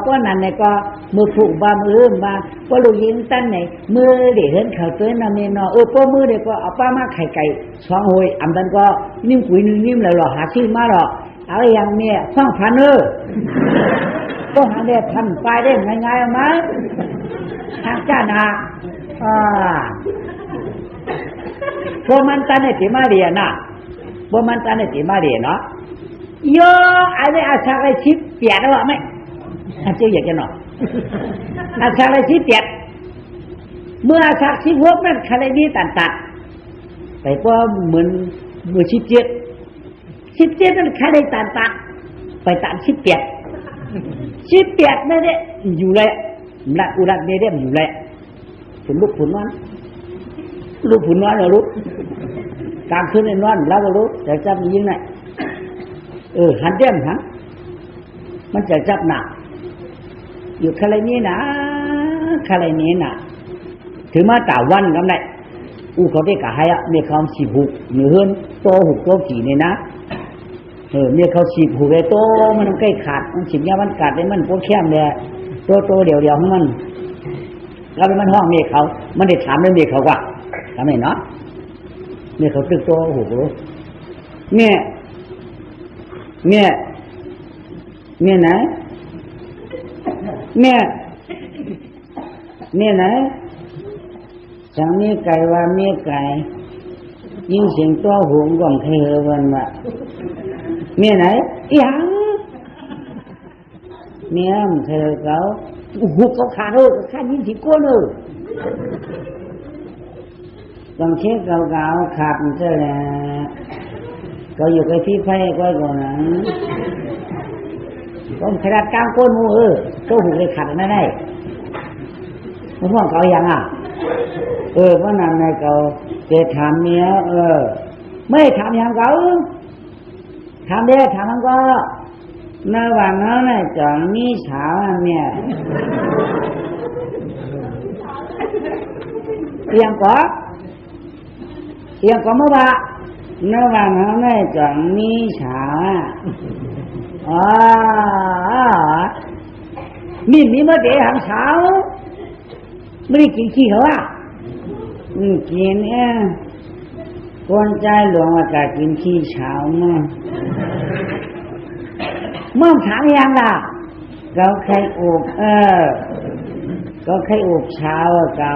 เพราะนั้นเนี่ยก็มือผูกบามือมาก็ลูกยิงตั้นเนี่ยมือเด็กเห็นเขาตัวนั้นเนี่ยพวกมือเด็กก็เอาป้ามาไข่ไก่2 หอยอันนั้นก็นิ่มกุยนิ่มเลยหรอหาชื่อมาหรอเอาอย่างเนี่ย2,000ก็หาได้ทำไปได้ง่ายๆมั้ยทางจ้านาพวกมันตาเนี่ยติมาเรียนน่ะพวกมันตาเนี่ยติมาเรียนเนาะโยอะไรอาชาอะไรชิบเปียดหรอไหมอาจารย์อยากจะหน่อยอาชาอะไรชิบเปียดเมื่ออาชาชิบหัวนั่นใครนี่ตัดแต่ก็เหมือนเมื่อชิบเจ็ดนั่นใครได้ตัดไปตัดชิบเปียดไม่ได้อยู่เลยละอุรักเนี่ยได้อยู่เลยถึงลูกผุนนั้นเหรอลูกกลางคืนนอนแล้วก็รู้แต่จับยิงไหนหันเดี่ยมหันมันจะจับหนักอยู่คาเลนี้นะถือมาต่าวันกันได้เขาได้กะให้เมียเขาฉีบหุกเหนือเฮือนโตหุกโตกี่เนี่ยนะเมียเขาฉีบหุกเลยโตมันใกล้ขาดมันฉีบยามันกัดเลยมันพวกแคมเลยโตเดียวของมันแล้วมันห้องเมียเขามันได้ถามเรื่องเมียเขาว่าทำไมเนาะเนี่ยเขาตึกตัวโอ้โหเนี่ยนะเนี่ยนะจังเมียไก่ว่าเมียไก่ยิ่งเสียงตัวหงก่อนใครเฮวันว่าเมียไหนยังเมียมเธอเขาหุบเขาขาดยิ่งที่ก้นต้องเช็คเก่าๆขาดมันจะแหละก็อยู่กับที่ไฟก้อยก่อนนะต้องขนาดกลางก้นมูตัวหุบเลยขาดนั่นได้มันห่วงเขาอย่างเพราะนั้นนายเขาจะถามเมียไม่ถามอย่างเขาถามได้ถามมันก็ในวันนั้นน่ะจังมีสาวเมีย เอียงก็เมื่อวานเมื่อวานเขาไม่จังมีฉามีเมื่อเดี๋ยวหางเช้าไม่ได้กินขี้เขากินคนใจหลวงว่าจะกินขี้เช้ามั้งม่อมถามยังล่ะเขาใครอุบก็ใครอุบเช้าเก่า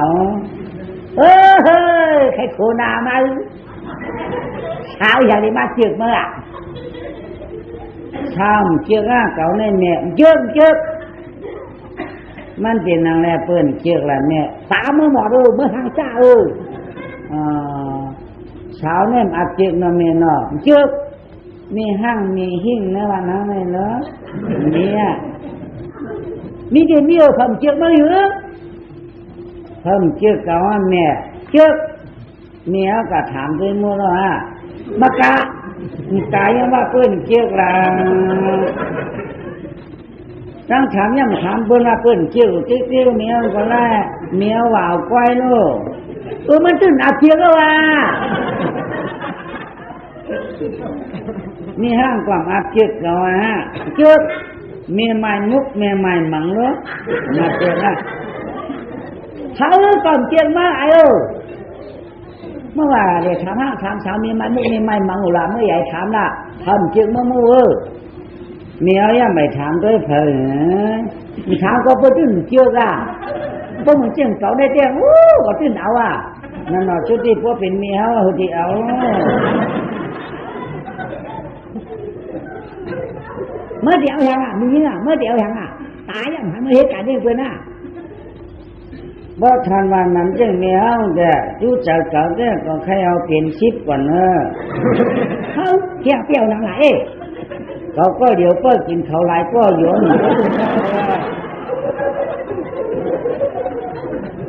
ใครโคนามาเช้าอย่างนี้มาเจือกเมื่อเช้าเจือกเก่าในเนี่ยเจือกมันเป็นนางแลเปิ้นเจือกแล้วเนี่ยตามเมื่อหมอดูเมื่อทางเจ้าเช้าเนี่ยอาเจือกนเมนอเจือกมีห้างมีหิ้งนะวันนั้นเลยเหรอเนี่ยมีเดี๋ยวมีผมเจือกมาอยู่ผมเจือกเก่าแม่เจือกเมียก็ถามด้วยมือแล้วมากะกายยังว่าเปิ้นเจือกละตั้งถามยังถามเปิ้นว่าเปิ้นเจือกติ้วเมียก็ไล่เมียว่าวก้อยลูกมันตื่นอาเจือกแล้วว่ะมีห้างกว่างอาเจือกแล้วเจือกเมียใหม่มุกเมียใหม่หมังลูกมาเจือกเขาก่อนเจือกมาเมื่อว่าเดี๋ยวถามสาวมีมันมุกมีไม่มังหุลาเมื่อใหญ่ถามละทำจึงเมื่อมูเมียยังไม่ถามด้วยเผยมีถามก็พูดถึงเชื่อละพวกมึงเชื่อเขาได้เตี้ยก็ตื่นเอานั่นน่ะชุดที่พวกเป็นเมียเขาที่เอาเมื่อเดียวยังมีเมื่อเดียวยังตายยังทำเหตุการณ์นี้เพื่อนบ่ทันวันนั้นจึงมีเฮาแต่รู้จักเก่าแต่ก็ใครเอาเป็นชิปก่อนเฮาเที่ยวเปรี้ยวนังหลายเขาก็เดี๋ยวก็กินเขาหลายก็โยน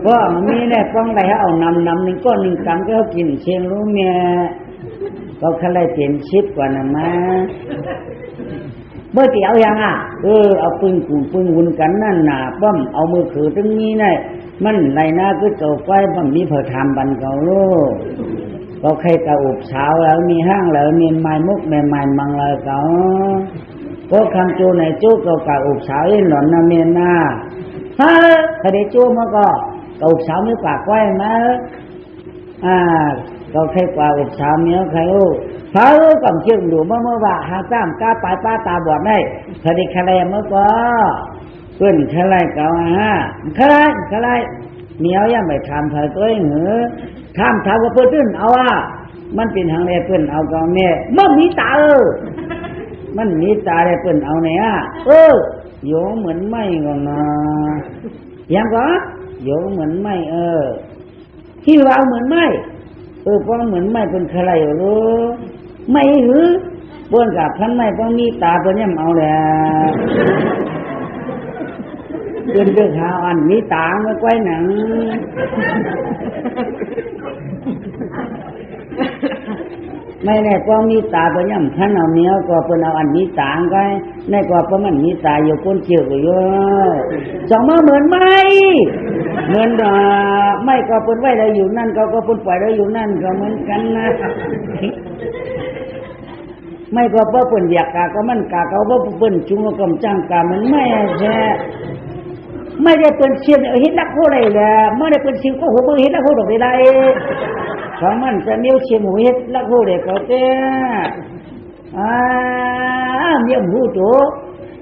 ก็มีแน่ป้องได้เอานำหนึ่งก้อนหนึ่งกำก็กินเชียงรู้เมียก็ใครเป็นชิปก่อนมาเมื่อเดียวยังเอาปืนกุ่นปืนวุ่นกันนั่นน่ะป้อมเอามือถือตรงนี้น่ะมันไรนะก็โจไฟมันมีเผ่าทำบันเก่าลูกก็ใครกระอุบเช้าแล้วมีห้างแล้วมีไม้มุกไม้มังเลยเก่าก็คำจูในจูก็กระอุบเช้าหล่อนนาเมียนาถ้าได้จูมาก็กระอุบเช้ามีปากไว้มาก็ใครกว่าอุบเช้ามีใครเขากำเชื่อมดูเมื่อว่าหาจ้ามก้าปลายป้าตาบอดได้ถ้าได้คะแนนเมื่อก็เพื่อนขลายเก่าขลายเมียยังไม่ทำเผยตัวเองทำว่าเพื่อนตื่นเอามันเป็นทางใดเพื่อนเอาก็แม่มันมีตามันมีตาได้เพื่อนเอาเนี่ยโยเหมือนไม่ก่อนนะยังก็โยเหมือนไม่ที่ว่าเหมือนไม่เพราะเหมือนไม่เป็นขลายรู้ไม่เพื่อนกับท่านไม่ต้องมีตาเพื่อนยังเอาแหละเดินเดินหาอันมีตาไม่ไว้หนังไม่แน่ก็มีตาเป็นย่ำท่านเอาเนี้ยก็เป็นเอาอันมีตาไงในก็เพราะมันมีตาอยู่ก้นเชี่ยวอยู่สองมาเหมือนไม่ไม่ก็เป็นไว้ได้อยู่นั่นก็เป็นปล่อยได้อยู่นั่นก็เหมือนกันนะไม่ก็เพราะเป็นอยากกาก็มันกาเขาเพราะเป็นจุงก็จ้างกามันไม่ใช่ไม่ได้เป็นเชียนเห็นนักโทษเลยแหละไม่ได้เป็นชิงก็หัวมือเห็นนักโทษดอกได้ของมันจะเมียวเชียนหูเห็นนักโทษเลยเขาเจ้เมียวหูตัว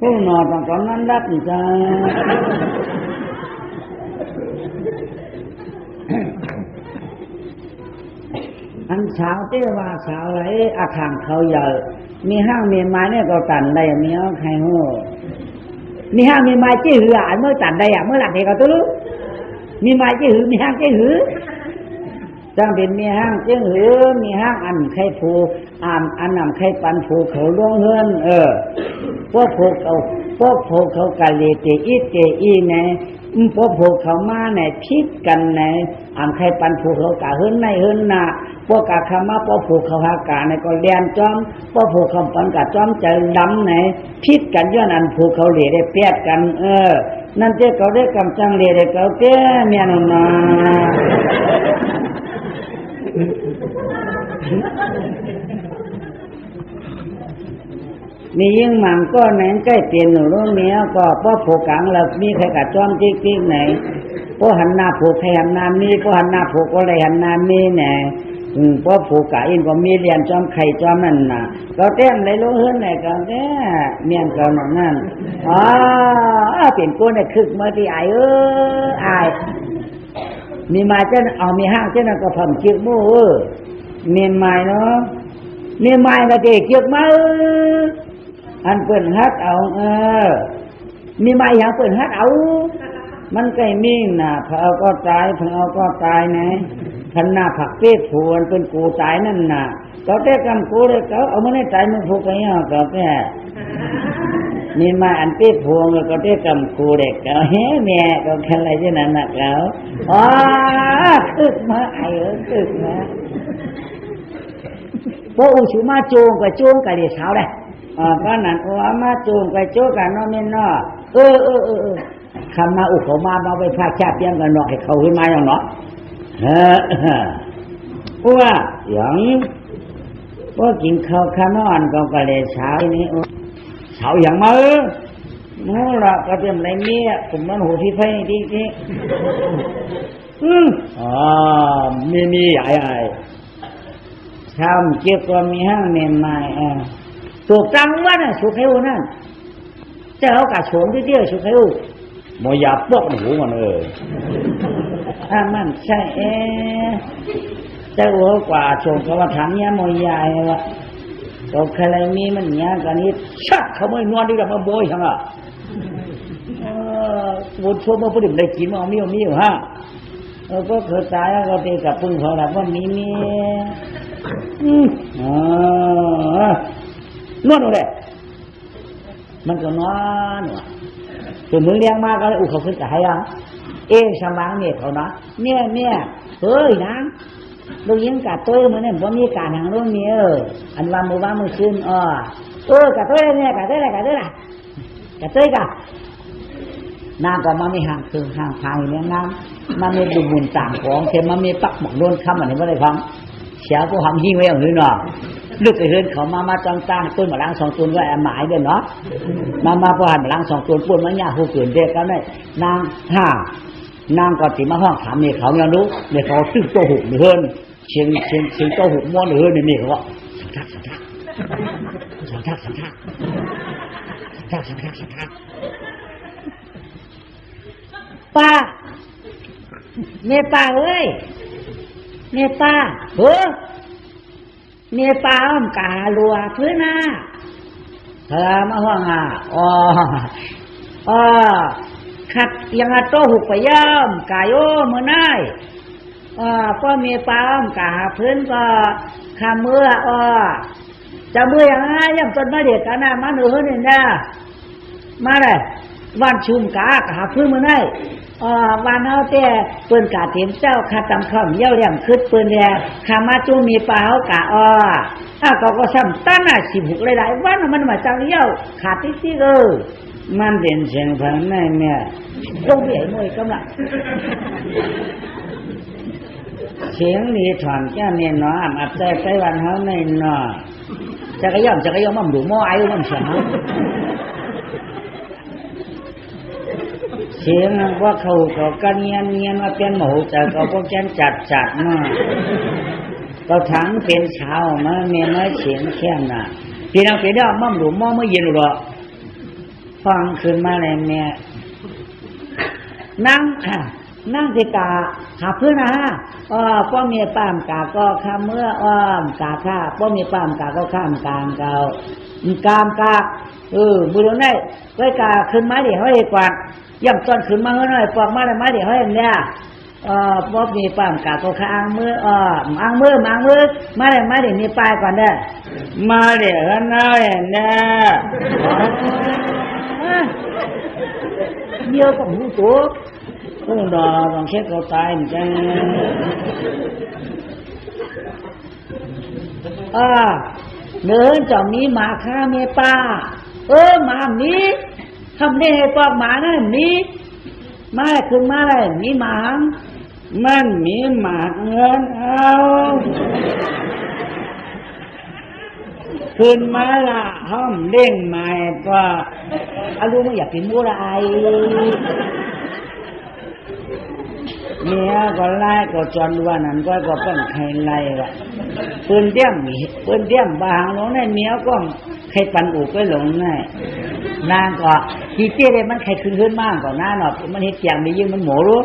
หูนอนตอนนั้นรับนี่จ้าอันเช้าเจ้าว่าเช้าไรอาคารเขาใหญ่มีห้างมีไม้เนี่ยก็ตันได้เมียวใครหูมีห้างมีไม้เจ๊หือเมื่อตัดได้เมื่อหลักเด็กก็ตัวรู้มีไม้เจ๊หือมีห้างเจ๊หือจังเป็นมีห้างเจ๊หือมีห้างอันไข่ผูอันนำไข่ปันผูเขาล่วงเฮือนพวกผูเขากะเลเตอีไงพวกผูเขามาไหนพิษกันไหนไข่ปันผูเขากะเฮือนในเฮือนหน้าพวกกะคำมาพวกผูเขาหากาในก็เลียนจอมพวกผูเขาปันกะจอมใจดำไหนพิษกันย้อนอันผูเขาเหลี่ยได้เปียกกันนั่นเจ้าเขาได้กำจังเหลี่ยได้เขาเจ้าเมียนมา นี่ยิ่งมันก็แหนงใกล้เตียนหนูรู้เมียก็เพราะผูกกังแล้วมีใครกัดจ้อมจิ๊กไหนเพราะหันหน้าผูกใครหันหน้ามีเพราะหันหน้าผูกอะไรหันหน้ามีแหน่เพราะผูกกะอินก็มีเรียนจ้อมไข่จ้อมนั่นน่ะก็เต้มเลยรู้เฮือนไหนก็แก่เมียนก็นั่นอ๋อเปลี่ยนกูเนี่ยคึกมาที่ไอ้อายมีมาเจ้าเอามีห้างเจ้านั่นก็ทำเกี่ยวมู่เมียนไม้เนาะเมียนไม้ก็เด็กเกี่ยวมาอันเปิ่นฮัดเอามีไม้อย่างเปิ่นฮัดเอามันใกล้มีน่ะพอเอาก็ตายพอเอาก็ตายนะพันหน้าผักเป๊กผูนเป็นกูตายนั่นน่ะก็แต่กำกูเลยเขาเอามาในใจมึงผูกไปอ่ะก็แค่มีไม้อันเป๊กพวงแล้วก็แต่กำกูเด็กก็เฮ้แม่ก็แค่อะไรเช่นนั้นน่ะเขาอ๋อคึกมาไอ้คึกมาพวกอุชุมาโจงก็โจงกันเดี๋ยวเช้าเลยก็นั่นว่ามาจูงไปโจกันเนาะแม่นเนาะคำมาอุเขามาไปพาชาติยังกันเนาะให้เขาขึ้นมาอย่างเนาะว่าอย่างว่ากินข้าวขนอนก็เลยเช้านี้เช้าอย่างมานู้ละก็เตรียมอะไรเมียผมมันหูที่ไฟที่มีใหญ่ๆช้ำเจ็บก็มีห้างเมียนมาถูกจังว่าน่ะสุขเฮวนั่นเจ้ากะโฉมที่เที่ยวสุขเฮวมอยาปอกหูมันมันใช่เจ้าหัวกว่าโฉมกว่าถังเนี้ยมอยาไงวะตกใครมีมันเนี้ยกันนี้ชักเขาไม่นวดดีกับมาโบยทั้งอ่ะบุญชั่วมาพูดถึงได้กินมามีอยู่ฮะก็เคยตายก็ตีกับพึ่งเขาแล้วว่ามีนวดเลยมันก็นอนตัวมึงเลี้ยงมากก็เลยอุเขาขึ้นจะให้ยังสมางเนี่ยเขานะเนี่ยเฮ้ยนะลูกยิงกัดตัวมันเนี่ยว่ามีการทางลูกเมียอันว่ามือขึ้นกัดตัวเนี่ยกัดตัวอะไรกัดตัวกันน้ำก็มันมีห่างคือห่างพายเนี่ยน้ำมันมีดุบุญต่างของเทมันมีปักหมกโดนคำอันนี้ไม่ได้ฟังเสียก็ทำหิ้งไว้อย่างนี้เนาะลูกไอ้เฮือนเขามาจ้างต้นมะล้างสองต้นก็แอบหมายเด้อเนาะมาพอหันมะล้างสองต้นปุ่นมันยาหูเกินเด็กกันได้นางก็ติมาห้องถามเนี่ยเขายังรู้เนี่ยเขาตึ้งโตหุบเฮือนเชียงโตหุบม้วนเฮือนนี่เขาว่าสังทักป้าเมียป้าเอ้ยเมียป้าเมียป้าอ้อมกาลัวพื้นหน้ามาห้องขัดยังโตหุบไปย่อมกายโอมือน่ายก็เมียป้าอ้อมกาพื้นก็คำเมื่อจะเมื่ออย่างไรยังต้นมะเด็ดกันนะมาหนูเฮือนนี่นะมาเลยวันชุมกาหาพื้นมือน่ายวันเอาแต่ปืนกาเทียมเจ้าคาตำข้ามเย้าเลี้ยงคืดปืนแดงขามาจูมีปลาเขากะก็ซ้ำตั้ง16หลายๆวันมันมาจังเย้าขาดที่มันเป็นเสียงพังแม่เนี่ยต้องเบี้ยมวยกำลังเสียงนี้ถอนแก้เนี่ยเนาะอับใจไปวันเขาในเนาะจักรยานมันดูม้อไอ้มันเสียงเสียงว่าเขากันเงียนมาเป็นหมูแต่ก็พวกแกนจัดมาก็ทั้งเป็นเช้ามาเมียมาเสียงแค่น่ะพี่น้องไปได้มั่มดูม้อไม่เย็นหรอกฟังขึ้นมาเลยเมียนั่งที่กาหาเพื่อนนะพ่อเมียป้ามกาก็ข้ามเมื่อกาข้าพ่อเมียป้ามกาก็ข้ามกามเก่ากามกาบุรุษได้ไว้กาขึ้นมาเดี๋ยวให้กวาดย่ำต้นขึ้นมาหน่อยปอกมาเลยมาเดี๋ยวให้เนี่ยพ่อเมียป้ามกาก็ข้างมืออังมือมาเดี๋ยวมีปลายก่อนได้มาเดี๋ยวน้อยเนี่ยเดียวกับหูตัวต้องเช็คเราตายเหมือนกันเดินจะมีหมาฆ่าเมียป้าหมามีทำได้ให้ปอกหมานั่นมีมาขึ้นมาเลยมีหมา มันมีหมากเงินเอาขึ้นมาละห้อมเด้งใหม่ก็อาลูกไม่อยากกินบัวไรเมียก็ไล่ก็จนว่านั้นก็เป็นใครไล่ละปืนเตี้ยมบางลงในเมียก็ใครปันอุกไปหลงไงนางก็ทีเตี้ยเลยมันใครขึ้นมากกว่าน้าหน่อยมันเห็ดแจงไปยิ่งมันหมูรู้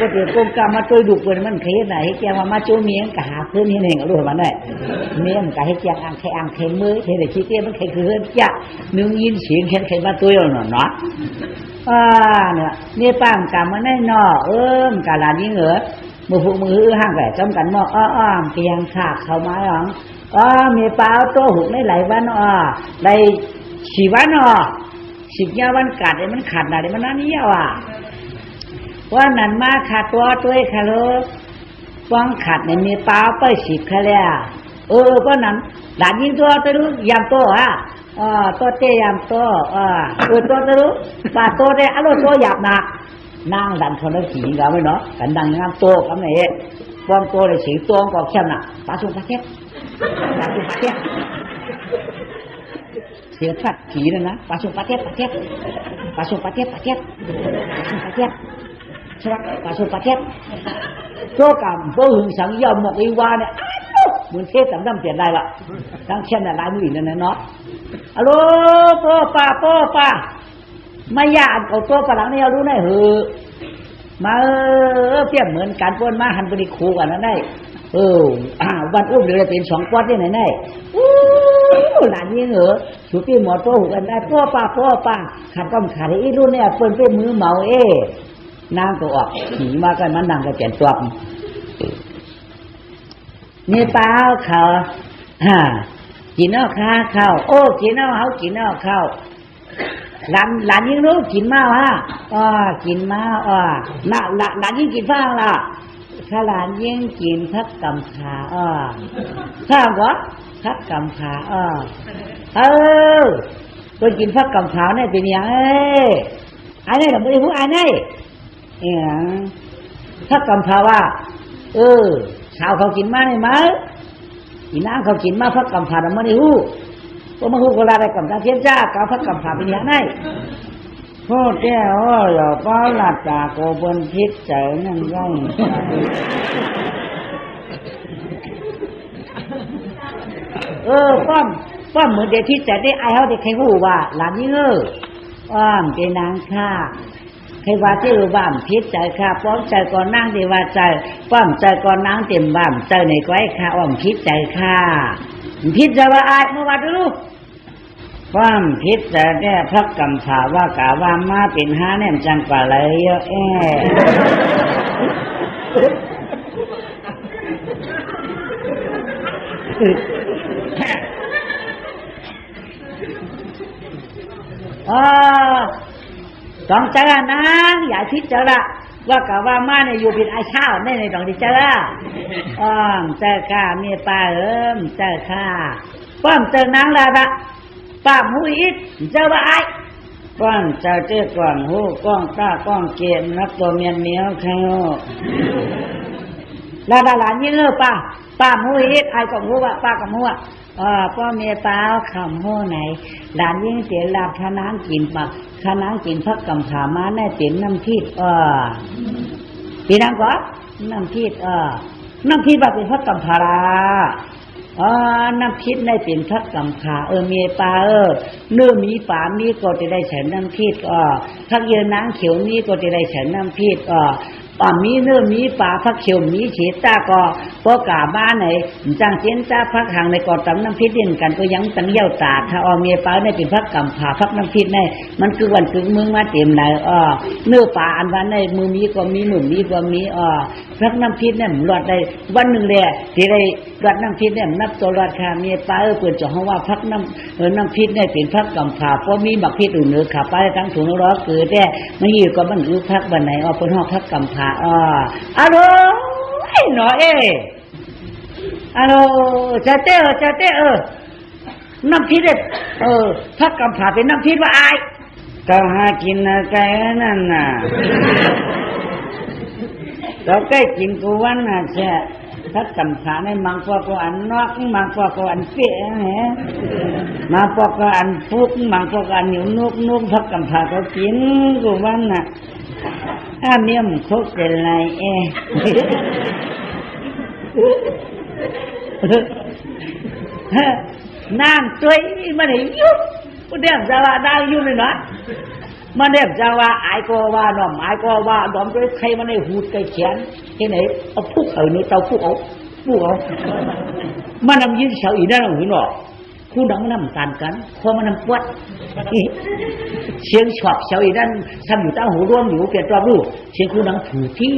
ก็เดือดก้มกามาตัวดุเปิดมันใครไหนเห็ดแจงมาโจเมียกะหาขึ้นที่หนึ่งรู้มันได้เมียมันกะเห็ดแจงอังใครมือเห็ดแต่ทีเตี้ยมันใครขึ้นจ้ะนึกยินเสียงใครมาตัวหน่อยเนาะเนี่ยนี่ป้ามกำมันได้นอมกะหลานยิ่งเหรอมือห่างแหวจำกันเนาะเพียงขาเข้ามาหรอมีเปล่าโตหุกได้หลายวันได้4 วัน10 วันกัดไอ้มันขาดอะไรมันนั่นนี่ว่านั้นมาขาดตัวค่ะลูกฟังขาดเนี่ยมีเปล่าไป10ค่ะแล้วก็นั้นหลานยิ่งตัวรู้ยามโตตัวเตยามโตตัวรู้ป่าโตได้อารมณ์โตหยาบหนักนางดันคนละสีกันไว้เนาะกันดังงามโตคำไหนป้อมโตเลยสีตัวก็เข้มหนักปลาสุปลาเทศเสียชัดขี่เลยนะปลาสุปลาเทศใช่ไหมปลาสุปลาเทศโตกับโตหึงสังยอมหมกอีวาเนี่ยมันเทศสำนักเปลี่ยนได้ละตั้งเช่นอะไรมือนั่นเนาะฮัลโหลป้าไม่ยากเอาตัวฝรั่งนี่เอารู้ได้เหอะมาเปรียบเหมือนการป้นมาหันไปดีคูกันนั่นได้วันอุ้มเดี๋ยวจะเป็น2 ก้อนที่ไหนได้หลานยิ่งเหรอสุดที่หมอโตหุกันได้พ่อป้าขัดก้มขาดไอ้รุ่นเนี่ยเปิ้นเป็นมือเมานางก็ออกขี่มากันมันนางก็เปลี่ยนตัวนี่เปล่าเขากินเอาข้าวกินเอาข้าวหลานยิ่งรู้กินมากินมาหลานยิ่งกินฟ้าล่ะถ้าหลานยิ่งกินพักกำขาข้าวก็พักกำขาคนกินพักกำขาเนี่ยเป็นอย่างอันนี้เราไม่ได้พูดอันนี้พักกำขาว่าชาวเขากินมาเนี่ยมั้ยอีน้าเขากินมาพักกำขาเราไม่ได้พูดก็มาพูดกับเราได้กำจัดเทียนจ้ากับพักกำขาเป็นอย่างไรพ่อแก้วอย่าป้าหลับตาโกบนพิษใจนั่งย่องป้อมเหมือนเด็กที่ใจได้ไอ้เขาเด็กใครรู้ว่าหลานนี่เป็นนางข้าใครว่าที่บ้านพิษใจข้าป้อมใจก่อนนั่งดีว่าใจป้อมใจก่อนนั่งเต็มบ้านใจในก้อยข้าพิษใจข้าพิษใจว่าไอ้เมื่อวานดูความพิษแต่แก่พักกำขาว่ากะว่ามาเป็นหาแนมจังกว่าเลยเยอะต้องเจอนะอย่าพิษเจอละว่ากะว่ามาเนี่ยอยู่เป็นไอ้ข้าวในต้องที่เจอเจอข้ามีปลาเจอข้าป้อมเจอนางละป้าหูอิดเจ้าว่าไอ้ก้อนเจ้าเจ้าก้อนหูก้องตาก้องเกมนับตัวเมียนเหนียวแข็งลาหลานยิ่งป้าหูอิดไอ้กับหูว่าป้ากับหูพ่อเมียตาคำหูไหนหลานยิ่งเสียลาบขนางกินปักขนางกินพักกำขามาแน่เต็มน้ำพิษปีนังก่อนน้ำพิษแบบเป็นพักกำขาน้ำพิษได้เป็นพักกำขามีปลาเนื้อมีปลามีก็จะได้ฉันน้ำพิษพักเยืนนางเขียวนี้ก็จะได้ฉันน้ำพิษมีเนื้อมีปลาพักเขียวมีเฉดตาก็พอกาบ้านไหนจังเจนตาพักห่างในก่อตำน้ำพิษเด่นกันก็ยังตั้งเย้าตาถ้ามีปลาได้เป็นพักกำขาพักน้ำพิษได้มันคือวันคือมึงมาเต็มไหนเนื้อปลาอันวันในมือมีก็มีหนุนมีก็มีพักน้ำพิษเนี่ยหลอดได้วันหนึ่งเลยที่ได้หลอดน้ำพิษเนี่ยนับตัวหลอดค่ะมีปลาเปิดจ่อห้องว่าพักน้ำพิษเนี่ยเป็นพักกำขาเพราะมีบักพิษอื่นขาไปทั้งถุงร้อนเกิดแต่ไม่อยู่ก็มันรู้พักวันไหนเป็นห้องพักกำขาฮัลโหลหนอฮัลโหลจะเต้น้ำพิษพักกำขาเป็นน้ำพิษว่าไอ้ก็หากินอะไรนั่นน่ะ ก็ใกล้กินกูวันน่ะแช่ถ้ากำขาในมังปอก็อันนอกมังปอก็อันเปี้ยแหมมังปอก็อันฟุกมังปอก็อันเหนียวนุกถ้ากำขาก็กินกูวันน่ะถ้าเมียมโคกเป็นไรน้ำตัวมันไหนยุบมันเรียกจะว่าได้ยุบเลยนะมันเรียกจะว่าไอ้ก็ว่าน้อมไอ้ก็ว่าน้อมด้วยใครมันได้หูดไก่แขนที่ไหนเอาพุกเอานี่เตาพุกเอามันนำยืนเสาอีนั่นเอาหูหนอคู่น้องมันนำกันกันคอมันนำปวดเสียงฉอบเสาอีนั่นทำอยู่ตั้งหูร่วมอยู่เปลี่ยนตัวรู้เสียงคู่น้องถูที่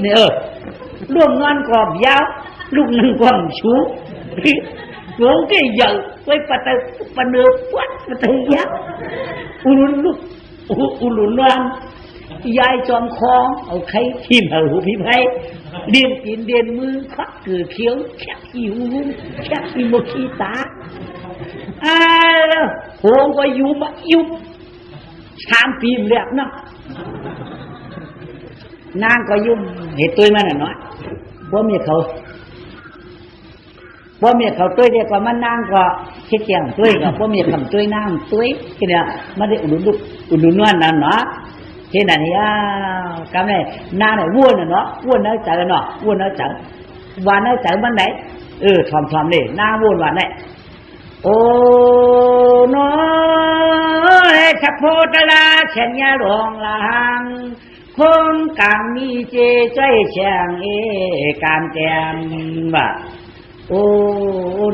เนี่ยร่วมงานกรอบยาวลูกนั่งความชูหลวงแกใหญ่ไว้ปะเนือปัดปะเทียบอุลุนวันยายจอมคองเอาไข่ทิ่มเอาหูพี่ไผ่เดียนกินเดียนมือควักเกลือเขียวแคบหิวแคบหิมขี้ตาแล้วโหงก็ยุบ3 ปีแรกนะนางก็ยุ่มเห็นตัวมันน่ะเนาะบ่มีเขาตัวเดียวก็มันนางก็คิดเกี่ยงตัวก็บ่มีคำตัวนางตัวที่เนี่ยมันได้อุดุนวนนั่นเนาะที่นั่นนี่กำได้นางน่ะวนน่ะเนาะวนน่ะจังเนาะวนน่ะจังวันน่ะจังมันไหนทอมๆนี่นางวนวันไหนโอ้น้อยชัพโพตลาเช่นยาหลงลางคงกางมีเจใจแช่งการแกมว่าโอ้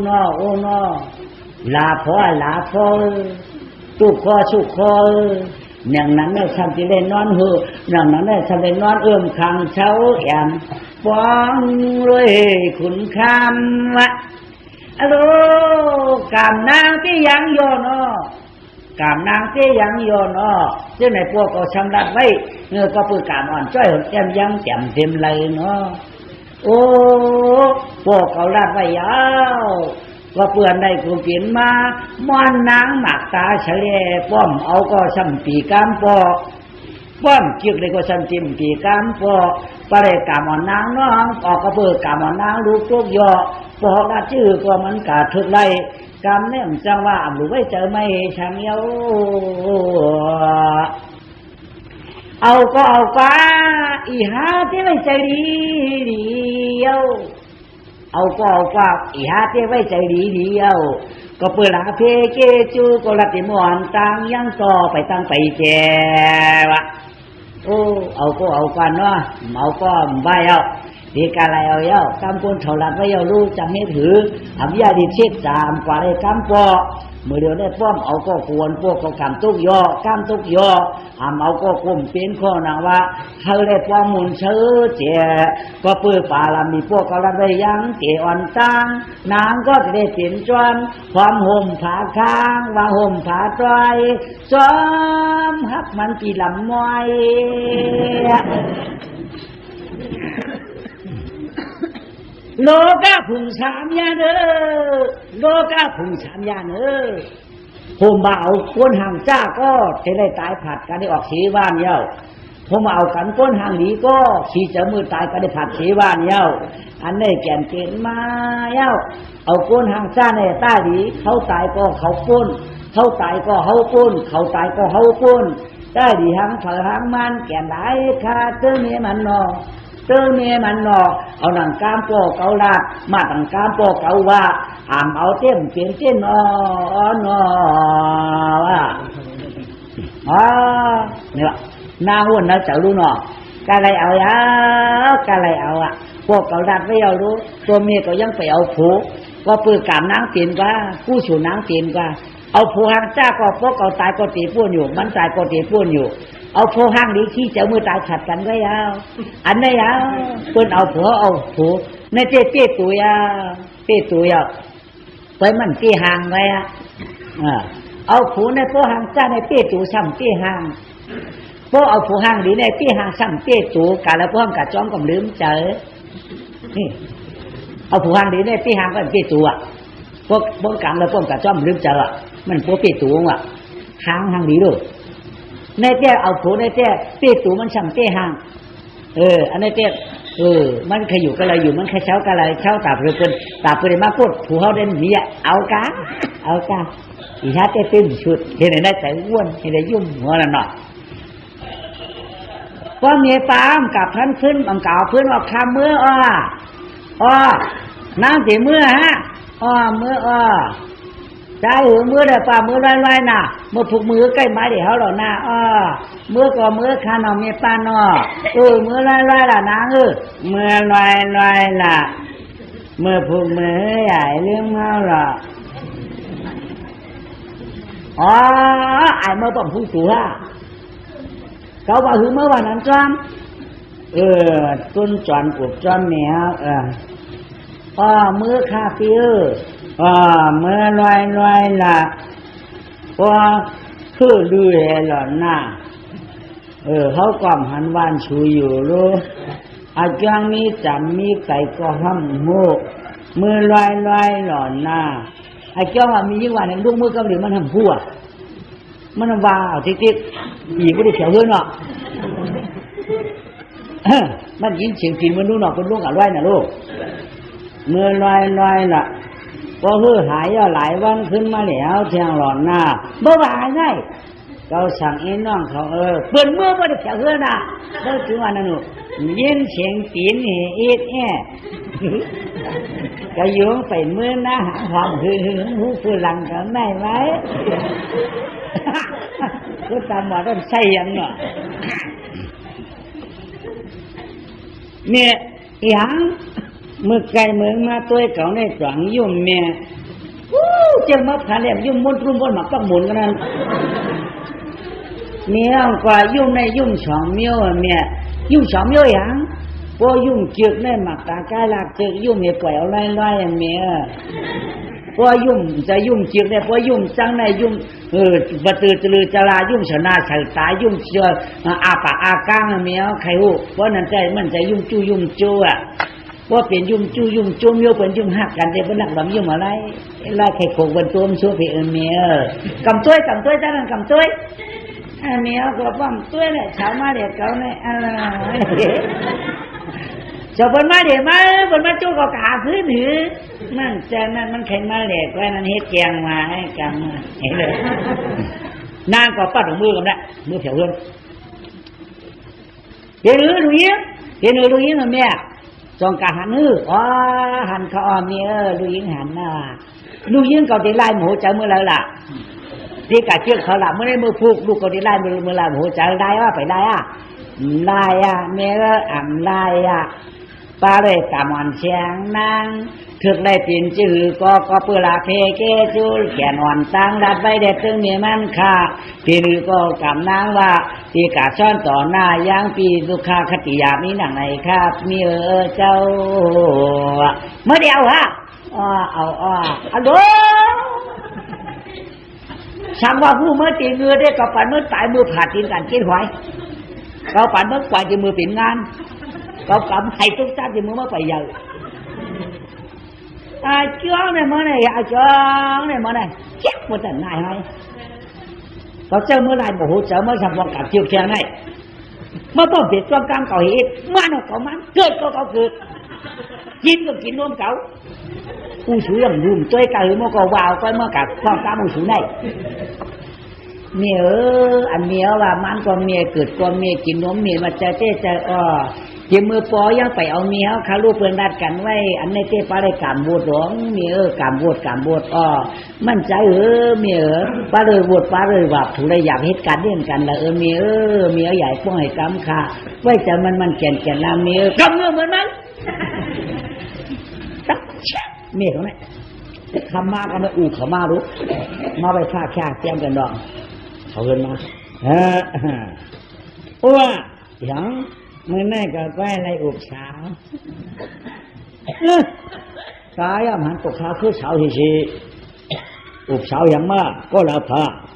น้อลาพอตุกคอสุกคออย่างนั้นได้ทำที่เล่นนอนหูอย่างนั้นได้ทำเล่นนอนขังเช้าแอมฟ้องรวยขุนคำวะอะโลกามนางที่ยังโยนกามนางที่ยังโยนเจ้าในพวกก็ชำระไว้เงือก็ปือกามอ่อนจ้อยแจ่มยังแจ่มเต็มเลยเนาะโอ้พวกเขาลาดไว้ยาวก็เปื่อนได้กูกินมาม่อนนางหมักตาเฉลี่ยป้อมเอาก็ซ้ำปีกามปอป้อมจึกเลยก็ซ้ำจิ้มปีกามปอปะเรกามอ่อนนางน้องออกก็เปื่อกามอ่อนนางลูกทุกยอพอละชื่อก็มันกาทึกไล่กามเนี่ยจังว่าหรือไว้เจอไม่ช่างเยาเอาก็เอาฟ้าอีหาที่ไม่ใจดีเดียวเอาก็เอาฟ้าอีหาที่ไม่ใจดีเดียวก็เปิดหาเพเกจูก็รับที่มวนตังยังต่อไปตั้งไปแจวะโอ้เอาก็เอากันเนาะเมาก็ใบเอาดีกาอะไรเอาเย้ากำปนเท่าลัดไว้เอาลูกจังให้ถืออภิญาดิเชิด3กว่าได้กำปอเมื่อเดียวได้ป้อมเอาก็ควรพวกก็กำตุกยอกำตุกยอเอาก็กลุ่มเป็นข้อนางว่าเขาได้ป้อมมุนเชื้อเจก็เปื้อป่าลำมีพวกก็รับได้ยังเกอ่อนตังนางก็จะได้เปลี่ยนจวนความห่มผาค้างว่าห่มผาตรายจอมฮักมันกี่ลำมวยโลกาพุ่ง3 ยาเด้อโลกาพุ่ง3 ยาเด้อผมมาเอาก้นห่างจ้าก็จะได้ตายผัดกันได้ออกสีว่านเย้าผมมาเอากันก้นห่างหลีก็ขี่จะมือตายก็ได้ผัดสีว่านเย้าอันนี้แก่นเกณฑ์มาเย้าเอาก้นห่างจ้าในตาหลีเขาตายก็เขาป้นเขาตายก็เขาป้นเขาตายก็เขาป้นได้ดีหางเผอหางมันแก่นหลายคาเตอร์เมียมันนอเติมเมียมันนอเอาหนังกามโปเกาลาดมาหนังกามโปเกาว่าเอาเต็มเปลี่ยนเต้นว่าเนี่ยหน้าหุ่นนะเจ้าลูกนอกะไรเอาพวกเกาลาดไม่เอารู้ตัวเมียก็ยังไปเอาผูก็ปือกามนางเตียนกว่ากู้ฉูนางเตียนกว่าเอาผูหางจ้าก็พวกเกาตายก็ตีป้วนอยู่มันตายก็ตีป้วนอยู่เอาโพห้างดีขี้เจ้ามือตายขัดกันก็ยาวอันนี้ยาวเปิ้นเอาผัวเอาผัวในเตี้ยตัวยาไปมันเตี้ยห่างไว้เอาผัวในโพห้างจ้าในเตี้ยตัวซ้ำเตี้ยห่างโพเอาผัวห้างดีในเตี้ยห่างซ้ำเตี้ยตัวกะแล้วพวกกะจ้องก็ลืมเจอนี่เอาผัวห้างดีในเตี้ยห่างก็เตี้ยตัวพวกกะแล้วพวกกะจ้องลืมเจอมันพวกเตี้ยตัวว่ะห้างดีด้วย ในเจ้าเอาผูในเจ้าเตี้ยตู่มันสั่งเตี้ยห่างอันนี้เตี้ยมันขอยู่ก็เลยอยู่มันขเช้าก็เลยเช้าตาเปลือยมาพูดผูเขาเด่นนี่เอากาอีชาเต้ตึ้งชุดเห็นไหมแต่อ้วนเห็นไหมยุ่มหัวนั่นหน่อยก็เมียตามกับท่านขึ้นบังกล่าวเพื่อนว่าคำเมื่อน้ำสีเมื่อฮะเมื่อใจหือเมื่อเดี๋ยวป่าเมื่อลอยน่ะเมื่อผูกมือใกล้ไม้เดี๋ยวเขาหล่อหน้าเมื่อก็เมื่อคานอเมียป้านเมื่อลอยล่ะนางเมื่อลอยล่ะเมื่อผูกมือใหญ่เรื่องเมาหรอไอ้เมื่อต้องพูดตัวเขาว่าหือเมื่อวันนั้นจ้ามต้นจวนกุบจวนเหนียวเมื่อคาฟิวเมื่อลอยล่ะคือดูแลหล่อนหน้าเขากล่อมหันวานชูอยู่รู้อาจารย์มีจำมีไก่ก็ห้ำโมกเมื่อลอยหล่อนหน้าอาจารย์ว่ามียิ่งว่าในลูกมือกับหรือมันทำพัวมันว่าเอาติ๊กอีกไม่ได้เขียวเฮือนหรอกมันยินเสียงกินมันดูหนอกเป็นลูกอะไรนะลูกเมื่อลอยล่ะก็คือหายหลายวันขึ้นมาแล้วเที่ยงหลอนหน้าบ่ว่าไงเขาสั่งไอ้น้องเขาเปิดเมื่อบ่ได้เขียวเฮือนน่ะเลิกถึงวันนั้นหนูยินเสียงตีนก็โยงไปเมื่อหน้าหาความหึงหูฝรั่งก็ไม่ไหวก็ตามว่าต้องใช่ยังเนาะเนี่ยอย่างเมื่อไกลเมืองมาตัวเก่าในฝังยุ่มเนี่ยเจ้ามาผ่านแล้วยุ่มมุ่นรุ่มบนหมักต้องหมุนกันนั่นเนี่ยกว่ายุ่มในยุ่มสองเมียวเนี่ยยุ่มสองเมียวอย่างพอยุ่มเจือกในหมักตาใกล้หลักเจือกยุ่มเนี่ยปล่อยเอาไล่อย่างเมียพอยุ่มจะยุ่มเจือกเนี่ยพอยุ่มจังในยุ่มบัดตือจะลายุ่มชนะใส่ตายุ่มเชืออาปากอากางเมียใครหูเพราะนั่นใจมันจะยุ่มจูอ่ะว่าเป็นยุ่มจูเมียวเป็นยุ่มหักกันเดี๋ยวเป็นหลักลำยุ่มอะไรไล่ไข่โขกบนตัวมันชั่วไปเมียกำจ้วยจ้านั่นกำจ้วยเมียก็ปั้มตัวเนี่ยชาวมาเด็กเขาเนี่ยจะเป็นมาเด็กมาเป็นมาจู้ก็กาพื้นหือนั่นแต่นั่นมันเข็นมาเด็กไว้นั่นเฮ็ดแกงมาให้กันเห็นเลยนางก็ปัดของมือกันแหละมือเถียวเรื่องเห็นหรือดูยิ้มเมียจองกาหันหันเขาเมียดูยิ้มหันน่ะดูยิ้มก็ได้ไล่หมูใจเมื่อไรล่ะที่กะเชือกเขาละเมื่อไรมือพูกลูกก็ได้ไล่มือไล่หมูใจได้ว่าไปได้ไล่เมียก็ไล่ปลาเลยกะมันเชียงนางถึกได้ปีนจือก็เปล่าเพเกจูแก่นอ่อนตั้งรัดไว้เด็ดตึงเมียมันค่ะทีนี้ก็กำนางว่าที่กะซ่อนต่อหน้าย่างปีสุขาคติยามีหนังไหนครับมีเจ้าเมื่อเดียวฮะฮัลโหลสั่งว่าผู้เมื่อตีเงือได้กับปันเมื่อตายมือผ่าตีนกันกินหอยเราปันเมื่อปล่อยจะมือปิ่นงานเรากำให้ทุกชาติจะมือเมื่อไปใหญ่จ้องเนี่ยเมื่อไหร่จ้องเนี่ยเมื่อไหร่เจ็บหมดแต่นายให้เราเจอเมื่อไรโอ้โหเจอเมื่อสัมผัสกับเจียวแข็งได้เมื่อต้องเปลี่ยนความกลางเก่าเหตุมันก็มันเกิดก็เกิดกินก็กินร่วมเก่าผู้สูงอย่างรุ่มตัวไก่เมื่อก็วาวก็เมื่อกับความกลางผู้สูงได้เมียอันเมียว่ามันก็เมียเกิดก็เมียกินนมเมียมาใจเมื่อปอยังไปเอาเมียเขาลูกเพื่อนรัดกันไว้อันในเต้ปลาได้กามบวชหลวงเมียกามบวชมั่นใจเมียปลาเลยบวชปลาเลยว่าถูกได้อยากเหตุการณ์เรื่องกันละเมียใหญ่ป้องให้กำค่ะไว้จะมันแก่นละเมียกำเมื่อเหมือนมันตักเมียเขาเนี่ยคำมาก็ไม่อู่เขามารู้มาไปฆ่าแค่เตรียมกันดองเขาเงินมาว่าอย่างมื่อแม่ก็ไปอะไรอุบสาวสายมันตกขาคือสาวทีอุบสาวอย่างมากก็แล้ว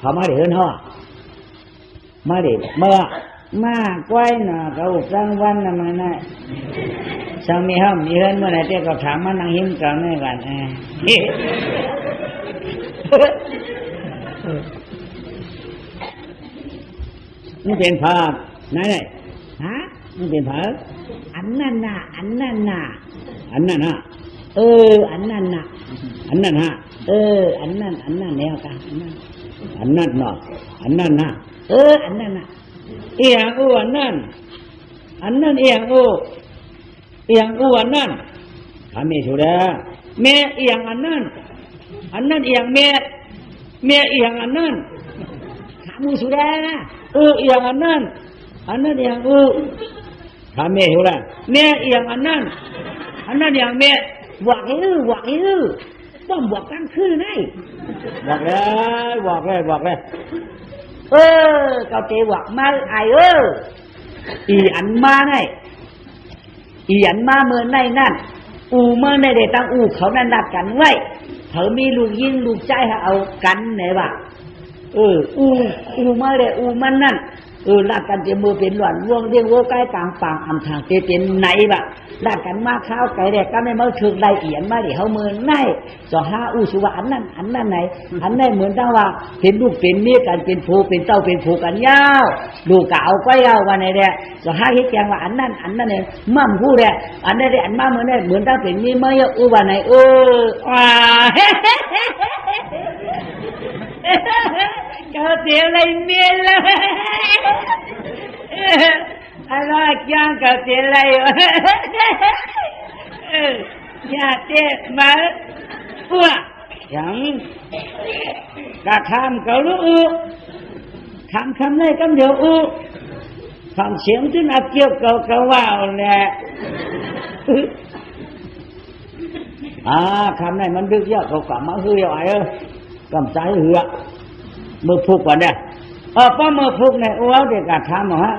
พามาเดินห่อมาเดินเมื่อมาก้อยหน่ะก็อุบตั้งวันน่ะมันน่ะช่างมีห้ามมีเฮิรนเมื่อไหร่เจ้าก็ถามมานั่งหิ้มกันไม่กัน มันเป็นภาพไหนฮะมันเป็นภาพอันนั้นน่ะอันนั้นน่ะอันนั้นฮะอันนั้นน่ะอันนั้นฮะอันนั้นแนวกันอันนั้นเนาะอันนั้นฮะอันนั้นน่ะเอียงอันนั้นเอียงอันนั้นทำไม่ถูกแล้วแม่เอียงอันนั้นเอียงแม่เอียงอันนั้นถามมูสุดาเอียงอันนั้นเอียงทำไม่ถูกแล้วแม่เอียงอันนั้นเอียงแม่หวักป้อมหวักกลางคืนไงหวักเลยเก้าเจหวักมาไออีอันมาไงอีอันมาเมื่อในนั่นอูเมื่อในเดตังอูเขานั่นดับกันไว้เขามีลูกยิงลูกใจเอากันไหนวะอูมาเลยอูมันนั่นรักกันจะมือเป็นหลวนวงเรียงวัวใกล้กลางปางอำทางเตเป็นไหนบะรักกันมาข้าวไก่แดกก็ไม่มาถึงได้เอียนมาดิเขามือไหนจะหาอูสุวะอันนั้นไหนอันไหนเหมือนตั้งว่าเป็นลูกเป็นเมียกันเป็นผูเป็นเต้าเป็นผูกันยาวลูกกะเอาไว้เอาวันไหนแดกจะหาที่แกงว่าอันนั้นเนี่ยมั่มพูดแดกอันนั้นอันมั่มเหมือนได้เหมือนตั้งเป็นเมียเมื่ออูวันไหนก็เสียอะไรเมียละอะไรยังก็เสียอะไรอย่าเจ็บมาอ้วยังกะทำก็รู้ทำได้คำเดียวฟังเสียงที่นักเกี่ยวก็ว่าแหละคำไหนมันดึกเยอะเขากลับมาคือยังไงกำใจเหือมือพุกก่อนเนี่ยป้ามือพุกเนี่ยอ้วเด็กกะทำหรอฮะ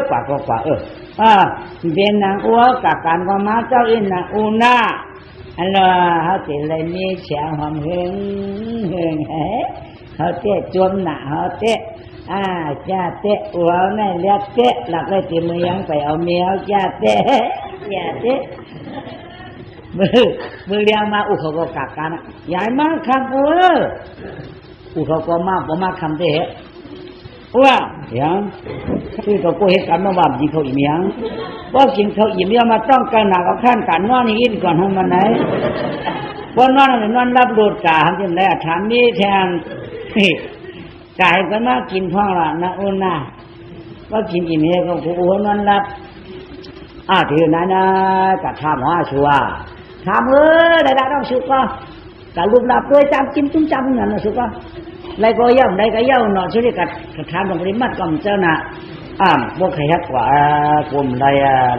กว่าเป็นนางอ้วกะการก็มาเจ้าอินนะอูน่าอันละเขาติดเลยมีเสียงหอมเฮงเขาเตะจมหนาเขาเตะจ้าเตะอ้วนี่เรียกเตะหลักเลยตีมือยังไปเอาเมียจ้าเตะมือเรียงมาเขาก็กักกันยายมาคำเขาก็มาบ่มาคำเตะว่าอย่างที่เขาก็เหตุการณ์มาว่ายิงเขาอีเมียงว่าจริงเขาอีเมียมาต้องการหนักเอาขั้นการนอนนี่อินก่อนทำมันไหนว่านอนนอนรับโดดกาทำยังไงถามนี้แทนกายก็มากินท้องละนะอุ่นนะว่ากินอีเมียก็กูนอนรับถือนั้นนะกับทำว่าชัวทำได้ต้องสุกก็กับรูปลับด้วยจำจิ้มตุ้มจำเงินนะสุกก็ไรก็ย่ำนอนช่วยกันทำลงไปมัดกำเจ้าน่ะพวกใครฮัดกว่ากลุ่มไร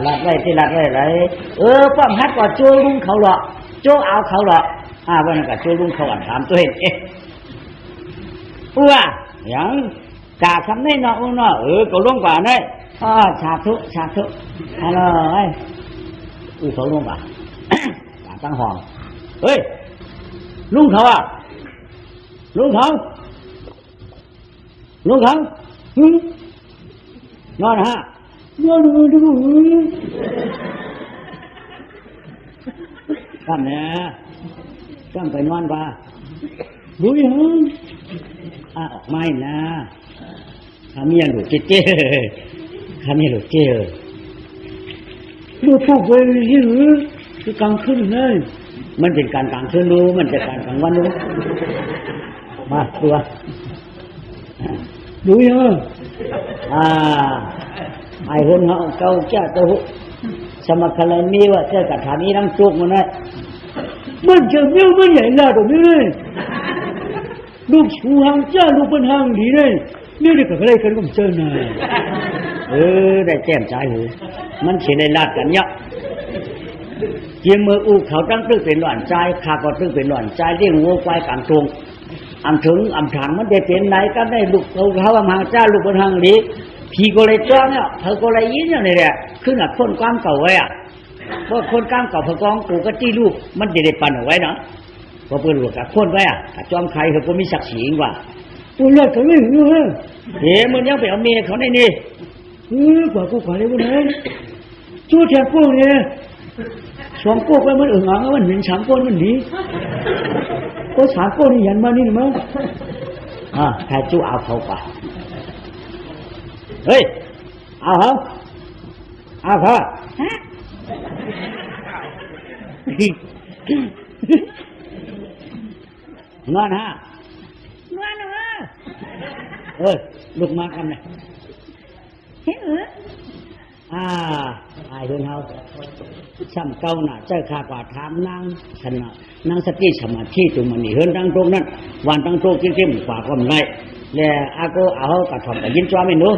รัดไรที่รัดไรป้อมฮัดกว่าโจลุงเขาหรอโจเอาเขาหรอวันนั้นกับโจลุงเขาถามตัวเองอย่างกาคำนี้เนาะก็ลุงกว่าเนี่ยชาทุอะไรเขาลุงกว่าตั้งห้องเฮ้ยลุงเขาลุงเขานอนฮะนอนกันเนี่ยกันไปนอนป่ะดูยังไม่นะทำยังหลุดเจ๊ทำยังหลุดเจ๊ดูพวกไปยื้อคือกลางคืนเลยมันเป็นการกลางคืนรู้มันเป็นการกลางวันรู้มาตัวดูยังไอ้คนเขาเก่าแก่ตัวสมัครอะไรมีว่าเจ้ากระถานี้นั่งจุกมันนะมันจะเมี่ยวมันใหญ่หน้าตรงนี้เลยลูกชูหางจ้าลูกเป็นหางดีเลยนี่เด็กอะไรกันก็เจอหน่อยได้แจ่มใจหูมันเสียในลาดกันเยอะเยี่ยมมือเขาตั้งตึกเป็นหล่อนใจขาก็ตึกเป็นหล่อนใจเรียกวัวควายกลางตรงอันถึงอันถังมันได้เป็นไหนก็ได้ลูกเขามาจ้าลูกเป็นหางดีพี่ก็เลยจ้องเนี่ยเธอก็เลยยิ้มอย่างนี้แหละขึ้นหนักคนกล้ามเก่าไว้เพราะคนกล้ามเก่าพะกองกูก็จี้ลูกมันจะได้ปั่นเอาไว้เนาะพอเปิดหลวงกับคนไว้จอมใครเขาก็มีศักดิ์ศรีกว่าตัวเล็กเขาไม่รู้มันยังไปเอาเมียเขาในนี่กว่ากูขอเลยวันนี้ชู้แทนกูเนี่ยสองกูไปมันหงังมันเห็นสามกูมันดีก็สามกูนี่ยันมานี่มั้งใครจู้เอาเขากว่า เฮ้ยเอาเหรอเอาพอฮะนอนฮะนอนเหรอลุกมากันเลยเฮ้ยไอ้เดินเฮาซ้ำเก่าน่ะเจ้าข้ากว่าถามนางชนะนางสติสมาธิจุมันนี่เฮิรนตั้งตรงนั้นวันตั้งโตจริงๆกว่าก็ไม่แล้วอากูเอากระทำกับยินจ้าไม่รู้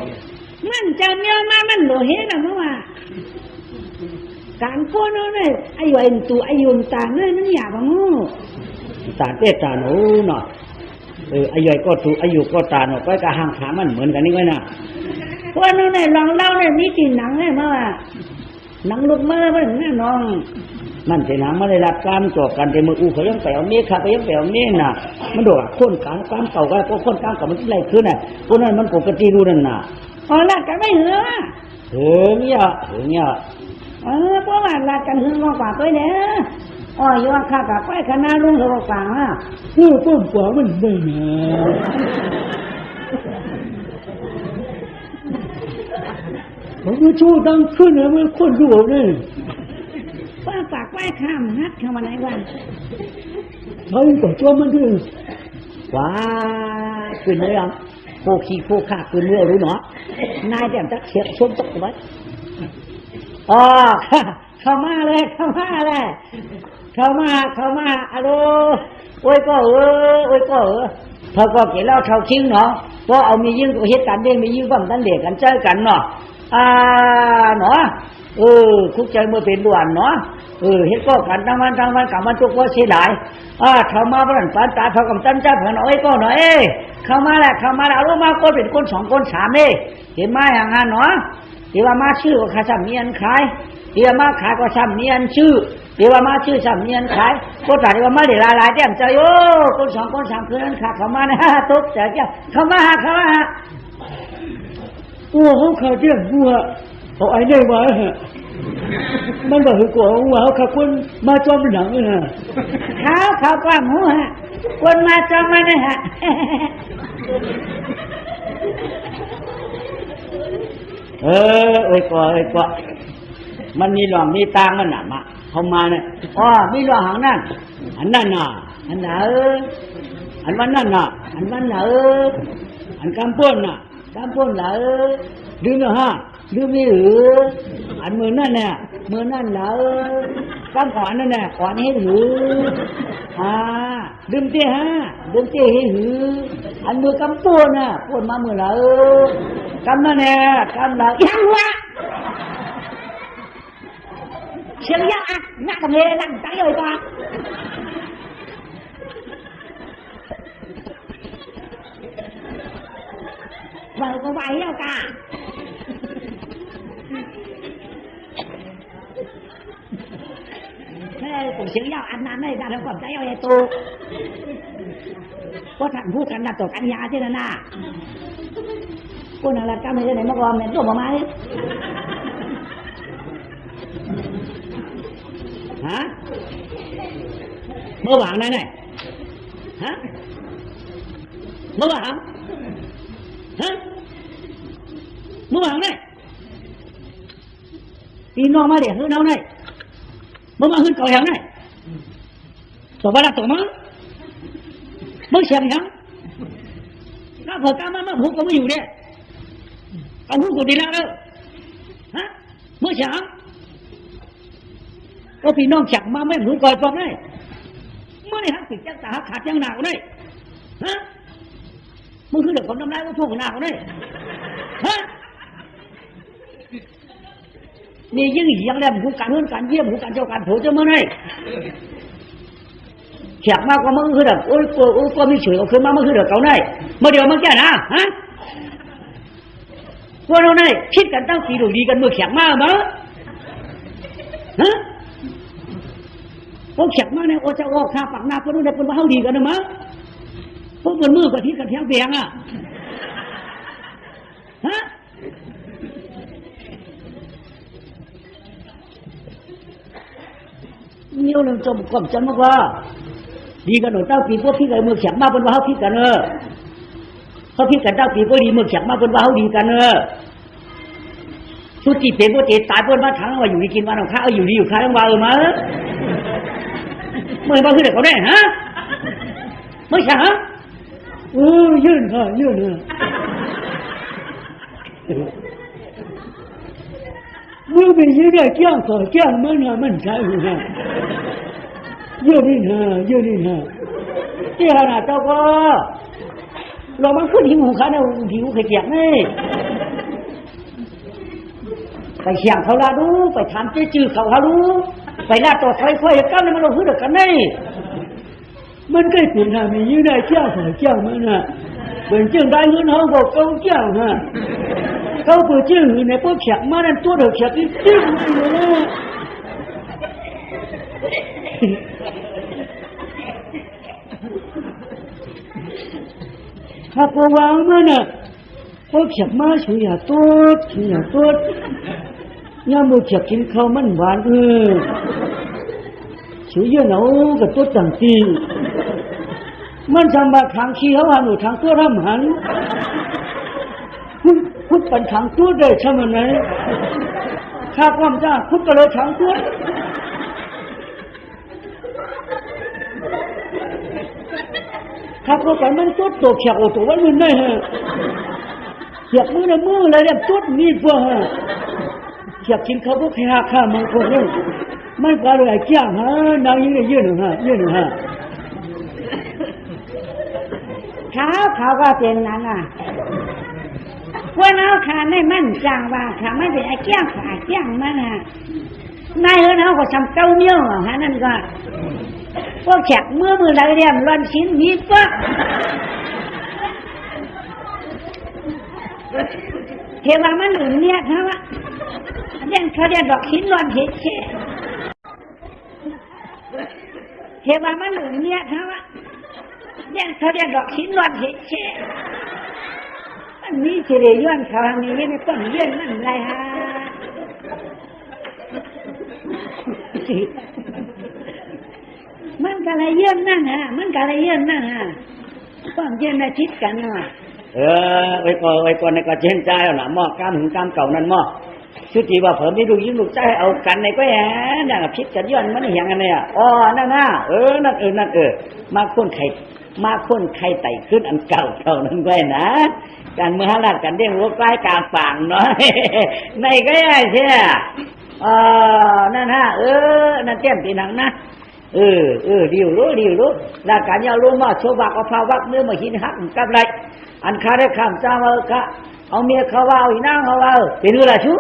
มันจะเมียวมามันโดเห็นนะมั้งว่าการพูดนั่นเลยไอ้วันตัวไอ้ยุนตาเนี่ยนั่นอย่าบังตาเตตาหนูเนาะไอ้ยัยก็ถูกไอ้ยุก็ตาเนาะก็กระหังขามันเหมือนกันนี่ไว้น่ะพวกนู้นเนี่ยลองเล่าเนี่ยมีกี่หนังเนี่ยมั้งว่าหนังลูกเมื่อมันแน่น้องมันเป็นหนังไม่ได้รับการจบกันแต่มือเขายังแปลวเมียขาไปยังแปลวเมียน่ะมันโดดคนกลางความเก่าก็คนกลางกับมันที่ไรขึ้นน่ะพวกนั้นมันปกติรู้นั่นน่ะพอละกันไม่เหรอเนี่ยเพราะว่าละกันหึงมากกว่าตัวเนี่ยอยู่ว่าข้ากับไปคณะลุงเขาบอกฟังอ่ะต้นกว่ามันไม่นะผมก็ชูดังขึ้นนะมันคนดูเลยป้าฝากไว้ข้ามนัดเข้ามาไหนวันเขาก็ช่วยมันด้วยว้าขึ้นเลยอ่ะโคขี้โคข้าขึ้นเมื่อรู้เนาะนายแต่จักเสียส้มตกไว้เข้ามาเลยเข้ามาอะโลโอ้ยก็เขาก็เกี่ยวแล้วเขาชิงเนาะก็เอามียิ่งเหตุการณ์เด้งมียิ่งบังกันเด็กกันเจอกันเนาะเนาะคุกใจเมื่อเป็นด่วนเนาะเฮ็ดก็กันทั้งวันกับมันทุกข์เสียดายเข้ามาบ้านปานตาเท่ากับตั้นเจ้าเพิ่นโอ้ยก็หน่อยเข้ามาแล้วเอาลงมาก็เป็นคน2คน3เห็นมาอย่างงั้นเนาะที่ว่ามาชื่อก็ค่าซ้ำเนียนขายที่ว่ามาขายก็ซ้ำเนียนชื่อที่ว่ามาชื่อซ้ำเนียนขายก็ตาที่ว่ามาได้หลายๆแต้มใจโอ้คน2คน3คืนนั้นขาเข้ามานะตกใจเจ้าเข้ามาโอ้เขาเรื่องบัวเอาไอ้ได้มาฮะมันบอกคือกลัวว่าเขาคนมาจอมหนังฮะเขากล้าหัวฮะคนมาจอมมาเนี่ยฮะโอ้ยก็มันมีหลองมีตางมันน่ะมาเข้ามาเนี่ยมีหลองหางนั่นอันนั้นน่ะอันน่ะอันวันนั่นน่ะอันวันน่ะอันกำป้นน่ะดื้อฮะดื้อมีอันมือนั่นน่ะกำขวานนั่นน่ะขวานให้หือดื้อเตี้ยให้หืออันมือกำป้นน่ะป้นมามือละกำนั่นแน่กำละยังวะเชียงยาหน้ากับเฮลังใจเลยป่ะvậy có vậy đâu cả thế cũng xíu nhau ăn năn này ra đâu còn trái ơi tu có thằng phút thằng đặt tổ căn nhà thế này nè cô nào là cam này mà còn mẹ tổ mà mai hả mơ bảng này hả mơ bảng hả mơ bảng này đi no mà để hơn đâu này mơ bảng hơn cầu hẻm này tổ ba là tổ mơ mơ xem hả nó vừa cam mà hút có nhiều đấy ông hút của đi ra đâu hả mơ xem cóพี่น้องจักมาแม่นหูก่อยปอกได้เมื่อนี่ฮักติดจักตาฮักขาดจังหนาวได้ฮะมึงคือเด็กคนน้ำลายก็พูดหนาวได้ฮะนี่ยิ่งยังแรงหูการเฮือนการเยี่ยมหูการเจ้าการโผล่จะเมื่อไหร่จักมากกว่ามึงคือเด็กโอ้ยก็มีเฉยเอาขึ้นมามึงคือเด็กเก่าได้เมื่อเดียวมึงแก่นะฮะพวกเราเนี่ยคิดกันตั้งสีดูดีกันมือแข็งมากมั้งฮะพวกแขกมาเนี่ยโอจะออกข้าปากหน้าเพื่อนได้เป็นว่าเขาดีกันนะมั้งพวกเพื่อนมือกะทิกันแทงเบียงอ่ะฮะnhiều lần cho một cổng chân mà qua điกันหน่อยเต้าปีพวกพี่กับมือแขกมาเป็นว่าเขาพี่กันเขาพี่กันเต้าปีพวกดีมือแขกมาเป็นว่าเขาดีกัน สุดที่เป็นบ่เจ็บตายเพิ่นมาถังว่าอยู่นี่กินวันของข้าอยู่นี่อยู่ข้าต้องว่ามาเมื่อบ่คือเด็กเขาได้ฮะไม่ใช่ฮะยื่นค่ะยื่นเมื่อไปยืนได้แก้งต่อแก้งมันใช่ฮะยื่นนี่ฮะที่ขนาดเจ้าก็เรามันขึ้นหิวขาเนี่ยหิวไข่เกียกนี่ไปเชียงเขาลาดูไปถามจื้อเขาดูไปลาดต่อไฟค่อยกันมันเราพูดกันนี่มันก็เป็นทางมียืนได้แก้งต่อแก้งมันน่ะเป็นเจ้าได้เงินเขาบอกเขาแก้งฮะเขาเปิดจื้อในพวกเขียกมานั่นตัวเดียวเขียกนี่จื้อเลยนะถ้าพอวางมันน่ะพวกเขียกมาช่วยตัวย่ามูเขียกกินข้าวมันหวานช่วยเหนากับตัวจังตีมันทำมาทางขี้เขาว่าหนูทางตัวรำหันพุทธปันทางตัวได้ใช่ไหมไหนข้าความจ้าพุทธก็เลยทางตัวข้าก็ไปมันตัวโตเขียวตัววันมันได้ฮะเขียกมืออะไรเนี่ยตัวนี่พวกฮะเขียกกินเขาพวกแค่ข้ามันพวกนี้มันก็เลยแก้งฮะนางยืนฮะเขาก็เป็นนั้นอ่ะพวกเราขาไม่มั่นจังว่าขาไม่เป็นไอ้แก้งขาแก้งมันอ่ะนายเขาก็ทำเก้าเมี่ยวฮะนั่นก็พวกแขกมือไรเรียมร้อนชิ้นมีปั๊บเทวามันหนุนเนี่ยเขาว่าเรียนเขาเรียนดอกชิ้นร้อนเฉยเทวามันหนุนเนี่ยเขาว่าเรียนเขาเรียนดอกชิ้นร้อนเฉยอันนี้เฉลี่ยย้อนเขามีไม่ได้ต้นเยื่อนนั่นไรฮะมันก็เลยเยื่อนนั่นฮะต้องเยื่อนอาทิตย์กันน่ะไว้ก่อนในก็เช่นใจเอาหน่ะหม้อกล้ามถึงกล้ามเก่านั่นหม้อชุดที่ว่าเพิ่มได้ดูยิ่งลูกใจเอากันในก็แหน่ะพิษกันย้อนมันอย่างนั้นเนี่ยอ๋อนั่นน่ะนั่นมาค้นไข่ไต่ขึ้นอันเก่านั่นไว้นะการเมื่อหลัดกันเด้งหัวใกล้กลางฝั่งน้อยในก็ได้ใช่นั่นฮะนั่นเต็มตีหนังนะดีรู้หลักการยาวรู้มาโชว์บักเอาพาวักเนื้อมาหินหักกับไรอันคาได้ข้ามจ้างเอาเมียเขาว่าอีนางเขาว่าเป็นเรื่องชู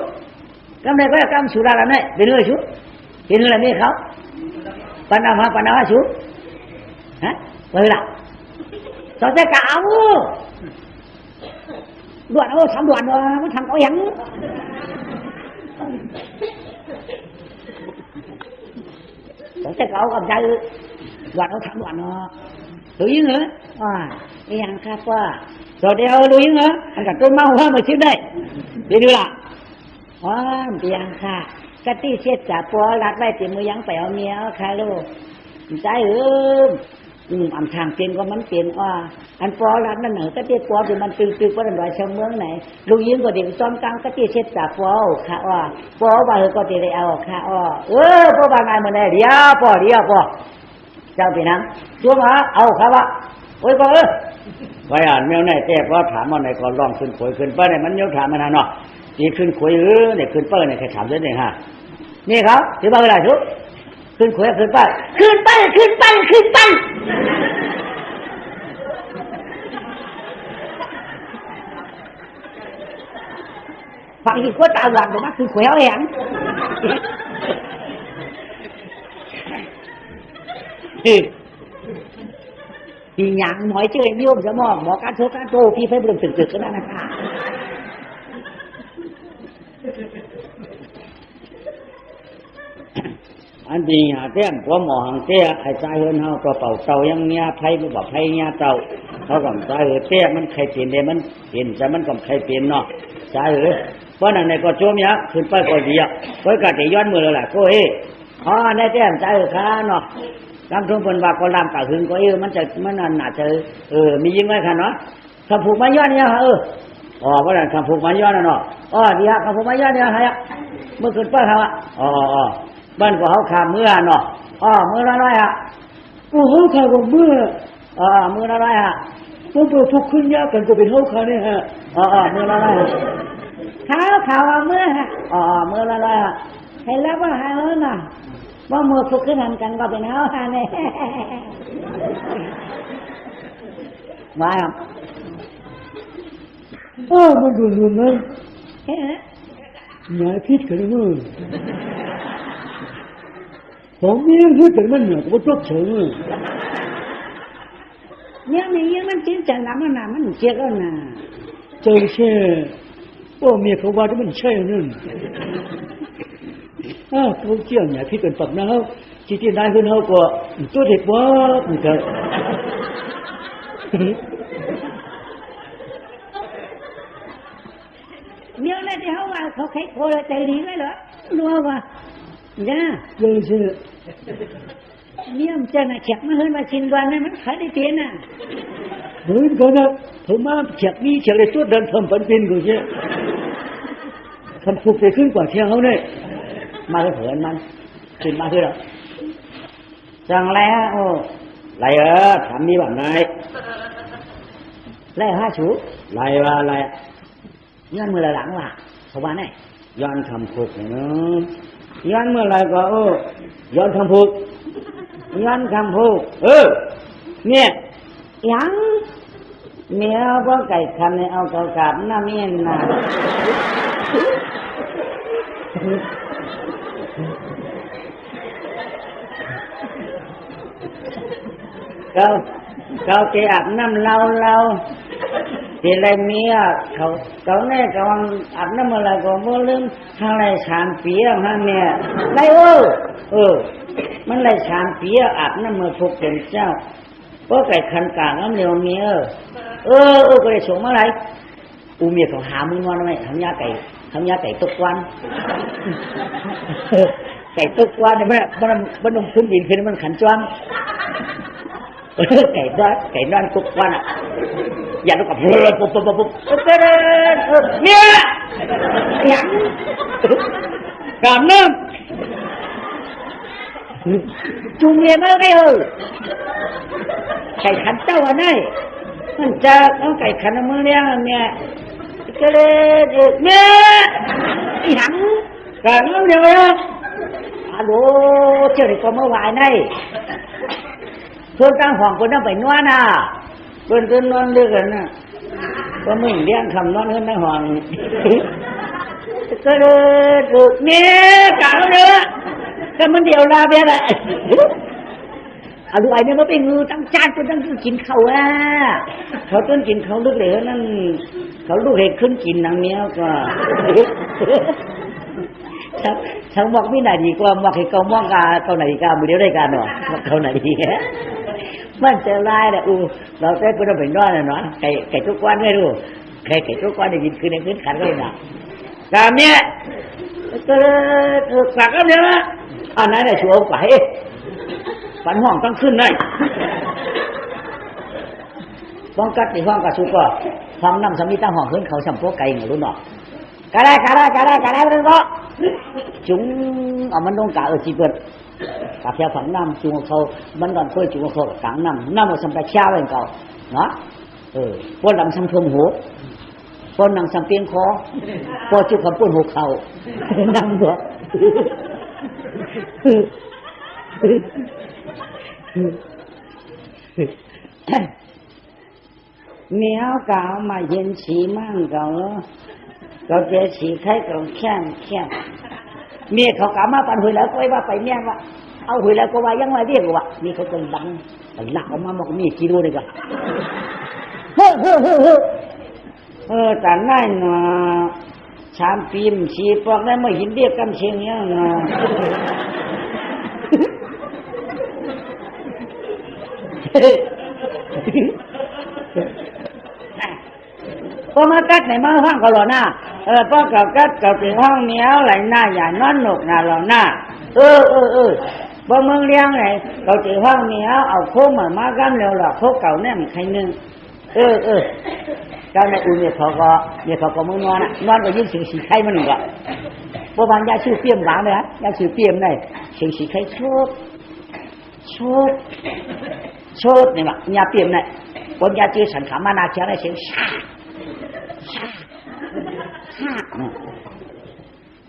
กำไรก็กำสุราละเนี่ยเป็นเรื่องชูเป็นเรื่องเมียเขาปัญหาชูฮะเวลาต่อจากเก่าด่วนทำด่วนมันทำเขาอย่างต่อจากเก่ากับใจด่วนทำด่วนดูยิ่งเหรออย่างครับว่าต่อเดียวดูยิ่งเหรออันกับต้นเมาว่ามาชิ้นได้ดีดูล่ะเบียงค่ะกะตี้เช็ดจ่าปัวรัดไว้เต็มมือยังไปเอาเมียค่ะลูกใจอันทางเป็นก็มันเป็นอันปอรัดนั่นเหนือกะตี้ปัวเป็นมันตึกว่าดันดอยเชียงเมืองไหนลูกยิงก็เด็กซ้อมกลางกะตี้เช็ดจ่าปัวค่ะปัวว่าก็เด็กเอาค่ะปัวบางงานมันได้เดียวปัวเจ้าเป็นนังตัวมาเอาค่ะว่าโอ้ยก็ไว้อ่านแมวไหนแต่พอถามมาไหนก็ลองขึ้นขวยขึ้นเปิ้ลเนี่ยมันยกถามมันเนาะนี่ขึ้นขวยเนี่ยขึ้นเปิ้ลเนี่ยใครถามด้วยเนี่ยฮะนี่ครับถือว่าเวลาชุบขึ้นขวยขึ้นเปิ้ลฟังอีกก็ตาหวานเลยนะคือขวยเอาเองพี่ยังหมอยเจอโยมจะมองหมอการโตพี่ไฟบลึงตึกก็ได้นะคะอันดีหาแต้มพอหมอหังเตี้ยไอ้ใจเฮินเฮาตัวเป่าเต่ายังเงี้ยไผ่ไม่บอกไผ่เงี้ยเต่าเขากับใจเฮินเตี้ยมันใครเปลี่ยนเลยมันเปลี่ยนแต่มันกับใครเปลี่ยนเนาะใจเฮินเพราะนั่นในก็โจมยักขึ้นไปก็ดีอ่ะก็กะจะย้อนมือเลยแหละก็ในแต้มใจเฮินค้าเนาะตามทุ่งบนว่าก็ลามกะหึงก็มันจะมันน่าจะมียิ่งไว้ค่ะเนาะถ้าผูกมาย้อนเนี่ย อ๋อเพราะนั้นคำพูดมาย้อนน่ะเนาะอ๋อดีฮะคำพูดมาย้อนเนี่ยฮะเมื่อคืนเปิ้ลเขาอ่ะอ๋อบ้านก็เขาขาเมื่อเนาะอ๋อมือละร้อยฮะโอ้เขาขาก็เมื่อมือละร้อยฮะต้องไปทุกขึ้นยากกันก็เป็นเขาขาเนี่ยฮะมือละร้อยฮะเขาว่าเมื่อฮะมือละร้อยฮะให้แล้วว่าหาน่ะว่ามือทุกขึ้นหันกันก็เป็นเขาหาเนี่ยมาครับมันดูดูนะอย่าคิดกันเลยผมยังคิดกันมันเนี่ยก็จบเฉยยังนี่ยังมันจริงจังนะมันเจ๊ก็น่ะเจอแช่เมียเขาว่าที่มันใช่นั่นเขาเจียงอย่าคิดกันปักนะจีที่ได้คนเขาก็ตัวเด็กว่าเหมือนกันเดี๋ยวนะที่เขาว่าเขาใครโคตรใจดีไหมเหรอรู้ว่าจ้าเจอแช่เนี่ยมันจะน่ะแขกมาเฮิรนมาชินวันนั้นมันขายได้เตียนน่ะเฮ้ยก็นะผมมาแขกนี่แขกเลยตัวเดินทำปันเป็นกูใช่ทำผูกไปขึ้นกว่าเที่ยงเขาเนี่ยมาเถินมันขึ้นมาคือหรอจังแล้วไรทำนี่แบบไหนไรห้าชูไรว่าไรย้อนมือละหลังว่ะเขาว่าไงย้อนคำพูดเนาะย้อนเมื่อไรก็ย้อนคำพูดย้อนคำพูดเนี่ยยังเมียบ่ไก่คันเนี่ยเอาเกากาบน้าเมียนน่ะเขาเกอาบน้ำเราทีไรเมียเขาเนี่ยกำลังอาบน้ำอะไรก็บ่ลืมทางไรชานเปียฮะเนี่ยไรมันไรชานเปียอาบน้ำมือพวกเป็นเจ้าก็ไก่คันกลางน้ำเหนียวเมียก็เลยส่งมาไรเมียเขาหามือนอนไหมทำยาไก่ตุกวันไก่ตุกวันเนี่ยมันลงพื้นดินขึ้นมันขันจ้วงไก่ด้านตุกวันอ่ะอย่าต้องกับปุ๊บเนี่ยยังกามน้ำจุงเมียมาไงไก่ขันเจ้าอันไหนมันจะเอาไก่ขันมือเนี่ยก็เลยเนี่ยยังกามน้ำเดียวเลยฮัลโหลเจ้าเด็กก็เมื่อวานนี่คนตั้งห้องคนนั่งไปนวดน่ะคนนอนเรื่องกันน่ะก็ไม่เลี้ยงคำนอนขึ้นตั้งห้องก็เลยเนี่ยกามเนื้อก็มันเดียวลาเบี้ยแหละลูกไอ้เนี่ยมันไปงูตั้งจานจนตั้งกินเขาเขาต้นกินเขาลูกเหลวนั่นเขาลูกเหลวขึ้นกินนางเนี้ยก็ฉันบอกไม่ได้ดีกว่าบอกให้เขามองกาเขาไหนกามือเดียวได้กันหรอเขาไหนดีมันจะไล่แหละเราได้เพื่อนไปนอนน่ะเนาะไก่ทุกวันไม่รู้ไก่ทุกวันได้ยินคืนในพื้นขันก็เลยนะกามเนี้ยฝากกันเนี้ยนะอันนั้นแหละชัวร์ไปฝันห้องต้องขึ้นได้ป้องกัดในห้องกระสุก็ฟังน้ำสามีตั้งห้องขึ้นเขาสัมโพไก่หนูรู้เนาะกะได้เรื่องก็chúngมันต้องกะจีเปิดกะเพียฝังน้ำจุงเขามันก่อนค่อยจุงเขากลางน้ำมันสัมปะเช้าเป็นเก่าเนาะพวกดำสัมพงหัวพวกนางสัมเปียงคอพวกจุกขับปุ่นหัวเข่านั่งหัวเมียวเก่ามาเย็นฉีมั่งเก่าก็เจอฉีไข่เก่าแข็งเมียเขากลับมาปั่นหุยแล้วก็ว่าไปเมียว่าเอาหุยแล้วก็ว่ายังไงเรียกว่านี่เขาเป็นดังหลักออกมาบอกมีกิโลเลยก็แต่ง่ายนะชามปีมชีปอกได้ไม่เห็นเรียกกันเชียงยังนะพอมากัดในมาห้องก็หล่อหน้าพอกับกัดกับถึงห้องเนี้ยไหลหน้าอย่านอนหนกหน้าหล่อหน้าพอเมืองเลี้ยงไหนเราถึงห้องเนี้ยเอาโค้งมากันเร็วหรอกโค้งเก่าแน่มใครนึง เจ้าในอุ่นเนี่ยเขาก็มึงนอนก็ยิ่งสีไข่มันอีกอ่ะเพราะบางยาชื่อเปี้ยมหวานเลยฮะยาชื่อเปี้ยมได้สีไข่ชดเนี่ยว่ายาเปี้ยมเนี่ยคนยาชื่อสันขามานาเชียได้เสียงชา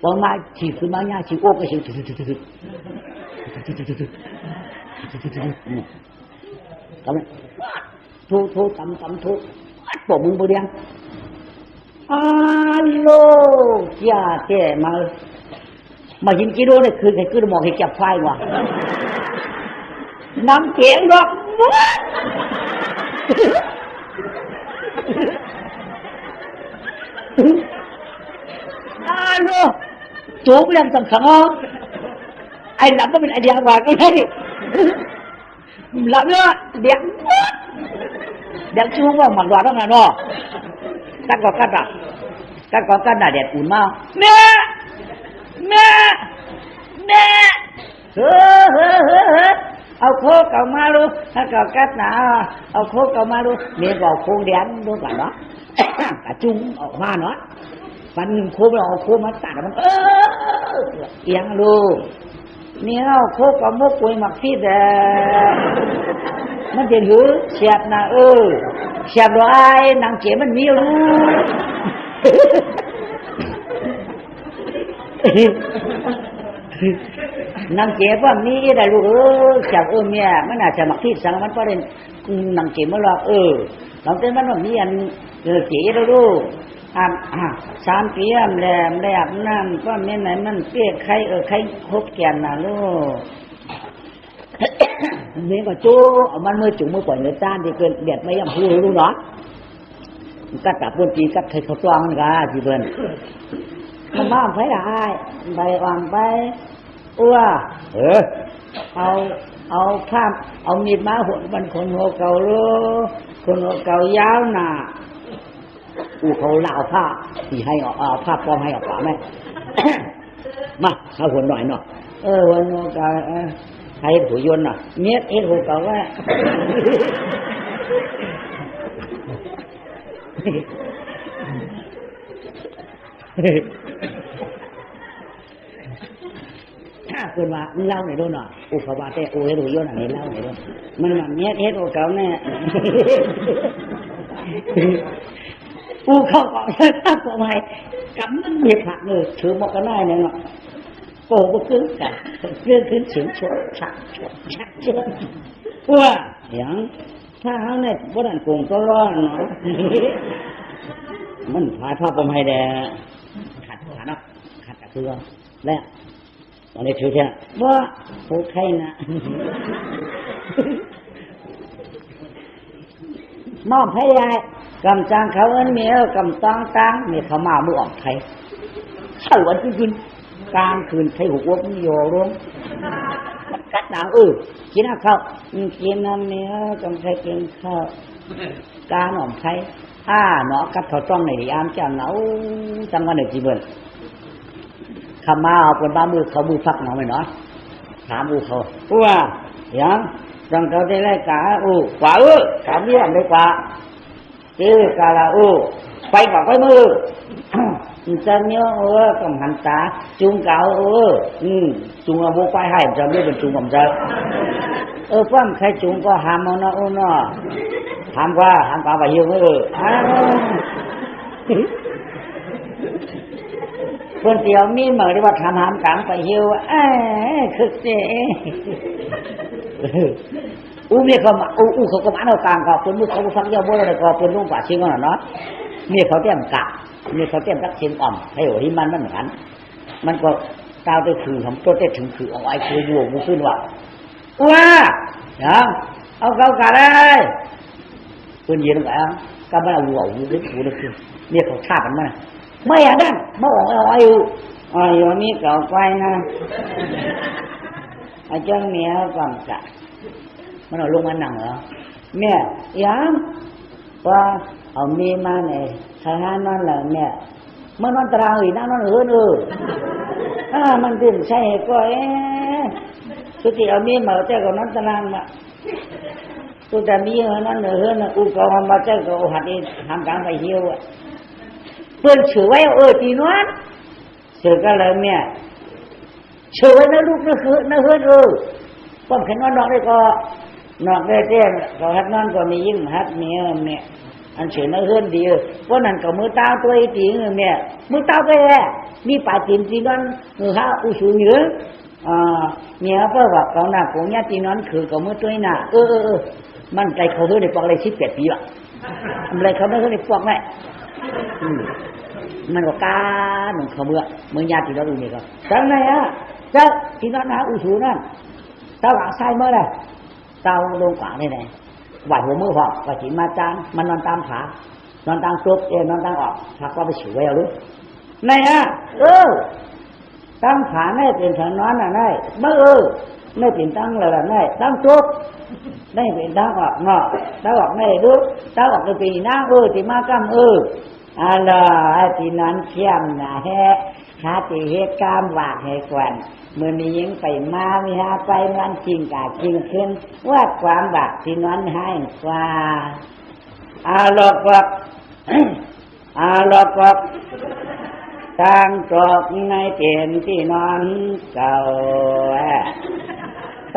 พอมาฉีดคือมายาฉีดโอ้ก็เสียงทำไมทุตำทุปมึงบ่เดียงโลจ้าแก่มายินกิโลเนี่ยคือให้คือหมอกให้จับไฟว่ะน้ำเกียงดอกโลจูบเรื่องสำคัญไอ้หลับก็เป็นไอเดียกว่าก็ได้หลับเนาะเดี๋ยวชูว่ามันว่าต้องไงเนาะกัดก็กัดน่ะเด็ดอุ่นมากแม่เฮ้เอาโคกเอามาลูถ้าก็กัดหนาเอาโคกเอามาลูเนี่ยก็โคกแดงดูก่อนเนาะกระจุงออกมาเนาะฟันโคกเราเอาโคกมาตัดมันเอียงลูเนี่ยเอาโคกกับมุกปุยหมักที่แต่มันจะหือเสียบนะเสียบร้อยนางเจ๋มันมีรู้นางเจ๋ว่ามีได้รู้เสียบเนี่ยมันอาจจะหมักที่สังมันก็เป็นนางเจ๋มันหรอกหลังจากนั้นมันมีอันเจ๋รู้สามเปียมแหลมนั่นก็ไม่ไหนมันเปี้ยใครใครคบแก่นน่ะลูกนี่ก็จู้เอามันมือจุ่มมือปล่อยเนื้อจานที่เกินเด็ดไม่ยังพูดรู้เนาะก็จับปนจีกับใครเขาต้องกันจีเบิ้ลมันบ้าไปได้ไปวางไปเอาผ้าเอามีดมาหุ่นมันคนหัวเก่าลูกคนหัวเก่ายาวหนาเขาเล่าผ้าที่ให้เอาผ้าปลอมให้ออกป่าไหม มาเอาหัวหน่อยเนาะหัวเก่าใครหัวยนต์น่ะเนี้ยหัวเก่าว่าคนว่าเล่าไหนดูหน่อยเขาว่าแต่เฮ็ดหัวยนต์อันนี้เล่าไหนดูมันว่าเนี้ยหัวเก่าแน่เข้าก่อนตั้งตัวใหม่กำมันมีผักเลยถือหมกกันได้เนี่ยเนาะโก้ก็ขึ้นกันเรื่องขึ้นเสียงโฉดชักว่าอย่างถ้าเขาเนี่ยพวกนั้นโกงก็ร้อนเนาะมันพายภาพผมให้แดขัดเนาะขัดกับเพื่อแล้วตอนนี้ถือแค่ว่าโอเคนะมอบให้ยายกำจังเขาเอิ้นเมียกำต้องตั้งเนี่ยเขามามือออกไทยเช้าวันคืนกลางคืนไทยหัวมันโยร้องกัดหนังกินข้าวกินน้ำเมียกำไทยกินข้าวกาหน่อมไทยเนาะกัดเขาต้องในยามจังเหนาจังวันหนึ่งจีเบิ้ลขมาเอาคนบ้ามือเขามือพักหน่อไม่เนาะถามเขาว่าอย่างจังเขาได้ไล่กากว่าถามเรื่องได้กว่ากาลาไปบอกไว้มือจะเนี้ยกำหันตาจุงเก่าจุงเอาบุกไปให้จะไม่เป็นจุงผมจะป้อมใครจุงก็หามเอาเนาะเนาะหามว่าหามปลาไปเยอะคนเดียวมีเหมือนที่ว่าทำหามกลางไปเยอะคือเจ๊เนี่ยเขามาเขาก็มาเอากลางเขาเป็นมือเขาฟังเยาว์บ่ได้ก็เป็นลุงป่าชิงกันเนาะเนี่ยเขาเตรียมกะเนี่ยเขาเตรียมรักเชียงอ่อมให้โอ้ที่มันเหมือนกันมันก็ตาวได้ถือของตัวได้ถึงคือเอาไอ้คืออยู่มือขึ้นว่าอย่างเอาเขากะได้เป็นเย็นแบบก็ไม่เอาหัวอยู่ได้ถูได้คือเนี่ยเขาฆ่ากันมาไม่อย่างนั้นไม่บอกเอาอยู่นี่เก่าไปนะไอ้เจ้าเมียก่อนกะมันเอาลงมาหนังเหรอแม่ยังว่าเอามีมาเนี่ยทหารนั่นแหละแม่มันนอนตรางอีกนั่นนอนมันตื่นใช่ก็สุดที่เอามีมาแต่ก็นอนตรางมา tôi đã biết nó nữa hơn là u cầu mà chơi cầu hạt đi ham càng phải hiu ạ tôi sửa quay thì nó sửa cái lời mẹ sửa quay nó lúc nó hơn còn cái nó đây có nó đây có hát non còn mi nhưng hát mẹ anh sửa nó hơn đi có nàng có mưa tao tôi tiếng mẹ mưa tao cái mi phải tìm thì nó người ha u sửa nhớ nhớ bao gặp cậu nào cũng nhát thì nó khử cậu mưa tôi nàoมันใจเขาด้วยในปอกเลย18 ปีละอะไรเขาไม่เขาในปอกแม่มันก็การหนุ่มเขาเมื่อญาติเราดูนี่ก็จังไงอ่ะเจ้าที่นั่นนะอุชูนั่นเจ้าหลังใส่เมื่อไรเจ้าลงกว่านี่ไหนไหวหัวมือหอกไหวจีมาจานมันนอนตามขานอนตามตัวนอนตามออกผักว่าไปฉิวไว้เอาลูกไหนอ่ะตามขาแน่เป็นฉันนอนน่ะได้เมื่อไม่เป็นตั้งเลยล่ะได้ตั้งตัวได้เป็นตั้งออกเนาะตั้งออกไม่ได้รู้ตั้งออกจะปีหน้าที่มากำอะไรที่นั้นเชี่ยมนะแฮะหาที่เหตุการณ์ว่าให้กวนเมื่อนี้ยังไปมามีหาไปมันจริงกะจริงขึ้นว่าความบาปที่นั้นให้กว่าลอกว่าตั้งตอกในเตียนที่นอนเก่า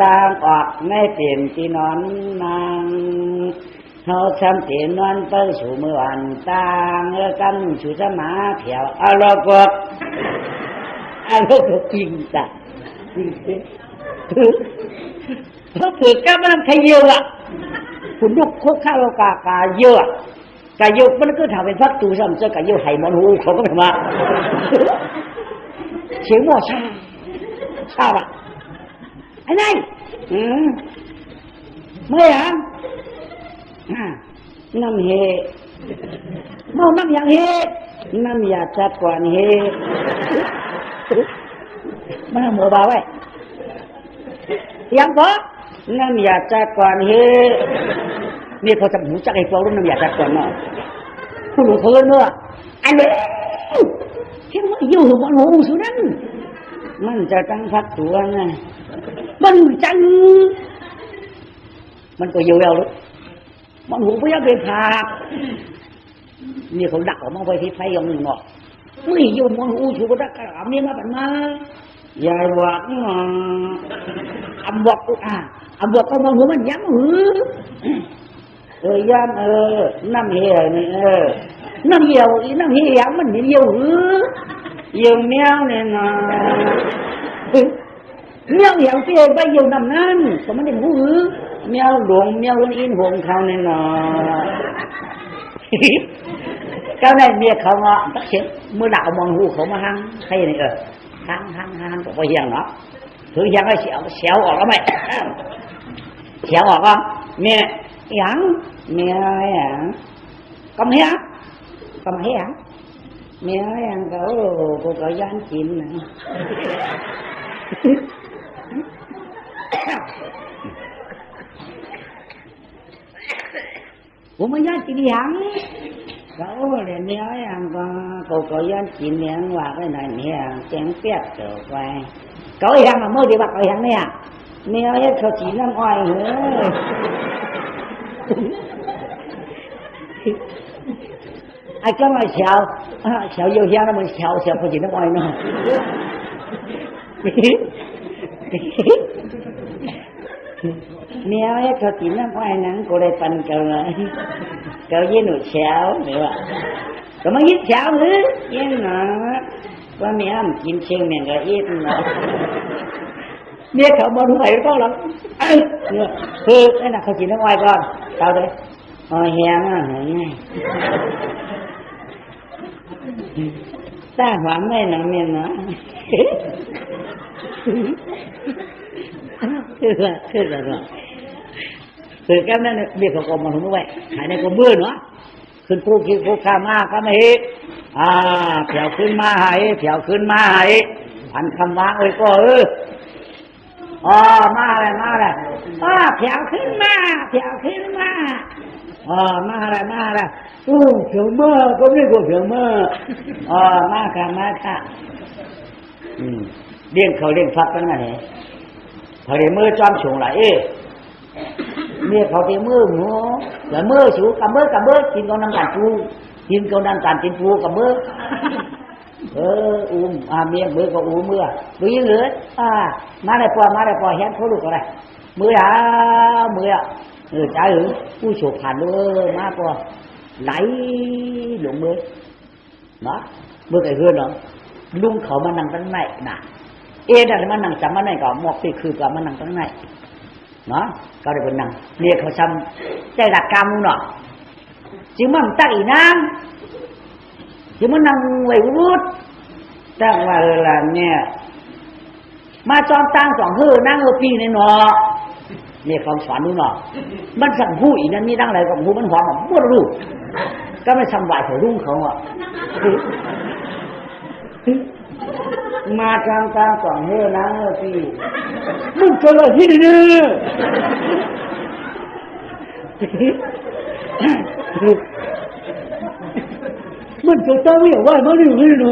ตั้งออกในเตียนที่นอนนางเขาทำเตียนนอนเปิ้ลสู่เมื่อวันตั้งกันสู่สมาเผียวลอกว่าจริงจ้ะจริงเขาถือกำมันขยเยอะคุณลูกคุกข้าวกาเยอะกายกมันก็ทำเป็นพักตูซ้ำเจ้ากายกไห่มันหูเขาก็ไม่มาเสียงว่าชาบะไอ้นี่ไม่หรอน้ำเฮมองน้ำอย่างเฮน้ำยาจัดกว่านี่เฮมันหัวเบาไว้ยังพอน้ำยาจัดกว่านี่เฮนี่เขาจะหูจักไอ้พวกรุ่นน้ำยาจัดกว่าเนาะคุณหลวงพ่อเนาะอันนี้เห็นว่าอยู่บนหัวสุนันมันจะตั้งพักตัวไงมันจังมันก็เยอะๆเลยมันหูไม่ยอมเป็นผักนี่เขาดักออกมาไว้ที่ไฟยองหนึ่งเนาะไม่อยู่มันหูชูก็ดักกระดาษนี่มาแบบมายายบอกนี่มาอับบอกก็มองหัวมันย้ำหืย้ำน้ำเหี้ยนี่น้ำเหี้ยน้ำเหี้ยมันเหี้ยเหี้ยแมวเนี่ยนะแมวเหี้ยเตี้ยไปเหี้ยน้ำนั่นก็มันเด็กหูแมวหลวงแมวอินหงเขาเนี่ยนะเจ้าในเมียเขาเนาะตักเช็ดเมื่อดาวมองหูเขามาหังใครเนี่ยหังก็ไปเหี้ยเนาะถือเหี้ยก็เสียวออกแล้วไหมเสียวออกก็เมียยังเมียยังกำเหี้ยเมียยังก็ยันกินนะผมไม่ยันกินยังเขาเลยเมียยังก็ยันกินเมียว่าcái nàyเมียchén pét trở về cậuยังmà mơ đi bạc cậuยังเนี่ยเมียเขาchỉน้ำอ้อยเหรอai có mà xèo vô da nó mình xèo có gì nó ngoài nó mèo ấy có chỉ nó ngoài nắng cô đây phần cờ với nụ xèo nữa có mấy ít xèo nữa chứ nó qua mẹ ăn chín chiên mẹ cái ít nó mẹ cậu mà đúng vậy có lắm cái nào không chỉ nó ngoài con sao đấy hèn á ngay ta hóa mấy nó miền nóคือcáiนั้นเบี้ยเขามาถึงด้วยหายในก็เบื่อเนาะขึ้นผู้คิดผู้ข้ามาก็ไม่เผียวขึ้นมาหายพันคำว่าก็มาเลยเผียวขึ้นมามาอะไรเผียวเมื่อก็ไม่กลัวเผียวเมื่อมาค่ะเลี้ยงเขาเลี้ยงฟักกันไงเขาเลี้ยงเมื่อจอมฉงไหล เมียเขาตีมือหัวแล้วมือสูกับมือกินกับน้ำตาลปูกินกับน้ำตาลกินปูกับมือเมียมือก็มือดูยิ่งเหลือมาได้พอเห็นเขาลูกอะไรมือใจผู้โฉบผ่านเลยมาพอไหลหลงมือเนาะมือไก่เฮือนเนาะลุงเขามานั่งตั้งไหนน่ะนั่นมันนั่งจำมันไหนก็หมอกตีคือกับมันนั่งตั้งไหนเนาะก็ได้เป็นนั่งเรียกเขาซ้ำใจดักกรรมเนาะจึงมันตั้งอีนางจึงมันนั่งไว้วุดตั้งว่าละเนี่ยมาจอมตั้งสองเฮือนั่งปีในเนาะเนี่ยคำสอนนู้นเนาะมันสั่งผู้อีนั้นมีดังอะไรกับผู้มันหอมหมดรู้ก็ไม่ทำไหวเขารุ่งเขาอ่ะมาจอมตั้งสองเฮือนั่งปีมึงจะเลยที่นี่มันจะต้องวิ่งว่ามันอยู่ที่ไหน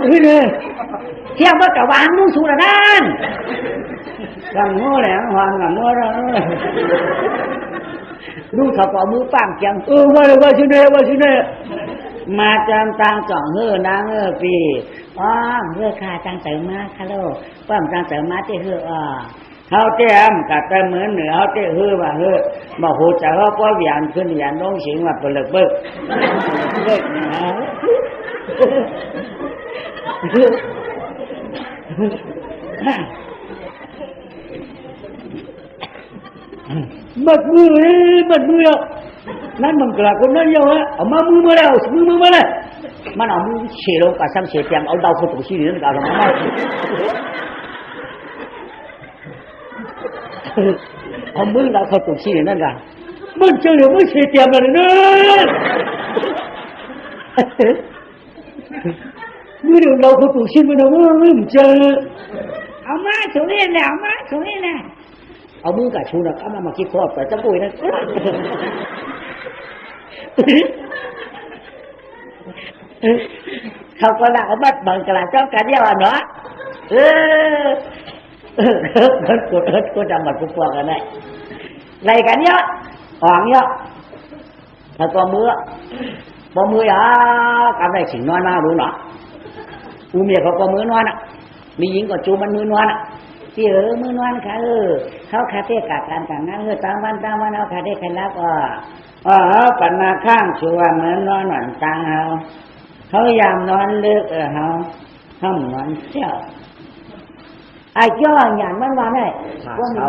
ที่นี่เที่ยวว่ากะวางนุ่งสูระนั่นกังโง่แหละวางกังโง่แล้วลูกเขาก็มือปั้งเกียงว่าชิเน่มาจำตังจ่องเฮือนะเฮือปีเฮือขาจังเสริมมาค่ะโลป้อมจังเสริมมาที่เฮือเขาเต้มกับแต่เหมือนเหนือเขาเต้เฮือว่าเฮือมาหูจะเขาป้อหยานขึ้นหยานน้องเสียงว่าเปลือกเบิกมัดมือนั่นมันกระคนนั่นเยอะเอามามือมาแล้วมือมาเลยมันเอามือเฉลงกับซ้ำเฉเตียงเอาดาวเข้าตัวชีนี่นั่นก็เอามาเอามือดาวเข้าตัวชีนี่นั่นกันมันเฉลงไม่เฉเตียงเลยนะมือเดียวดาวเข้าตัวชีมันเอามือเจอเอามาถูนี่แหละเอามือกับชูนะก็มาคิดครอบแต่จะปุยนะเขาก็ด่าบัดบังกลาเจ้ากันเดียวเนาะกดจำบัดพวกกันได้ไรกันเยอะอ่องเยอะถ้าตัวมือกันได้สิ่งนอนมารู้เนาะอูเมียเขาก็มือนอนอ่ะมีหญิงก็จูมันมือนอนอ่ะที่มือนอนค่ะเขาคาเฟ่กาการต่างนั้นตามวันเอาคาเฟ่กันแล้วก็ปัญหาข้างชัวเหมือนนอนหนังตังเขายามนอนเลือกเขานอนเชี่ยวไอ้ย่อหยาดมันว่าไงว่าเขา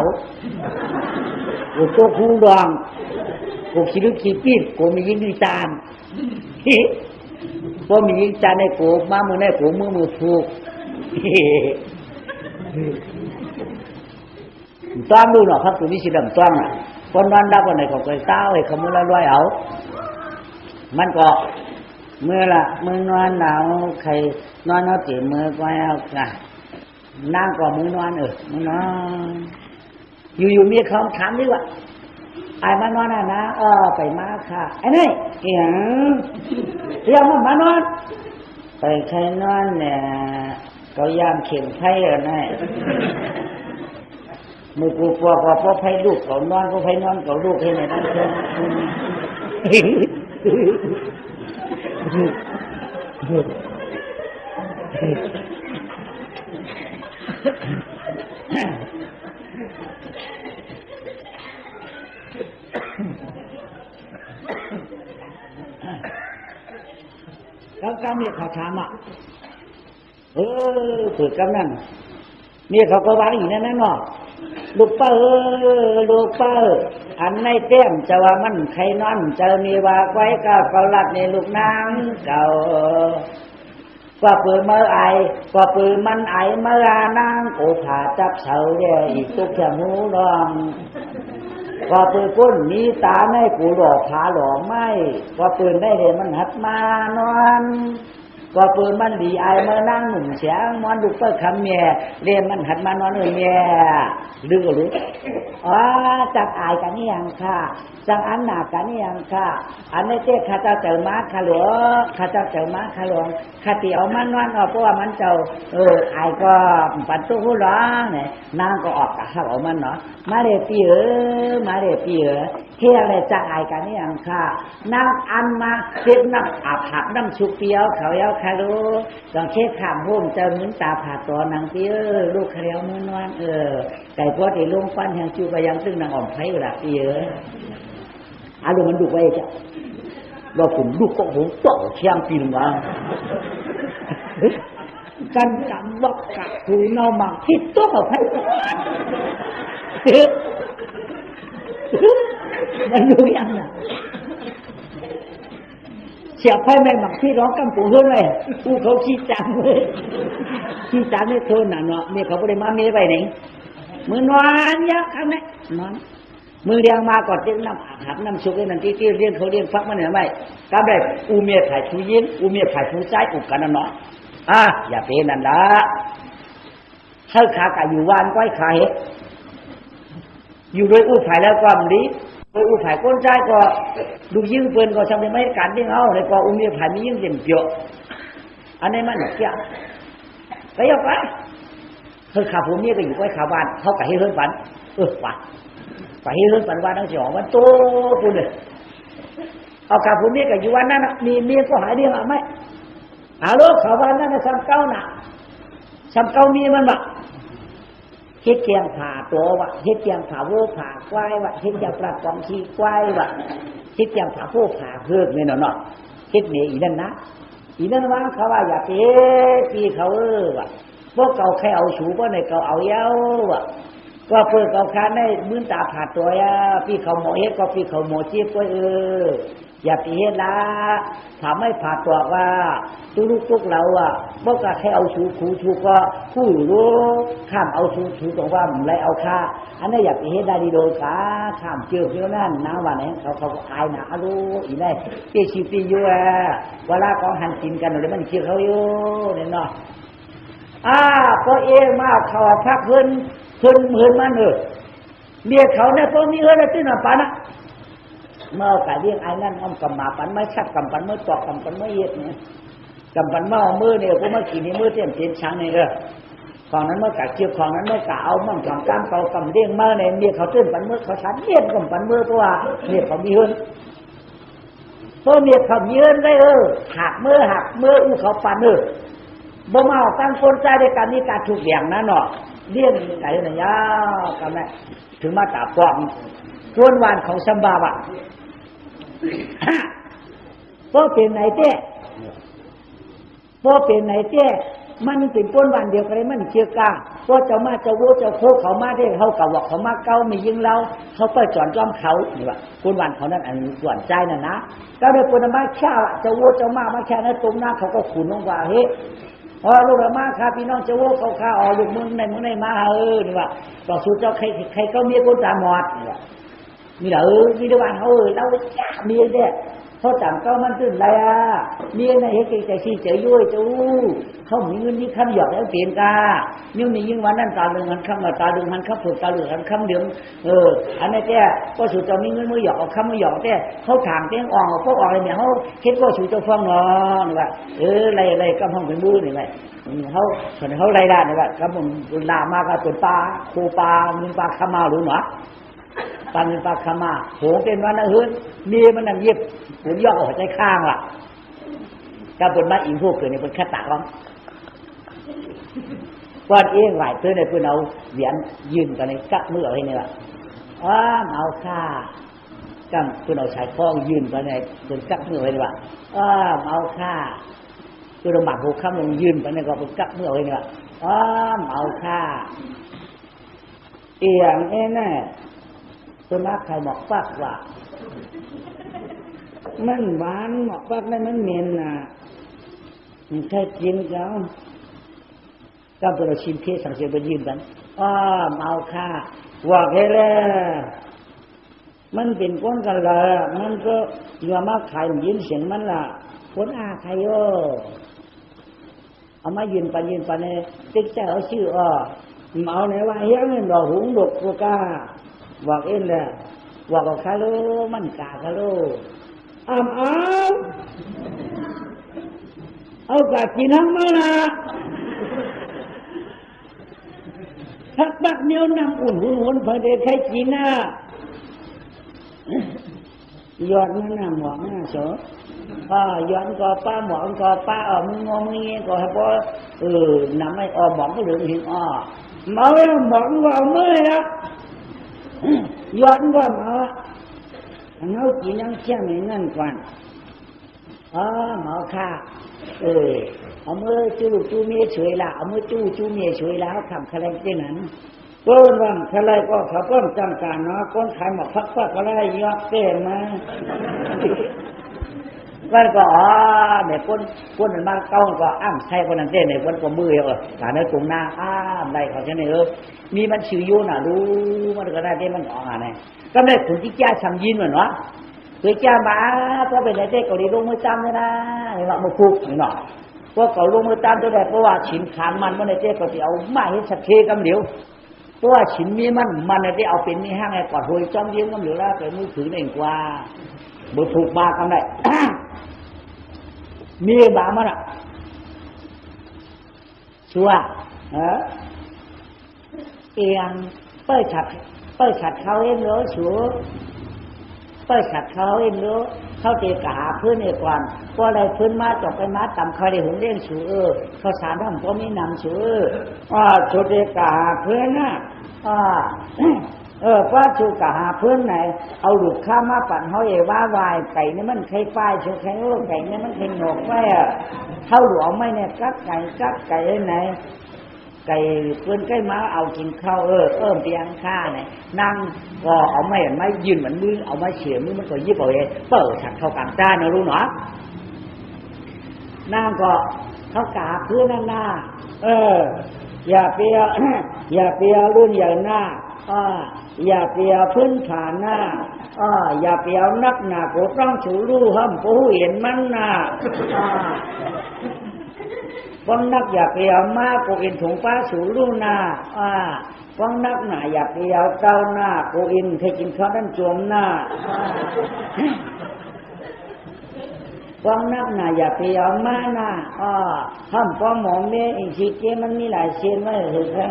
กูตัวคูดองกูคิดลึกคิดปีดกูมียิงดีจานพอมียิงจานในกูมามือในกูมือถูกต้อมดูหน่อยครับตัวนี้สิดำต้อมน่ะคนนอนดับวันไหนเขาเคยเต้าไอ้ขโมยละร้อยเอามันก็เมื่อนอนหนาวใครนอนเอาตีมือก็เอานั่งก็มือนอนมือนอนอยู่มีคำถามดีว่าไอ้มานอนนะไปมาค่ะไอ้นี่เกี่ยงเรียกมันมานอนไปใครนอนเนี่ยก็ยามเข็มไพ่นี่มือกูพอไพ่ลูกเขานอนก็ไพ่นอนเขาลูกให้ไหนนั่นคือแล้วก็มีเขาถามอ่ะฝึกกำนันเนี่ยเขาก็วางอยู่นั่นเนาะลูกเป้าอันในเต้มจะว่ามันใครนอนจะมีว่าไว้ก็เกาลัดในลูกนางเก่าก็ปืนเมื่อไอก็ปืนมันไอเมื่อนางโอผ่าจับเสาเดียอีกตุกแค่หูรองก็ปืนก้นมีตาในกูหลอกขาหลอกไม่ก็ปืนได้เลยมันหัดมานอน ก็เปิดมันดีไอมานั่งหนุ่มเสียงมันลูกเปิ้ลคำเมียเรียนมันหัดมานอนเมียลือก็รู้จักอายกันนี่ยังค่ะจังอันหนักกันนี่ยังค่ะอันนี้เจ้าข้าเจ้าเจ้ามาข้าหลวงข้าเจ้าเจ้ามาข้าหลวงข้าตีเอามันนอนเพราะว่ามันเจ้าอายก็ปัดตู้หูร้องเนี่ยนางก็ออกกับข้าเอามันเนาะมาเรียปีมาเรียปีเฮียอะไรจักอายกันนี่ยังค่ะนางอันมาเจ็บน้ำอาบหักน้ำชุบเปียวเขาเย้าข้าลูกต้องเช็ดขามหุ่มเจ้ามือตาผ่าตัวนางปีลูกเขาเย้ามือนอนไก่พอดีลุงฟันแห่งจูไปยังซึ่งนางอ่อมไผ่ละปีอารมณ์มันดุไว้จ้ะเราผมดุก็ผมต่อเชียงปีนมากันจำว่ากะถูนเอามาคิดตัวกับไผ่มันดูยังน่ะเสียไพ่ไม่หมักพี่ร้องกำปูเฮือนเลยกูเขาชี้จังเลยชี้จังนี่เธอหน่ะเนาะเมียเขาไม่ได้มาเมียไปไหนมือนอนยะข้างนี้นอนมือเรียงมาก่อนเต้นน้ำอาบน้ำชุกไอ้นั่นที่เรียนเขาเรียนฟักมันเนี่ยไม่ก็แบบอูเมียถ่ายชูยินอูเมียถ่ายชูใจอุกกันนะเนาะอย่าเป็นนั่นละเท่าขากะอยู่วานก้อยขาเห็ดอยู่โดยอู้ถ่ายแล้วก็มันดีโดยอู้ถ่ายก้นใจก็ดูยิ่งเปินก็ทำได้ไม่การที่เอาเลยก็อูเมียถ่ายมียิ่งเด่นเปียวอันนี้มันเกี่ยไปเอาไปเท่าขาผมเมียก็อยู่ก้อยขาบ้านเขากะให้เฮิร์นฝันว่ะไปให้เรื่องปันวันทั้งสองวันโตปุ่นเลยเอาขาผมเมียกับอยู่วันนั้นมีเมียก็หายเรื่องอ่ะไหมลูกเขาวันนั้นซ้ำเก้าหนักซ้ำเก้ามีมันวะเฮ็ดเกียงผ่าตัววะเฮ็ดเกียงผ่าโวผ่าควายวะเฮ็ดเกียงปลาปองชีควายวะเฮ็ดเกียงผ่าโวผ่าเพื่อนเนี่ยเนาะเฮ็ดเนี่ยอีนั่นนะอีนั่นว่าเขาว่าอย่าเตะปีเขาวะพวกเขาแค่เอาชูพวกในเขาเอาเย้าวะว่าเพื่อเขาค้านได้มือตาผ่าตัวพี่เขาหมอเฮ็ดก็พี่เขาหมอจีบก็อย่าไปเฮ็ดละถามไม่ผ่าตัวว่าทุกเราพวกก็แค่เอาชูก็ผู้รู้ข้ามเอาชูตรงว่าไรเอาค่าอันนั้นอย่าไปเฮ็ดได้ดีโดยขาข้ามเจือเพื่อนั่นนะว่าไหนเขาก็อายนะรู้อีได้เกี่ยชีปีอยู่เวลาของหันกินกันอะไรมันเชื่อเขาอยู่เนี่ยเนาะพอเองมาเขาพักเพิ่นมันเมียเขาเนี่ยตัวมีที่หน้าปันเมื่อกะเรียกไอ้นั่นอ้อมกำมาปันไม่ชักกำปันไม่ตอกกำปันไม่เย็ดเนี่ยกำปันเมื่อมือเนี่ยกูมาขี่นี่มือเตี้ยนช้างเนี่ยของนั้นเมื่อกะเกี่ยวของนั้นเมื่อกะเอามั่งกำกำเขากำเรียงมาเนี่ยเมียเขาตื้นปันมือเขาชันเย็ดกำปันมือตัวเมียเขามีตัวเมียเขามีได้หักมืออู้เขาปันบ่มาตั้งคนใจในการนี้การถูกอย่างนั้นเนาะเลี้ยงไหนเนี่ยยาวกันไหมถึงมาตาปอมกวนวานของสัมบาบะพอเป็นไหนเจ้มันเป็นกวนวานเดียวกันมันเชื่อกาพอเจ้ามาเจ้าโวเจ้าโคเขามาได้เขากะบอกเขามาเก้ามียิงเราเขาไปจอนจอมเขานี่ว่ากวนวานเขานั่นอันส่วนใจน่ะนะก็ได้ปนมาแค่เจ้าโวเจ้ามาแค่นั้นตรงหน้าเขาก็ขุนลงว่าเฮ้ลูกมาค่ะพี่น้องเจ้าโวเขาข้าลูกมึงในมานี่ว่าต่อสู้เจ้าใครก็มีคนตาหมดนี่ว่ามีมีเดือนเรามีเนี่ยเขาจำเก้ามันตื่นไรมีในเฮกิใจชีเจยุ่ยจูเขามีเงินที่คำหยอกแล้วเปลี่ยนกานิ้วนี่ยิ่งวันนั้นตาดึงหันคำตาดึงหันคำฝึกตาดึงหันคำเดือดอันนี้แกก็สู่เจ้ามีเงินมือหยอกเอาคำมือหยอกแต่เขาถางเตี้ยงอ่องพวกอ่องอะไรเนี่ยเขาคิดว่าสู่เจ้าฟังเนาะนี่ว่าไรก็ห้องเป็นมือนี่ไงเขาไรได้นี่ว่าก็มันลามากก็เป็นปลาโคปลาเงินปลาขมาหรือหนอปลาเงินปลาขมาโหเป็นวันนั้นมีมันนั่งยิบผมย่อหัวใจข้างถ้าเป็นมาอิงพวกเกิดในเป็นขั้นตากก้อนเองไหวเพื่อนในเพื่อนเอาเหรียญยืนกันในกักมือเอาให้เนี่ยเอาค่ากังเพื่อนเอาชายคล้องยืนกันในเป็นกักมือให้เนี่ยเอาค่าเพื่อนเอาหมักหัวข้ามลงยืนกันในก็เป็นกักมือเอาให้เนี่ยเอาค่าเอียงแน่เพื่อนมาใครหมอกฟักว่ามันหวานหมอกฟักนั่นมันเหม็นมันแค่กินเขาก็เป็นชิมเทสังเสริญไปยืนกันเอาค่าว่าแค่แล้วมันเป็นก้นกันเลยมันก็เยอะมากขายยินเสียงมันล่ะคนใคร เอามายืนปันเนี่ยติ๊กใจเอาชื่อเมาไหนว่าเฮียเงินดอกหุงดกกูกาบอกเอ็นเลยบอกกับคาโลมันกาคาโลเอากากินทั้งมาละทักบักเนียวนำอุ่นหุ่นพอเด็กใครกินน่ะยอดนั่นน่ะหมองน่ะโสย้อนก็ป้าหมองก็ป้ามึงงงงี้ก็ให้พอนำไม่หมองก็เหลืองเห็นมาไว้หมองก็เมื่อยละย้อนก็มาเอากินยังเชี่ยงอย่างนั้นก่อนหมอค่ะเอามือจูเมียช่วยละเอามือจูเมียช่วยแล้วทำอะไรที่นั้นก็ว่างอะไรก็เขาเพิ่มจำการเนาะคนขายหมอกพักอะไรยอดเต้มาก็เนี่ยคนมันมาเก้าก็ใช่คนนั้นเต้เนี่ยคนก็มือฐานในตรงหน้าได้เขาใช่ไหมมีมันชื่อโยน่ะรู้มันก็ได้เต้มันเนี่ยก็ได้ผลที่แก่ช้ำยินเหมือนวะเคยแก่มาเพราะเป็นอะไรเต้ก็ได้ลงมือจำเลยนะเห็นว่ามาคุกเนาะพวกเขาลงมือจำตัวได้เพราะว่าฉินขานมันในเต้ก็จะเอาไม้ให้สักเคกำเหลียวเพราะว่าฉินมีมันในเต้เอาเป็นนี่ห้างไงกอดหอยจ้องเลี้ยงกำเหลียวแล้วไปมือถือเองกว่าบุถูกมากำได้มีบามันชัวเอียงเปิดฉัดเขาเองเลยชัวเปิดฉัดเขาเองเลยเขาเตะกะหาพื้นเองก่อนพออะไรพื้นมาจบไปมาต่ำใครได้หุ่นเล่นชัวเขาสารทำก็ไม่นำชัวชุดเตะกะหาพื้นน่ะว่าชูกะหาพื้นไหนเอาลูกข้ามาปั่นเขาว่าวายไก่นี่มันใครป้ายชูใครไก่นี่มันใครหนกไว้เท่าหลวงไม่เนี่ยกักไก่ไหนไก่เพื่อนใกล้มาเอากินข้าวเตียงข้าเนี่ยนั่งก็เอาไม่ยืนเหมือนมือเอาไม้เฉียมือมันก็ยิบเอาเองเปิดฉัดเข้ากลางจ้านะรู้หนอนั่งก็เขากาพื้นนั่นหน้าอย่าเปียรุ่นอย่างหน้าอย่าเปียพื้นฐานหน้าอย่าเปียนักหนาก็ต้องชูรู้ห้ามผู้เห็นมันหน้าฟังนักอย่าเปียมากก็อินถุงป้าชูรู้หน้าฟังนักหนาอย่าเปียเจ้าหน้าก็อินเคยกินข้าวด้านจวมหน้าฟังนักหนาอย่าเปียมาหน้าห้ามป้อหมอเมย์อีกทีเจมันมีหลายเชียนไว้ถึงแค่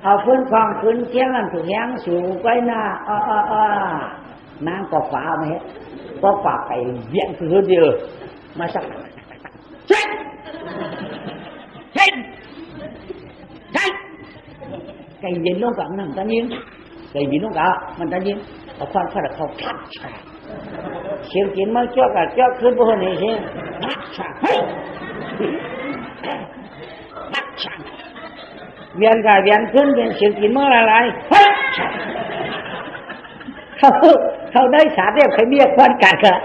เอาพื้นฟังพื้นเที่ยงมันถูกยังสูงไปหน้านางก็ฝ่าไหมก็ฝ่าไปเวียนคือเดียวมาสักเช่นไก่ยินลงกับนั่งตายินไก่ยินลงกับมันตายินเอาความขัดเขาทัดฉาเสียงกินมาเจ้ากับเจ้าขึ้นบนนี้เสียทัดฉาทัดฉาเวียนกับเวียนขึ้นเป็นเสียงกินเมื่อไรเขาได้สาเรียบใครเมียควันกัดกัน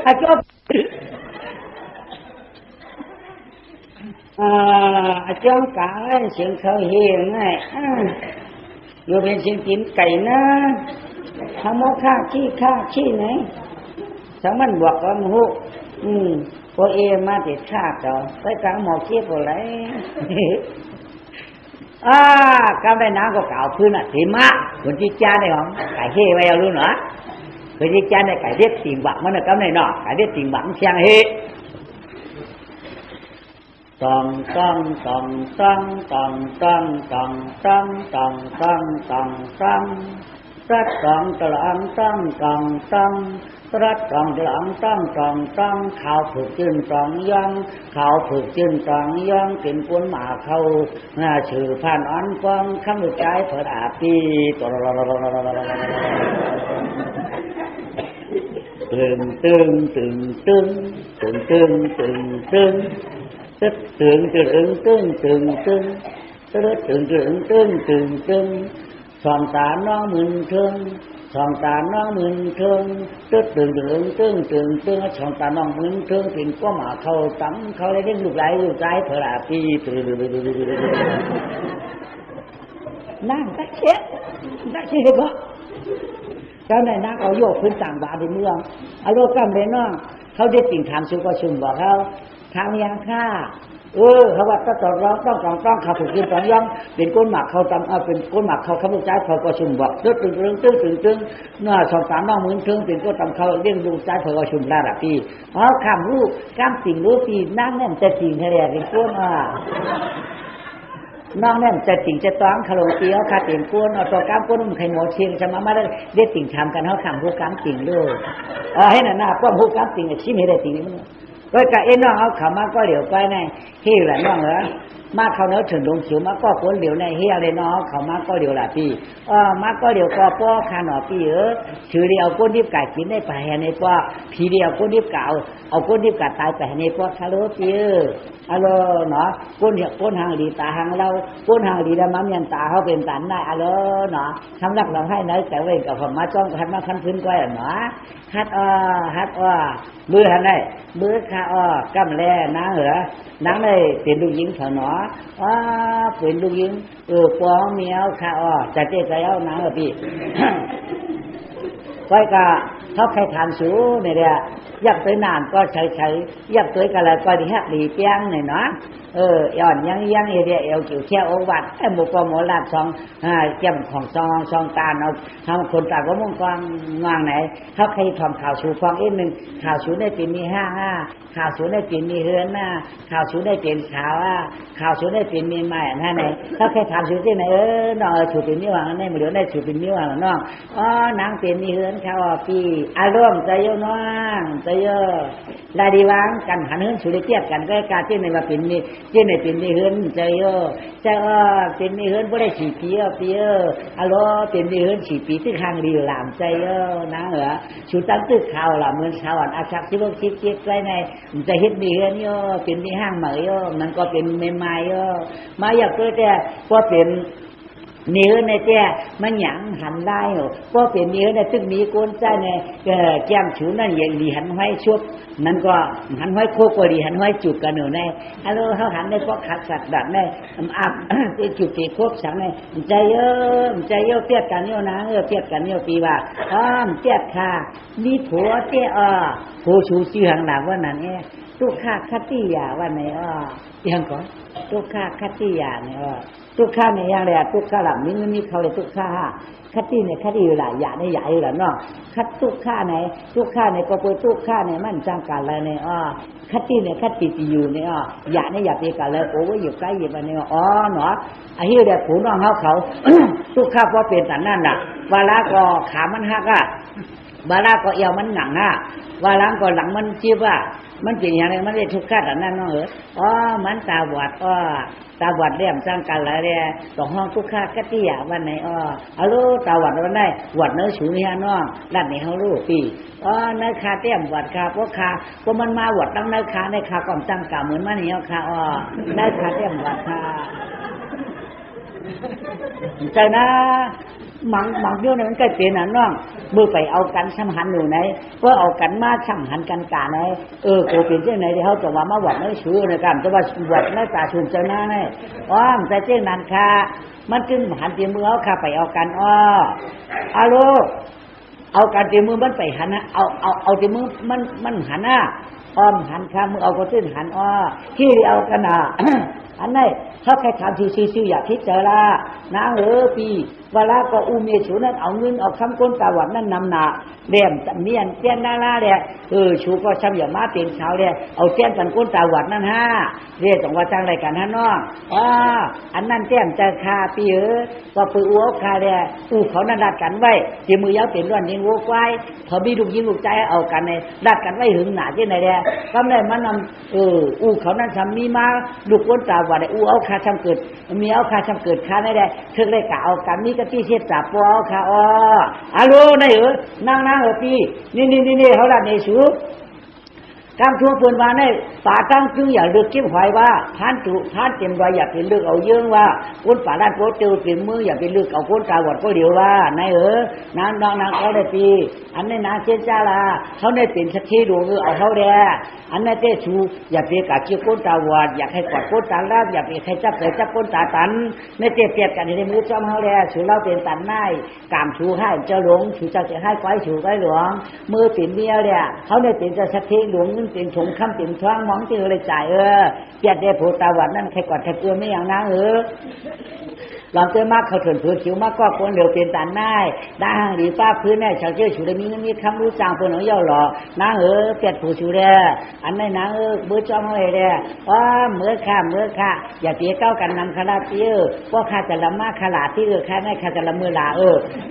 อาจารย์อาจารย์กาเสียงเขาเฮียไงอยู่เป็นเสียงกินไก่นะทำโมฆ่าขี้ไหนสังมันบวกกับหูพอมาติดฆ่าต่อไปกลางหมอกเชี่ยพอไรกำได้น้ำก็เก่าพื้นถีมะคนที่จ้าได้ของไก่เฮ่ไว้เอารู้เหรอคนที่จ้าได้ไก่เด็ดติ่งบักมันน่ะกำได้เนาะไก่เด็ดติ่งบักเชียงเฮ่ตองตรัดตองตรัดตองตรังข่าวฝึกจืนตองยังเป็นปนหมาเข้าชื่อผ่านอ่อนฟังคำหลุดใจเผิดอาปีตึงสองตาน้องมึนเทิงสองตาน้องมึนเทิงตึ๊ดตึงสองตาน้องมึนเทิงเป็นก็หมาเข้าตั้งเขาเลยเล่นลูกไหลลูกใจเผลาปีนั่งตะเช็ดก็เจ้าในนักเอาโยกพื้นต่างบาดีเมืองอารมณ์กำเลยน้อง เขาได้ติ่งถามสุก็ชุมบอกเขาทางยังค่าเขาว่าต้องร้องต้องเขาถูกกินต้องย่องเป็นก้นหมากเขาเป็นก้นหมากเขาขมุกใจเขาก็ชุมบอกตึงเนื้อสองสามน้องมือถึงเป็นก้นตำเขาเลี้ยงลูกใจเขาก็ชุมได้ละพี่คำรู้กำติ่งรู้ปีนั่งแน่นจะติ่งทะเลเป็นก้นน้องแน่นจะติ่งจะต้องขลุ่มตีเขาขาติ่งก้นตัวกำก้นมันใครหมดเชียงจะมาได้ติ่งทำกันเขาคำรู้กำติ่งด้วยให้หน้าป้อมรู้กำติ่งชิมให้ได้ติ่งนี่ก็กะเอ็นน้องเอาขามาก็เหลียวไปในเฮียแหละน้องเหรอมาเขาเนื้อถึงลงสิวมาก็คนเหลียวในเฮียเลยน้องเขามาก็เหลียวละพี่มาก็เหลียวก็ป้อคาหนอพี่ถือเดียวก้นดิบไก่กินได้ไปในป้อผีเดียวก้นดิบเก่าเอาก้นดิบกัดตายไปในป้อคาโลพี่ฮัลโหลเนาะก้นหางดีตาหางเราก้นหางดีแล้วมันยันตาเขาเป็นตันได้ฮัลโหลเนาะทำรักเราให้เนื้อแต่เว้ยกับผมมาจ้องคันมาคันพื้นก้อยเนาะฮัดมือหันได้มือข้ากำแลนางเหรอนางเลยเป็นลูกหญิงเถอะเนาะเป็นลูกหญิงปองเมียวข้าจะเจ๊ใจเอานางเหรอพี่ก้อยกะเขาใครทานสูเนี่ยยักตัวน้ำก็ใช้ยักตัวกันแล้วก็ดีฮักดีเปียงเนี่ยเนาะย้อนยังเอเดียเอวจิ๋วแค่โอวัดหมูปอหมูลาดซองเกี่ยมของซองตาเอาทำคนตาก็มุ่งกวางงางไหนเขาใครทำข่าวสูฟองอีกหนึ่งข่าวสูได้ปีมีข่าวสูได้ปีมีเฮือนข่าวสูได้เป็นข่าวสูได้ปีมีใหม่นั่นไหนเขาใครทำสูที่ไหนน้องสูเป็นนิ้วหางนี่มือเดียวได้สูเป็นนิ้วหางน้องนางเป็นมีเฮือนเขาปีอารมณ์ใจโยน้องใจโยลายดีวางกันหันเฮือนสูได้เทียบกันก็การที่ในว่าเป็นมีที่ในเป็นมีเฮือนใจโยเป็นมีเฮือนบ่ได้4 ปีฮัลโหลเป็นมีเฮือน4 ปีที่ทางดีหลามใจโยนางเหรอสูตั้งตึกข่าวล่ะเหมือนชาวอาชักที่พวกคิดไว้ในจะเฮ็ดมีเฮือนโยเป็นมีห้างเหมยโยมันก็เป็นใหม่ๆโยมาอยากเกิดแต่ก็เป็นเนื้อในแก่มันหยังหันได้เหรอก็เป็นเนื้อในตึกมีก้นใจในแก้มฉูนั่นอย่างดีหันไว้ชุบนั่นก็หันไว้โคกว่าดีหันไว้จุกกันหนูในฮัลโหลเขาหันได้เพราะขัดสัตว์แบบในอับจุกตีโคกสังในใจเยอะเตี้ยกันเยอะนะเตี้ยกันเยอะปีว่าเตี้ยค่ะมีผัวเตี้ยผู้ชูชื่อหังหลังว่านั่นตุกข้าคัตติยาว่าไหนยังก่อนตุกข้าคัตติยาเนี่ยตุกข้าเนี่ยยังเลยตุกข้าหลับมีเขาเลยตุกข้าคัตติเนี่ยคัตติอยู่หลายอย่างเนี่ยใหญ่อยู่หล่ะน้องคัตตุกข้าไหนตุกข้าเนี่ยก็เป็นตุกข้าเนี่ยมันจังกันเลยเนี่ยคัตติเนี่ยคัตติอยู่เนี่ยอย่าเนี่ยอย่าไปกันเลยโอ้ยอยู่ใกล้อยู่บ้านเนี่ยเนาะไอ้เหี้ยเด็กผู้น้องเขาตุกข้าเพราะเป็นแต่นั่นน่ะวาระก็ขามันหักวาระก็เอวมันหนังวาระก็หลังมันจีบมันเป็นอย่างไรมันได้ทุกข์ขัดนั่นน้องมันตาบอดตาบอดเรี่ยมสร้างกันแล้วเนี่ยต้องห้องทุกข์ขัดกัตติยาวันไหนฮัลโหลตาบอดวันไหนบอดเนื้อสูงเนี่ยน้องด้านนี้เขารู้ปีเนื้อขาเตี้ยมบอดขาพวกขาพวกมันมาบอดตั้งเนื้อขาในขาก่อนตั้งกะเหมือนมันเนี่ยขาเนื้อขาเตี้ยมบอดขาใจนะหมังเดียวเนี่ยมันใกล้เป็นน้องมือไปเอากันช้ำหันอยู่ไหนก็เอากันมาช้ำหันกันกาไหนโกเป็นเจ้าไหนที่เขาจะว่ามาวัดไม่ชูในการจะว่าวัดไม่ตาชูเจ้าหน้าเนี่ยมันจะเจ้านั้นค่ะมันจึงหันเตียมือเอาค่ะไปเอากันอาโลเอากันเตียมือมันไปหันนะเอาเตียมือมันหันนะหันค่ะมือเอาก็ตื้นหันที่เอากันอันไหนเขาใครทำซิวอยากคิดเจอละนางปีเวลาก็อุเมชูนั้นเอาเงินเอาคำก้นตาวัดนั่นนำหนาเรียมเมียนเตี้ยนดาราเนี่ยชูก็ช้ำอย่ามาเป็นสาวเนี่ยเอาเตี้ยนกันก้นตาวัดนั่นเรียกต้องว่าจ้างอะไรกันน้องอันนั้นเตี้ยนจะคาปีก็ปืออ้วกคาเนี่ยเขานั่นดัดกันไว้ที่มือยาวเป็นร้อนยิงวัวควายเขามีลูกยิงลูกใจเอากันเนี่ยดัดกันไว้หึงหนาที่ไหนเนี่ยก็เลยมันนำเขานั่นทำมีมาลูกก้นตาวัดเนี่ยเอาคาช้ำเกิดมีเอาคาช้ำเกิดคาได้เธอเลยกะเอากันมีกะที่เช็ดจับปอค่ะฮัลโหลนายนั่งพี่นี่เขาดันในสู การทั่วเปินว่าในป่าตั้งจึงอย่าเลือกกิ้มหอยว่าพานจุพานเต็มรอยอย่าไปเลือกเอาเยื่อว่าคนป่าด้านโพเตียวเป็นมืออย่าไปเลือกเอาคนตาบอดก็เดียวว่านายนางเขาได้ปีอันนี้นางเจ้าจ้าละเขาได้เป็นสักทีดวงเอาเขาแดอันนั้นเต้ชูอย่าไปกะเกี่ยวคนตาบอดอยากให้กอดคนตาลาบอย่าไปให้จับใส่จับคนตาตันไม่เตี้ยเปียกกันในมือจ้อมเขาแดชูเราเป็นตันนายกามชูให้เจ้าหลวงชูเจ้าจะให้ก้อยชูก้อยหลวงมือปิ่นเดียวเนี่ยเขาได้เป็นสักทีหลวงเป็นถงคำเป็นท้องมองจือเลยจ่ายเปียดได้โพตาวัดนั่นใครกอดใครเกลือไม่อย่างนั้นหลังเจอมากเขาถือผืนคิวมากก็คนเดียวเป็นตันได้ด่างหรือป้าพื้นได้ชาวเชื่อชูได้มีคำรู้จางเพื่อนของเย่าหล่อนางเปียดผู้ชูได้อันนี้นางเบื่อจ้องเลยได้ว่าเมื่อข้าอย่าเตี้ยเก้ากันนำขลาดเตี้ยว่าข้าจะละมาขลาดที่ข้าไม่ข้าจะละมือลา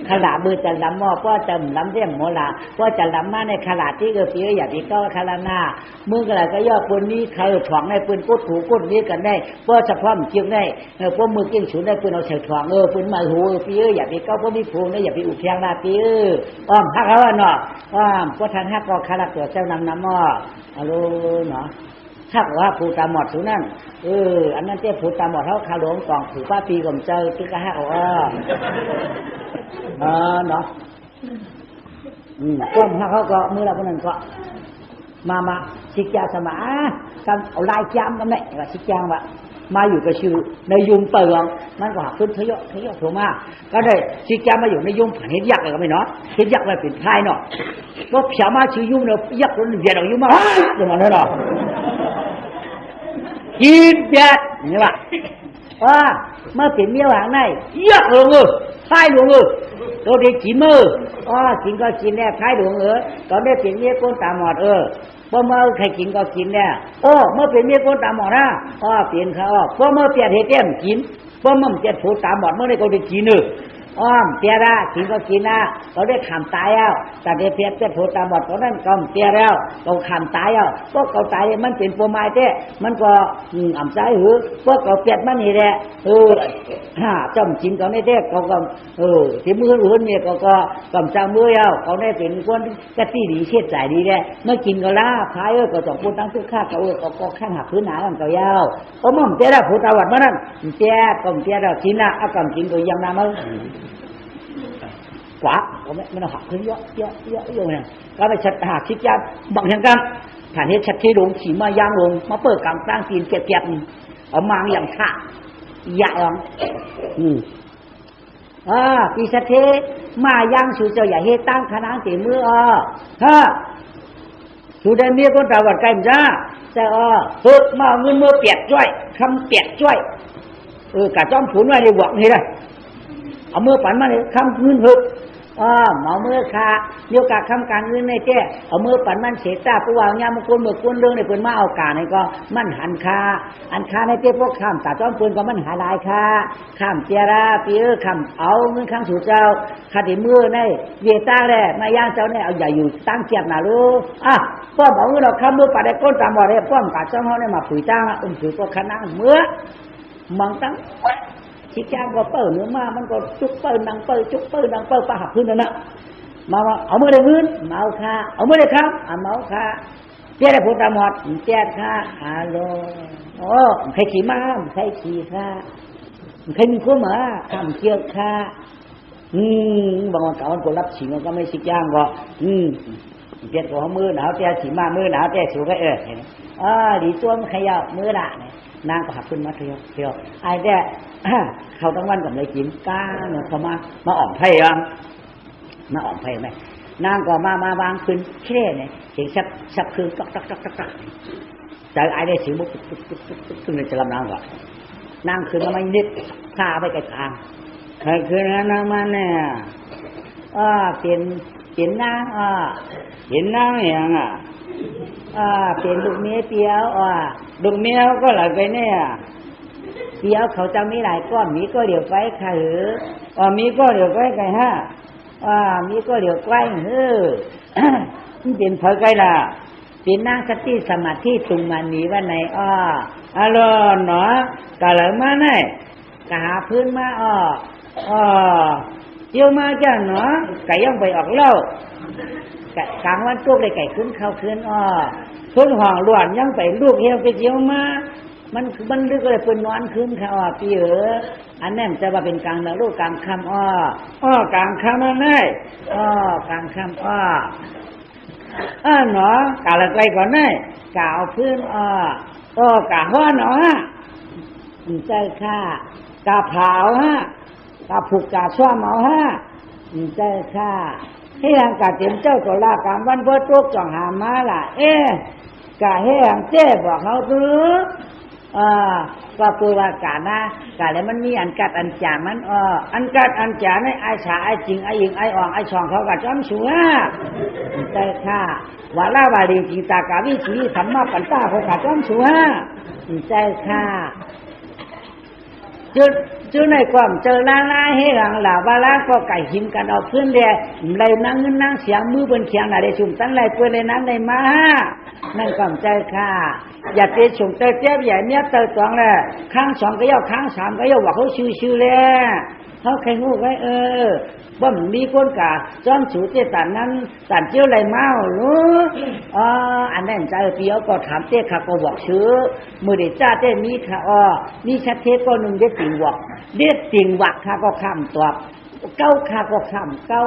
ขลาดมือจะละหม้อว่าจะละเรียมหมอลาว่าจะละมาในขลาดที่เตี้ยอย่าเตี้ยเก้าขลาดหน้ามือก็เลยก็ย่อปืนนี้ใครถ่วงในปืนกุดถูกุดนี้กันได้ว่าเฉพาะมันเกี่ยวได้พวกมือเกี่ยงฉุนได้ปืนเอาใส่ถ่วงปืนมาหูพี่อย่าไปเก้าพวกมีผูนะอย่าไปอุเพียงลาพี่ฮักเขาเนาะก็ทันฮักก็ขลาดตัวเจ้านำน้ำหม้อเอาลูเนาะถ้าว่าผูตาหมดสูนั่นอันนั้นเจ้าผูตาหมดเขาขาหลวงกล่องผูป้าปีก่อมเจอที่กระหักเนาะก้มฮักเขาก็มือเราคนนั้นก็มาชิกยาสมากันเอาลายจามกันได้ว่าชิกยางว่ามาอยู่กับชื่อในยุงเปิงมันก็หักขึ้นทะเยอะถูกมากก็ได้ชิกยามาอยู่ในยุงผ่านเห็ดยักษ์เลยก็ไม่เนาะเห็ดยักษ์เลยเป็นพายเนาะก็เพียมาชื่อยุงเนาะยักษ์มันเบียดเอายุงมาอย่างนั้นเนาะกินเบียดนี่ว่าเมื่อเป็นเมียหางในยักษ์ลงพายลงตัวเด็กจีมือกินก็กินแน่พายลงตอนได้เป็นเมียก้นตาหมดพอเมื่อใครกินก็กินเนี่ยเมื่อเป็นเมียก้นตาหมดนะเปลี่ยนเขาพอเมื่อเปลี่ยนเหตุแก้มกินพอเมื่อเปลี่ยนผูตาหมดเมื่อได้ก็ได้กินเปียร่ากินก็กินนะเราได้ขำตายแล้วแต่เดี๋ยวเปียเจ็บผูตาหมดเพราะนั่นก็เปียแล้วเราขำตายแล้วพวกเขาตายมันเป็นโปรไม้เต้มันก็อ่ำใจหือพวกเขาเปียดมันนี่แหละจำกินเขาในเต้เขาก็ที่มือหืนเนี่ยก็กำจังมือแล้วเขาได้เป็นคนกะตี้ดีเชี่ยใจดีแหละเมื่อกินก็ล่าพายก็ต้องพูดตั้งทุกข้าเขาก็ข้างหักพื้นหนากันเขายาวมั่งเปียร่าผูตาหมดมันนั่นเปียก็เปียเรากินนะกำกินก็ยังน้ำมั้งกว่าไม่ต้องหักขึ้นเยอะเนี่ยก็ไปชัดหาคิดยากบางอย่างกันผ่านเหตุชัดที่ลงขี่มาย่างลงมาเปิดกลางตั้งตีนเก็บเอามางอย่างข้าใหญ่หรอปีชัดเทมาย่างสู่เจ้าใหญ่เหตุตั้งขนาดตีมือสู่ได้เมียคนตาวัดไก่จ้าแต่ฝึกมาเงินมือเปียกจ้อยคำเปียกจ้อยกะจ้อมผุนไว้ในหวังนี่เลยเอามือปั่นมาเลยคำเงินหึกหมอมือขาเดียวกับคำการเงินในเจ้เอามือปั่นมันเสียตาผู้ว่าเนี่ยมันคนเมื่อคนเรื่องในเพิ่นมาเอากาในก็มันหันคาอันคาในเจ้พวกข้ามตาจ้อมเพิ่นก็มันหาลายคาข้ามเจราปีข้ามเอาเงินข้างสู่เจ้าคาติมือในเวียตาแหละมาย่างเจ้าเนี่ยเอาอย่าอยู่ตั้งเกียบนะลูกป้อมเอาเงินเราข้ามมือปั่นได้ก้นตามบ่อได้ป้อมกาจ้อมเขาเนี่ยมาปุ๋ยตั้งถือก็ขนาดเมื่อมังตั้งชิจางก็เปิดเนื้อมามันก็จุกเปิดนังเปิดจุกเปิดนังเปิดปะหักพื้นนั่นน่ะมาเอามือได้พื้นเมาค่ะเอามือได้ครับเมาค่ะเจ้าได้พูดตามหมดเจ้าค่ะฮัลโหลใครขี่ม้าใครขี่ค่ะใครมีขั้วหมาข้ามเชือกค่ะบางวันเก่าคนรับฉีมันก็ไม่ชิจางก็เจ้าของมือหนาวเจ้าขี่ม้ามือหนาวเจ้าสูงก็เห็นดีตัวมันขยับมือละเนี่ยนางก็หักขึ้นมาเที่ยวไอ้แด่เขาทั้งวันกับเลยกินก้าเนี่ยเขามาอ่อมไผ่ยังมาอ่อมไผ่ไหมนางก็มาวางขึ้นแค่เนี่ยเสียงชับคืนตักใจไอ้ได้เสียงบุกขึ้นเลยจะลำนางก่อนนางขึ้นมาไม่นิดพาไปไกลทางใครขึ้นนางมาเนี่ยเปลี่ยนนางเห็นนางอย่างเปลี่ยนลูกเมียเปียวลูกเมียก็หลายไปเนี่ยเปียวเขาจะมีหลายก้อนมีก็เดี๋ยวไปค่ะมีก็เดี๋ยวไปไก่มีก็เดี๋ยวไปมันเป็นเพราะไก่ล่ะเป็นนางสติสมาธิตุงมันมีว่าไหนอารมณ์เนาะกะเลยมาไหนกะหาพื้นมาเที่ยวมาจ้ะเนาะไก่ย่องไปออกเล่ากลางวันตัวเลยไก่ขึ้นเข้าขึ้น คนห้องล้วนยังไปลูกเหี่ยวไปเจียวมามันลึกเลยเพิ่นนอนคืนเขาพี่อันนั้นจะว่าเป็นกลางลูกกลางค่ำกลางค่ำนั่นแน่กลางค่ำหนอกะละไกลก่อนแน่กะเอาพื้นกะฮ้อหนใจค่ากะเผากะผูกกะซ้อมเอาใจค่าให้ทางกะเต็มเจ้าตัวลากามวันเพิ่นตกจ่องหามาล่ะกะให้ทางเจ้บอกเขาตื้อก็คือว่ากะนะกะแล้วมันมีอันกัดอันจ่ามันอันกัดอันจ่าในไอ้ฉาไอ้จริงไอ้หญิงไอ้อ่องไอ้ช่องเขาก็จ้ำชัวใจค่าวาลาวาลีจิตากาวิชีสัมมาปัญญาเขาก็จ้ำชัวใจค่าจุดในความเจอล้างให้หลังหลาวาลาก็ไก่หิมกันเอาพื้นเดียเลยนั่งนั่งเสียงมือบนเคียงอะไรชุ่มตั้งไรเพื่อนเลยนั้นเลยมานั่นความใจค่าอย่าเตะชุ่มเตะเจ็บอย่าเนี้ยเตะตวงเลยข้างสองก็ย่อข้างสามก็ย่อว่าเขาชื่อเลยเขาใครงูไว้บ่มมีคนกะจ้อมสูเจตันนั้นตันเจียวไรเมาหรืออันนั้นใจเปียวก็ถามเจ้ข้าก็บอกชื่อมือเด็ดจ้าเจ้มีข้ามีชัดเทก็หนึ่งเด็ดติ่งวอกเด็ดติ่งวักข้าก็ข้ามตัวเก้าข้าก็ข้ามเก้า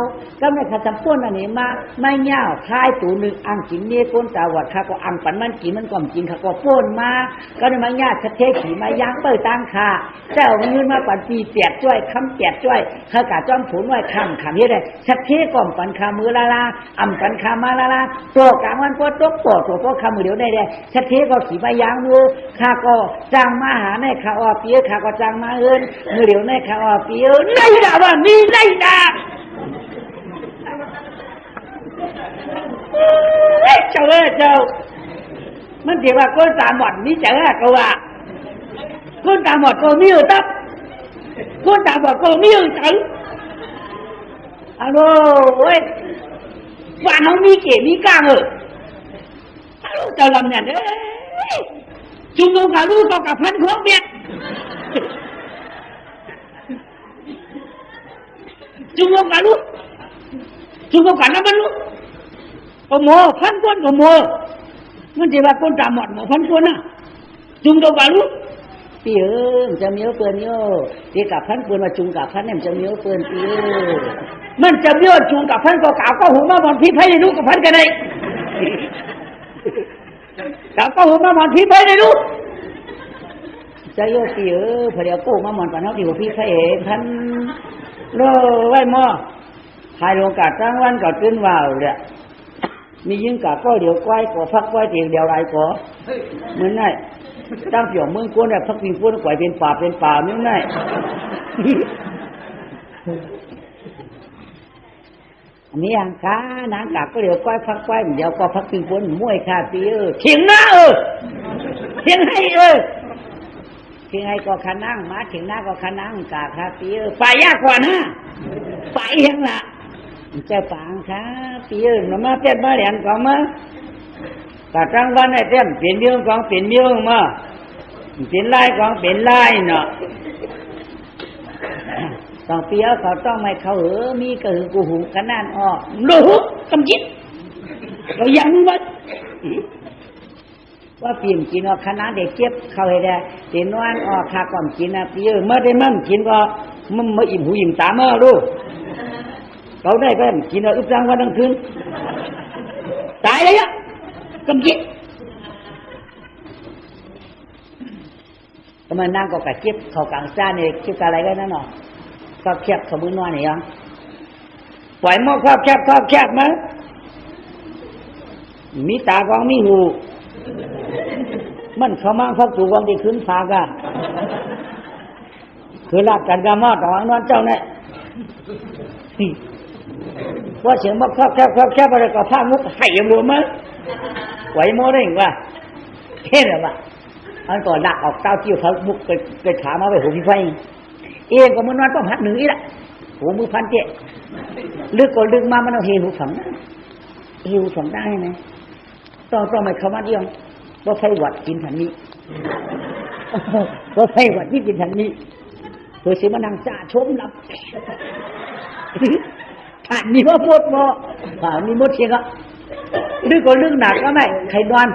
ไม่ข้าจำป้นอันนี้มาไม่เงาคลายตัวหนึ่งอังกินเนี่ยก้นตาวัดข้าก็อังปันมันกินมันก่อมกินข้าก็ป้นมาก็ได้มาเงาชัดเทขี่มาย่างเปิดตั้งข้าเจ้าเงินมาปันปีเปียดจ้วยคำเปียดจ้วยข้ากะจ้อมผุนไว้คำเฮ็ดได้ชัดเทก่อมปันข้ามือละอ่ำปันข้ามาละตัวกลางวันก็ตกตัวก็ข้ามือเดียวได้ชัดเทก็ขี่มาย่างมือข้าก็จ้างมาหาในข้าเปียข้าก็จ้างมาเอินมือเดียวในข้าเปียในด่าว่ามีในด่าเจ้ามันเดี๋ยวว่าคนตาหมดนี่เจ้าก็ว่าคนตาหมดก็มีอยู่ตับคนตาหมดก็มีอยู่จังฮัลโหลว่าเขามีเก๋มีกลางฮัลโหลเจ้าลำเนี่ยจุ่มลงกับลูกกับพันของเบียดจุ่มลงกับลูกจุ่มลงกับน้ำมันลูกก็โม่พันคนก็โม่มันจะว่าคนตาหมดโม่พันคนน่ะจุ่มลงกับลูกปีจะมีเปื่อนโย่ที่กับพันคนมาจุ่มกับพันเนี่ยจะมีเปื่อนปีมันจะมีจุ่มกับพันก็กล่าวก็หัวมาบอลพิษให้ลูกกับพันกันเลยกล่าวก็หัวมาบอลพิษให้ได้ลูกจะโย่ปีพอเดี๋ยวกู้มาบอลกันเขาที่หัวพิษให้พันโลไว้หม้อหายลงกาดตั้งวันก็ตื่นว่าวเลยมียิ่งกาก็เดี๋ยวก้อยก็พักก้อยเดี๋ยวไรก็เหมือนไงตั้งเปี่ยวเมืองก้นเนี่ยพักปีก้นก้อยเป็นป่าเหมือนไงมีอย่างค้านางกาก็เดี๋ยวก้อยพักก้อยเดี๋ยวก็พักปีก้นมวยคาปีเถียงหน้าเถียงให้เถียงให้ก็ขานั่งมาเถียงหน้าก็ขานั่งกาคาปีไปยากกว่านะไปยังละเจ้าปังค่ะปีมาเต้นมาเรียนก่อนมาแต่กลางวันไอ้เต้นเปลี่ยนเรื่องของเปลี่ยนเรื่องมาเปลี่ยนไล่ของเปลี่ยนไล่เนาะต้องเปียเขาต้องไม่เขามีกระหือกูหูขนาดดูกำจิตเรายังวัดว่าเปลี่ยนกินขนาดเด็กเจ็บเขาให้ได้เปลี่ยนวันคาก่อนกินนะปีเมื่อได้มั่งกินก็มันมาอิ่มหูอิ่มตาเมื่อรู้เขาได้ก็กินอึบจังวันทั้งคืนตายเลยอะกำจิตทำไมนั่งก็กระเจ็บเขากลางซ่าเนี่ยคิดอะไรกันนั่นหรอก็แคบเขามือนอนเนี่ยยังปล่อยหม้อแคบมั้ยมีตากองมีหูมันเขามาพักถูกวางที่ขึ้นฟ้ากะคือลาดกันกะมอดระวังนอนเจ้าเนี่ยว่าเสียงมาแคบอะไรก็ผ้ามุกให้ยังรวมมั้ยไหวโม่ได้ว่าเท่เลยว่ะอันก่อนดักออกเต้าเกี่ยวเขามุกไปขามาไปหูพี่ไฟเองก็มันนอนต้องหัดหนึ่งอีละหูมือพันเจ๊ลึกก็ลึกมามันเอาเฮหูฝังได้ไหมต้องไม่เข้ามาเดียวว่าไฟหวัดกินทันนี้ว่าไฟหวัดที่กินทันนี้โดยเสียมานั่งจ่าชมหลับผ่านมีว่าหมดมีหมดเชียงอ่ะลึกก็ลึกหนักก็ไม่ใครนอน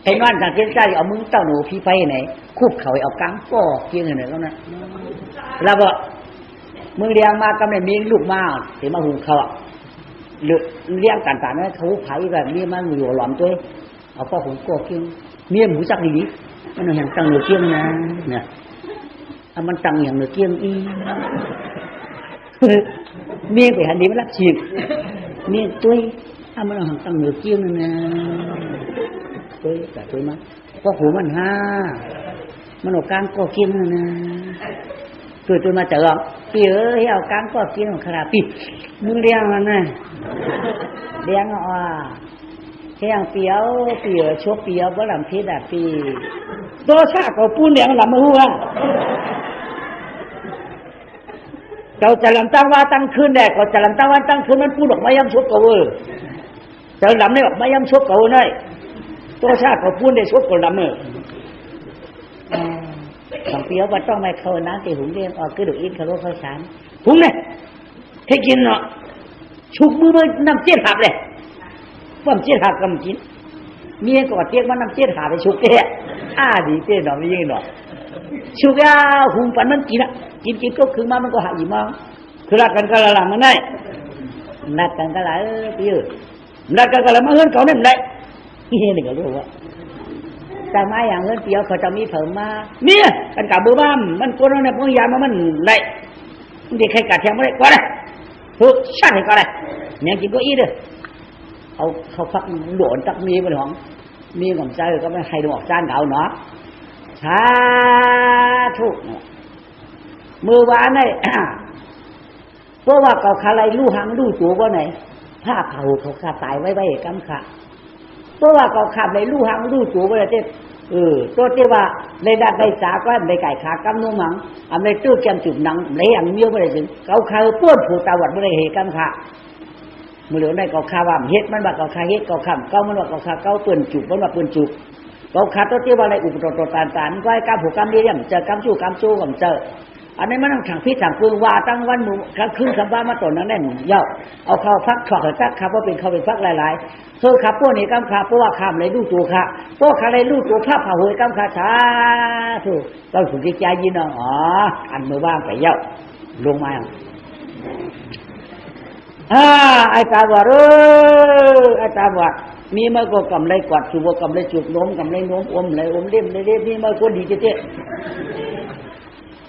ไอ้นอนสังเกตใจเอามึงเต้าหนูพี่ไปไหนคุบเขาเอากลางป้อเกียงไหนแล้วนะแล้วบอกมึงเลี้ยงมากำลังมีลูกมาเห็นมาหุงเขาเลี้ยงต่างๆนั่นเขาไผ่แบบนี้มันอยู่หลอมตัวเอาป้อหุงก้อเกียงเมียหมูจักดีมันอย่างตังหนูเกียงนะเนี่ยมันตังอย่างหนูเกียงอีเมียไปหันดีมันรักฉีดเมียตัวมันอย่างตังหนูเกียงนะตัวแต่ตัวมันป้อหูมันห้ามันเอาการก้อเกียงนะตัวมาเจอปีเอาการก้อเกียงของขนาดปีมึงเลี้ยงมันนะเลี้ยงเที่ยงเปียวชกเปียวบ่ลำพิษอ่ะปีโดชาก็ปูนเลี้ยงลำมือว่าเจ้าจะลำตั้งว่าตั้งคืนแดกก็จะลำตั้งว่าตั้งคืนมันปูดออกมาย้ำชกเก่าเจ้าลำได้ออกมาย้ำชกเก่าหน่อยโดชาก็ปูนได้ชกก็ลำมือสองเปียวว่าต้องไม่เข้าน้ำตีหุงเลี้ยงออกกระดูกอินคาร์โลข้าวสารหุงเนี่ยให้กินเนาะชุบมือน้ำเจี๊ยบหับเลยว่าเจี๊ยบหับกำกินเมียก็เตี้ยมันน้ำเจี๊ยบหับไปชุบแก่ดีเตี้ยหน่อยไม่ยิ่งหน่อยชุบยาหุงปันมันกินอ่ะกินก็คือมันก็หายมั้งคือรักกันก็ละมันได้นัดกันก็ละเปี้ยนัดกันก็ละมาเฮือนเขาเนี่ยมันได้ที่นี่ก็รู้ว่าแต่มาอย่างเฮือนเปี้ยเขาจะมีเผิมมาเนี่ยกันกับเบอร์บ้ามมันคนนั้นเนี่ยพวกยามันได้มันดีใครกัดแทงไม่ได้ก็ได้ถูกชัดให้ก็ได้เนี่ยกินก็อีเด้อเขาฟักโดนตักมีไปหรอมีของใจก็ไม่ให้ดูออกจานเก่าเนาะสาธุมือวานนี่เพราะว่าเขาคาไรลู่หางลู่ตัวว่าไหนผ้าเผาเขาขาตายไว้กำขาเพราะว่าเขาขับในลู่หางลู่ตัวว่าเจ๊ตัวที่ว่าในดัดในสาก็ในไก่ขากำนุ่งหมังในตู้แกมจุดหนังในอย่างเมี้ยวไม่ได้ถึงเขาคาป้วนผูตาวัดไม่ได้เหกำขามือเหลือในเขาคาว่าเฮ็ดมันว่าเขาคาเฮ็ดเขาคำเก้ามันว่าเขาคาเก้าปืนจุกมันว่าปืนจุกเขาคาตัวที่ว่าในอุปตรตานก็ให้กำผูกำเลี้ยงเจอกำจู้กับเจออันนี้มันต้องถังพิษถังปืนว่าตั้งวันมือครั้งคืนคำว่ามาต่อนั้นได้หนึ่งเย้าเอาเข้าฟักถอดจักขับว่าเป็นเขาเป็นฟักหลายๆส่วนขับพวกนี้กำขาเพราะว่าข้ามเลยลู่ตัวค่ะพวกขาเลยลู่ตัวภาพผ่าหวยกำขาช้าถูกต้องสุดที่ใจยินเนาะอันมือว่างไปเย้าลงมาไอ้ตาบอดไอ้ตาบอดมีเมื่อก็กำไรกวาดจูบกำไรจูบล้มกำไรล้มอมไหลอมเล่มเลยนี่เมื่อก็ดีเจ๊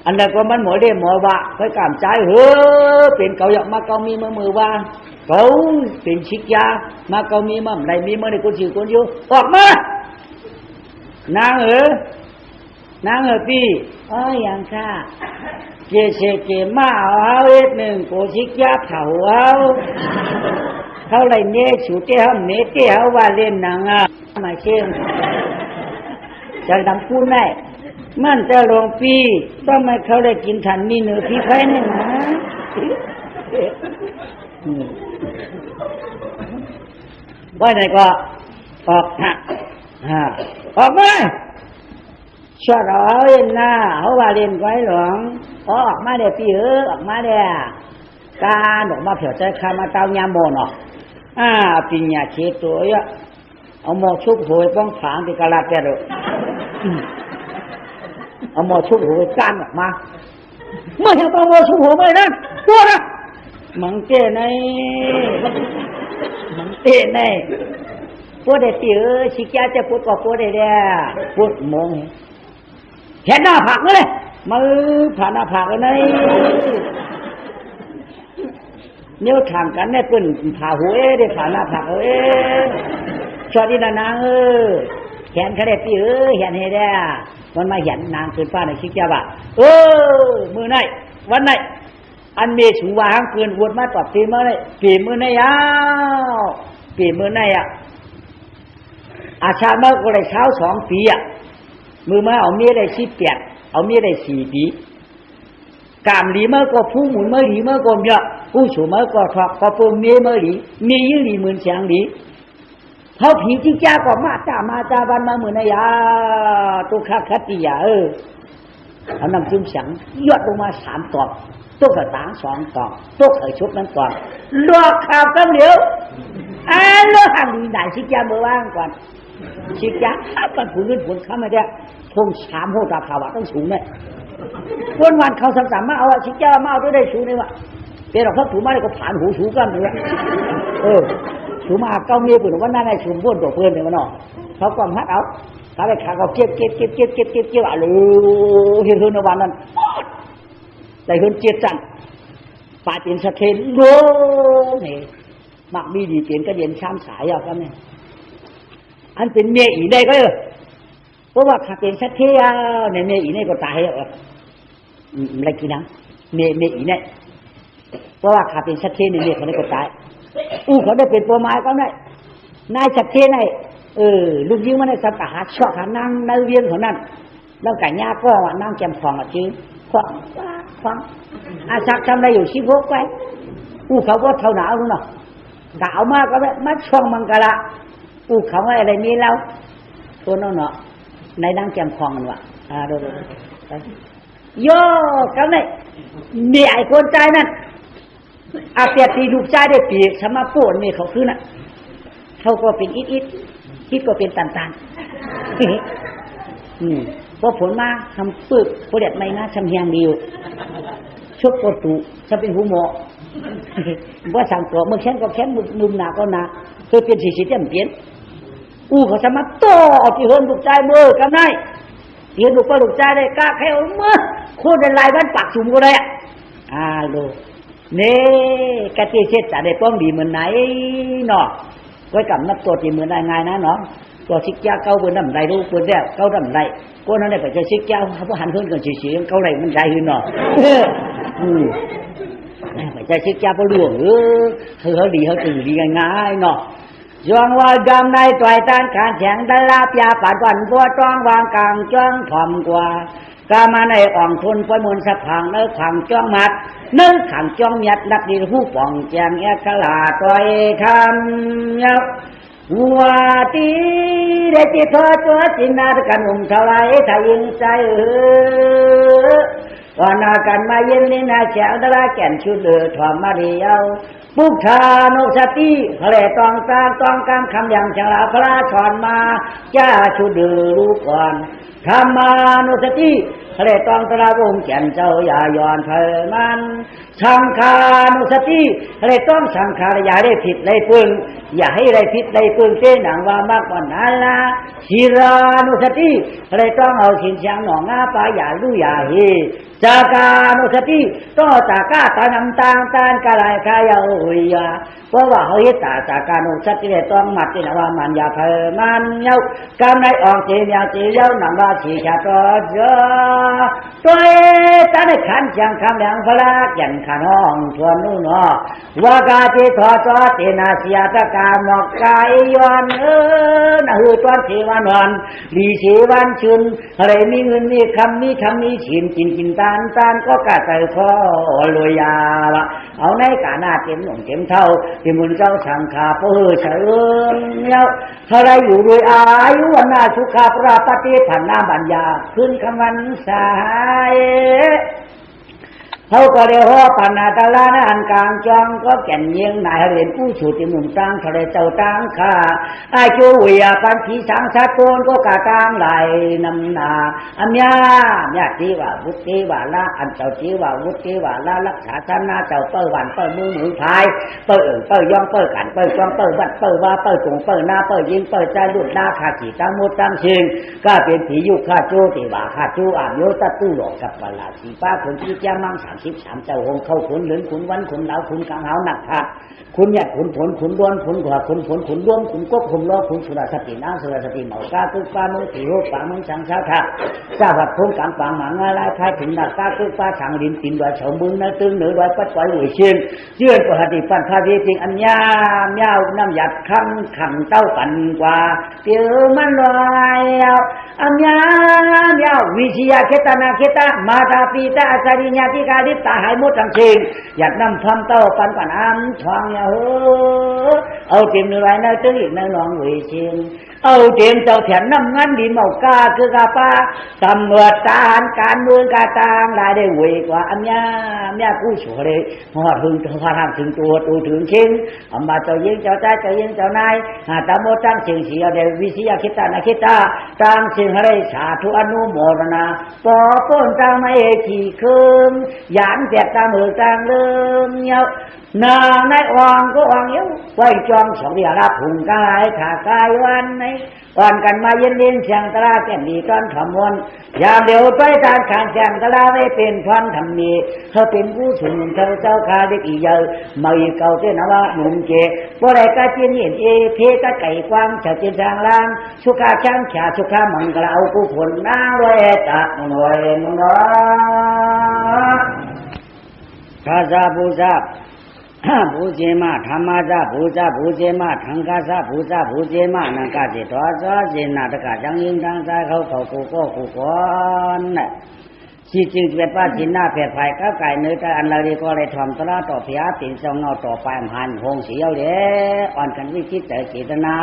อันนั้นก็มันหมอเล่หมอว่าไปกามใจเป็นเกาหยอกมาเกามีมือว่าเกาเป็นชิกยามาเกามีมั่มไหนมีเมื่อในคนชิวคนอยู่ออกมานางพี่อย่างค่ะเกเกมาเอาเอ็ดหนึ่งโกชิกยาเผาเขาเลยเนี้ยชูเจ้าเนี้ยเจ้าว่าเล่นหนังมาเชื่อจะทำพูดได้มันจะลงปีต้องไม่เขาได้กินทันนี่เนื้อพี่ไฟนี่นะว่าไหนก็ออกออกมาชอบเราเล่นหน้าเขาว่าเล่นไว้หลวงออกมาเดี๋ยวพี่ออกมาเดี๋ยวการออกมาเผื่อใจคามาเต้ายามโมนอ่ะปิญญาเชตัวเยอะเอาหมอชุบหวยป้องผางที่กะลาแกเลยเอาหมอชุบหัวก้านออกมาเมื่อเห็นเอาหมอชุบหัวไม่นั่นตัวนะมังเต้ในพวกเด็กชิคกี้พายจะพูดกับพวกเด็กพูดมองเห็นหน้าผักเลยมือผ่านหน้าผักเลยเนี่ยถามกันเนี่ยเป็นผ่าหัวได้ผ่านหน้าผักชอบที่นางเห็นเขาได้พี่เห็นให้ได้มันมาเห็นนางคืนฟ้าในชิคกี้พายมือไหนวันไหนอันเมชูวางคืนวนมาตอบตีมือไหนปีมือไหนปีมือไหนอาชาเมื่อก็ได้เช้า2 ปีมือมาเอาเมียได้18เอาเมียได้4 ปีกามหลีเมื่อก็ผู้หมุนเมื่อหลีเมื่อก็เยอะผู้ฉูเมื่อก็ถอกก็ปูเมียเมื่อหลีมียิ่งหลีหมื่นเสียงหลีเขาผีที่จ้าก็มาจ้าวันมาเหมือนยาตุคคติยาเอานำจิ้มสังยอดลงมา3 ตอกตุ๊กตา2 ตอกตุ๊กชุบนั้นก่อนลวกข่าวกันเหลียว มันเลือกห่างดีไหนชิกยาเมื่อว่างก่อนชิกยามันผุนขึ้นผุนเข้ามาเนี่ยทงสามโหดราคาวะต้องสูงเนี่ยวันเขาสามมาเอาชิกยามาเอาได้สูงเลยวะเดี๋ยวเราพักถูมาเลยก็ผ่านหูสูงกันเลยถูมาเก้าเมียปืนว่านั่นไอ้สูงบ้วนตัวเพื่อนเลยมันเนาะเขาก็มัดเอาถ้าไปขาเขาเก็บอะไรเห็นในวันนั้นแต่เห็นเจ็ดจันป่าเตียนสะเทนโง่เนี่ยมักมีดีเตียนก็เย็นช้ำสายเอาครับเนี่ยอันเป็นเมียอีได้ก็เพราะว่าขาเตียนสะเทนเนี่ยเมียอีเนี่ยก็ตายแล้วอะไรกินนะเมียอีเนี่ยเพราะว่าขาเตียนสะเทนเนี่ยเมียเขาได้ก็ตายเขาได้เป็นตัวไม้ก็ได้นายสะเทนไอ้ลูกยิงมันในสัตว์หาชอบหานั่งในเวียนของนั่นแล้วไก่ย่าก็นั่งแกมฟองอ่ะจื้อฟังอาชักทำอะไรอยู่ชิโก้ไปเขาก็เท่าหนาวรู้เนาะกะเอามากก็ได้มัดช่องมังกรละเขาอะไรมีแล้วตัวน้องเนาะในนั่งแกมฟองมันวะดูโย่กันเลยมีไอ้คนใจนั่นอาเปียตีลูกใจได้ปีสมาปวดนี่เขาขึ้นอ่ะเขาก็เป็นอิดคิดก็เป็นตันพอผลมาทำปึ๊บโปรเด็ดไม่น่าชำเฮียงดีอยู่ชุบโปรตุจะเป็นหูหมอว่าสั่งตัวเมื่อแค้นก็แค้นมุมหนาก็หนาเคยเป็นสีเต็มเปลี่ยนเขาสามารถต่อที่เฮิร์นลูกใจเมื่อกันได้เฮียลูกก็ลูกใจได้กล้าแค่เมื่อโคตรในลายบ้านปากสุ่มก็ได้โลเน่กะทิเช็ดจะได้ป้องดีเหมือนไหนเนาะก็กับนับตัวที่เหมือนได้ไงนะเนาะตัวชิกยาเก้าบนน้ำไหลรู้บนแรกเก้าน้ำไหลก็นั่นได้ไปเจอชิกยาเขาหันขึ้นกันเฉียงเก้าไหลมันใจขึ้นเนาะไปเจอชิกยาพอหลวงเขาดีเขาตื่นดีง่ายเนาะย้อนว่าดำในต่อยต้านการแข่งดาราปยาปัดวันบัวจ้องวางกลางจ้องถ่อมกว่ากามาในอ่องทุนปอยมนสะพังเนื้อขังจ้องมัดเนื้อขังจ้องยัดนักดีหูป่องแจงแอกลาต่อยคำยับว่าตีได้ติดตัวจินนากันเท่าไรถ้ายิงใจว่านากันมาเย็นนี่นาแฉวดาราแก่นชุดเดือดถอมมาเดียวปุกชาโนสติทะเลตองตามต้องการคำอย่างฉลาดพระชอนมาจ้าชุดเดือดรู้ก่อนธรรมานุสติทะเลตองตระวงแก่นเจ้าอย่าย้อนเพิมันสังขานุสติทะเลต้องสังขารอย่าได้ผิดได้ปึงอย่าให้ได้ผิดได้ปึงเจ้หนังว่ามากกว่านั้นละศีรานุสติทะเลต้องเอาสินเสียงหนองาปาอย่าลู่อย่าเฮจากานุสติต้องจากาตานำตางตานกะไรขายาอุยาเพราะว่าเขาเฮ็ดจากานุสติได้ต้องมัดที่ว่ามันอย่าเพิมันเยากำในออกเจียเจียวหนังว่าสีชาตัวเจอตัวตาในขันจังคำแหลงพระยันขันห้องชวนนู่นว่ากาจิทอจอเตนาเสียตะกาหมอกกายย้อนนะฮือตอนสีวันวันดีสีวันชุนอะไรมีเงินมีคำมีฉินกินตานก็กะใจคอรวยยาละเอาในกาหน้าเต็มหนุ่มเต็มเท่าที่มุนเจ้าสังขาเพื่อเฉลิมเย้าอะไรอยู่รวยอายุวันนาสุขาปราปฏิผันนาบัญญาขึ้นคำวันสายเขาก็เรียกว่าปานาตาลาในอันกลางจองก็แก่นเยียงนายเรียนผู้ชูติมุมตั้งทะเลเจ้าตั้งข้าไอจูวิยาปันผีสังสัตโกนก็กาตั้งไหลนำนาอันยาเนี่ยที่ว่าวุฒิว่าละอันเจ้าที่ว่าวุฒิว่าละรักษาชนะเจ้าเปิดวันเปิดมือพายเปิดย่องเปิดกันเปิดจ้องเปิดวัดเปิดว่าเปิดตรงเปิดหน้าเปิดยิงเปิดใจหลุดหน้าขาขีตั้งมุดตั้งเชิงก็เป็นผียุข้าจูติว่าข้าจูอาบโยตัตู้หลอกกับปลาสีป้าคนที่แจ้งมั่ง13เจ้าองค์เข้าขุนเหลือนขุนวันขุนเหลาขุนกังหาวหนักผัดขุนหยัดขุนผลขุนด้วนขุนขวาขุนผลขุนร่วมขุนกบขุนล้อขุนสุรสตินางสุรสติเหมากาตึกฟ้ามือถือโหป่ามึงสังชาทะเจ้าผัดพงกังปังหมางาลายพายถึงหนักกาตึกฟ้าสังดินตินดอยเฉามึงนาตึงเหนือดอยปัดปล่อยหวยเชียงเยื่อนปฏิปันพาดีจริงอันยามยาวน้ำหยัดขังเต้าปันกว่าเตียวมันลอยอันยามยาววิชยาเคตนาเคตามาตาปีตาอาจาริญาธิกาดิตาหายหมดทั้งสิ้นอยากนำทำเต้าปันอันทองอย่าเอาเต็มในไรในตื้อในหนองเวชิน เอาเตรียมเจ้าแถนน้ำงั้นดินเมากาคือกาป้าตำรวจทหารการเมืองกาตางได้ได้เวกว่าอันเนี้ยกู้ชัวเลยพอถึงพอทางถึงตัวถึงเชิงอำมาเจ้ายิงเจ้าใจเจ้ายิงเจ้านายตามโมตั้งเสียงเสียเดวิสิยาคิตานาคิตาตั้งเสียงอะไรสาธุอนุโมทนาปอป้นตั้งไม่ขี่คืนยานเปียกตามือตั้งเลื่อมเยาวนางในอ่างก็อ่างเยาไว้จอมสองเดียรับผุ่งกายขากายวันไหนอ่อนกันมาเย็นเย็นเสียงตลาแก่นดีตอนขมวนอย่าเดี๋ยวไปทางข้างเสียงตลาไม่เป็นพันทำนี้เขาเป็นผู้สูงเท่าเจ้าคาเด็กอีเยอะไม่เก่าเจ้าว่าหนุ่มเจบ่ได้กะเจียนเห็นเพกะไก่กวางเฉจิจางลางสุขาช่างขาสุขามังกะเอาผู้ผลนางรวยจักรวยมึงร้องข้าจะบูชาบูเจมาธรรมะจะบูชาบูเจมาทังกาซาบูชาบูเจมานังกาเจตัวซาเจนาตะกะจังยิงทางซ้ายเขากูก็กูก่อนน่ะสิจึงเป็นป้าจินหน้าแผดไผ่ก็ไก่เนื้อแต่อันละดีก็เลยทำตระต่อเพียตินทรงเงาต่อไปหันหงเสียวเด้อ่อนกันวิคิดแต่เจตนา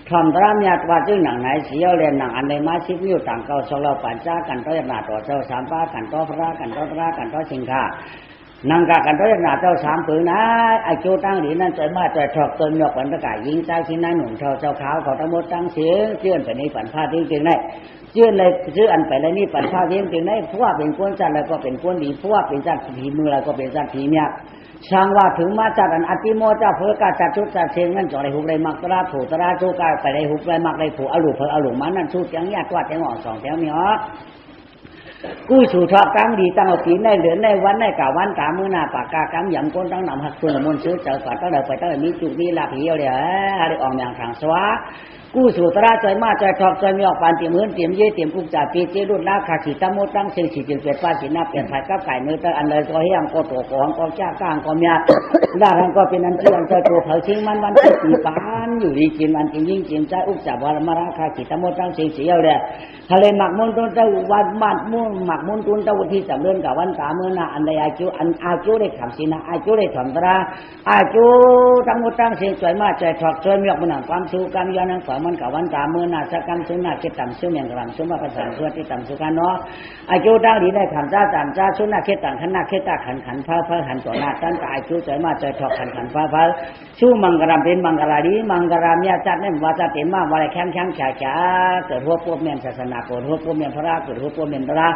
ทำตระมีว่าจึงหนังไหนเสียวเล่นหนังอันใดมาชิบอยู่ต่างเก่าสเราปัญจากันต่อหน้าต่อเจ้าสามป้ากันต่อพระกันต่อตระกันต่อสิงค้านังกากันด้วยหน้าเจ้าสามปืนนะไอโจตั้งดีนั่นใจมาใจถอกตนหยอกปันตะกายยิงใจที่นั่นหนุ่มเท่าเจ้าขาวเขาทั้งหมดตั้งเสียงเชื่อนไปในปันผ้าจริงๆได้เชื่อนเลยชื่ออันไปเลยนี่ปันผ้าจริงๆได้พวกเป็นก้นจันแล้วก็เป็นก้นดีพวกเป็นจันผีมือแล้วก็เป็นจันผีเมียช่างว่าถึงมาจัดอันอติโมจะเพื่อกาจัดชุดจัดเชียงนั่นจ่อในหุบเลยมักตราถูตราโจกาไปในหุบเลยมักเลยผูอลุเพออลุมันนั่นชุดยังยากวัดยังอ่อนสองแถวมีอ๋อกู้สู่ทอดกลางดีตั้งเอาปีในเดือนในวันในกาวันกามือหน้าปากกากำยำก้นตั้งนำหักส่วนมนต์ซื้อเจอฝาตั้งเดินไปตั้งมีจุกมีลาผีเอาเลยได้ออกอย่างทางสวะกู้สู่ตราใจมาใจทอกใจมีออกปานเตรียมเงินเตรียมเย่เตรียมกุกจ่าปีเจรุ่นลาขาขีตะโมตั้งเสียงสีจึงเกิดป้าสีหน้าเปลี่ยนไผ่กับไก่เนื้อแต่อันเลยก็เฮียงก็ตัวของก็จ้ากลางก็เมียด้านนั้นก็เป็นอันเชื่อใจตัวเผาชิงมันวันที่ปีปานอยู่ดีกินมันกินยิ่งกินใจอุกจ่าวารมาราขาขีตะโมตั้งเสียงสีเอาเลยทะเลหมักมุนต้นเจ้าวันมัดมุ่งหมักมุนต้นเจ้าวันที่3 เดือนกับวันกาเมื่อน่ะอันใดอาจูอันอาจูได้ทำสินะอาจูได้ทำตราอาจูตั้งมุตั้งเสียงสวยมากใจถอกสวยมีออกมาหนังความสู้การย้อนนั่งฝ่ามันกับวันกาเมื่อน่ะสักการสุนัขคิดต่ำสู้เมียงกระลำสู้มาประสานส่วนที่ต่ำสู้กันเนาะอาจูตั้งดีได้ทำจ้าต่ำจ้าสุนัขคิดต่างขันหน้าคิดตาขันเพ้อหันต่อหน้าตั้งแต่อาจูสวยมากใจถอกขันเพ้อสู้มังกรามเป็นมังกราดีมังกรามเนี่ยจัดเนี่ยว่าจะเป็นมากว่าอะไรแข็งฉาเกิดหัวพวกเมียนศาสนาเกิดหัวพวกเมียนพระเกิดหัวพวกเมียนพระ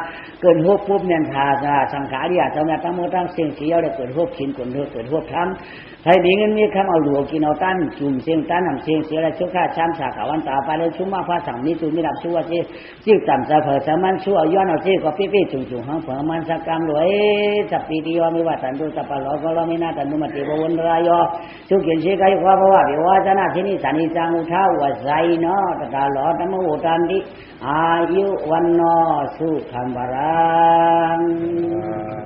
เกิดหัวพวกเมียนทาสังขารเนี่ยเจ้าแม่ตั้งโมตั้งเสียงเสียวเลยเกิดหัวขินเกิดหัวทำให้ดีเงินมีคำเอาหลวงกินเอาตั้นจุ่มเสียงตั้นนำเสียงเสียอะไรชุกข้าช้ำสาขาวันตาไปเลยชุ่มมาพระสังมีจุ่มมีดับชั่วที่จิ้วต่ำจะเผยสามันชั่วย้อนเอาที่ก็ปี้จุ่มห้องเผยมันสักกรรมรวยสัปปีดีวมีวัตันดูสัปปะหลอกก็เราไม่น่าตันดูมาตีบวนรายชุกเขียนเชื่อใครว่าเพราะว่าเดี๋ยวว่าจะน่าที่นี่สันนิจังอุท้าวใจเนาะตตาหลอดมโหตันดิอายุวันนอสุขัมบารัง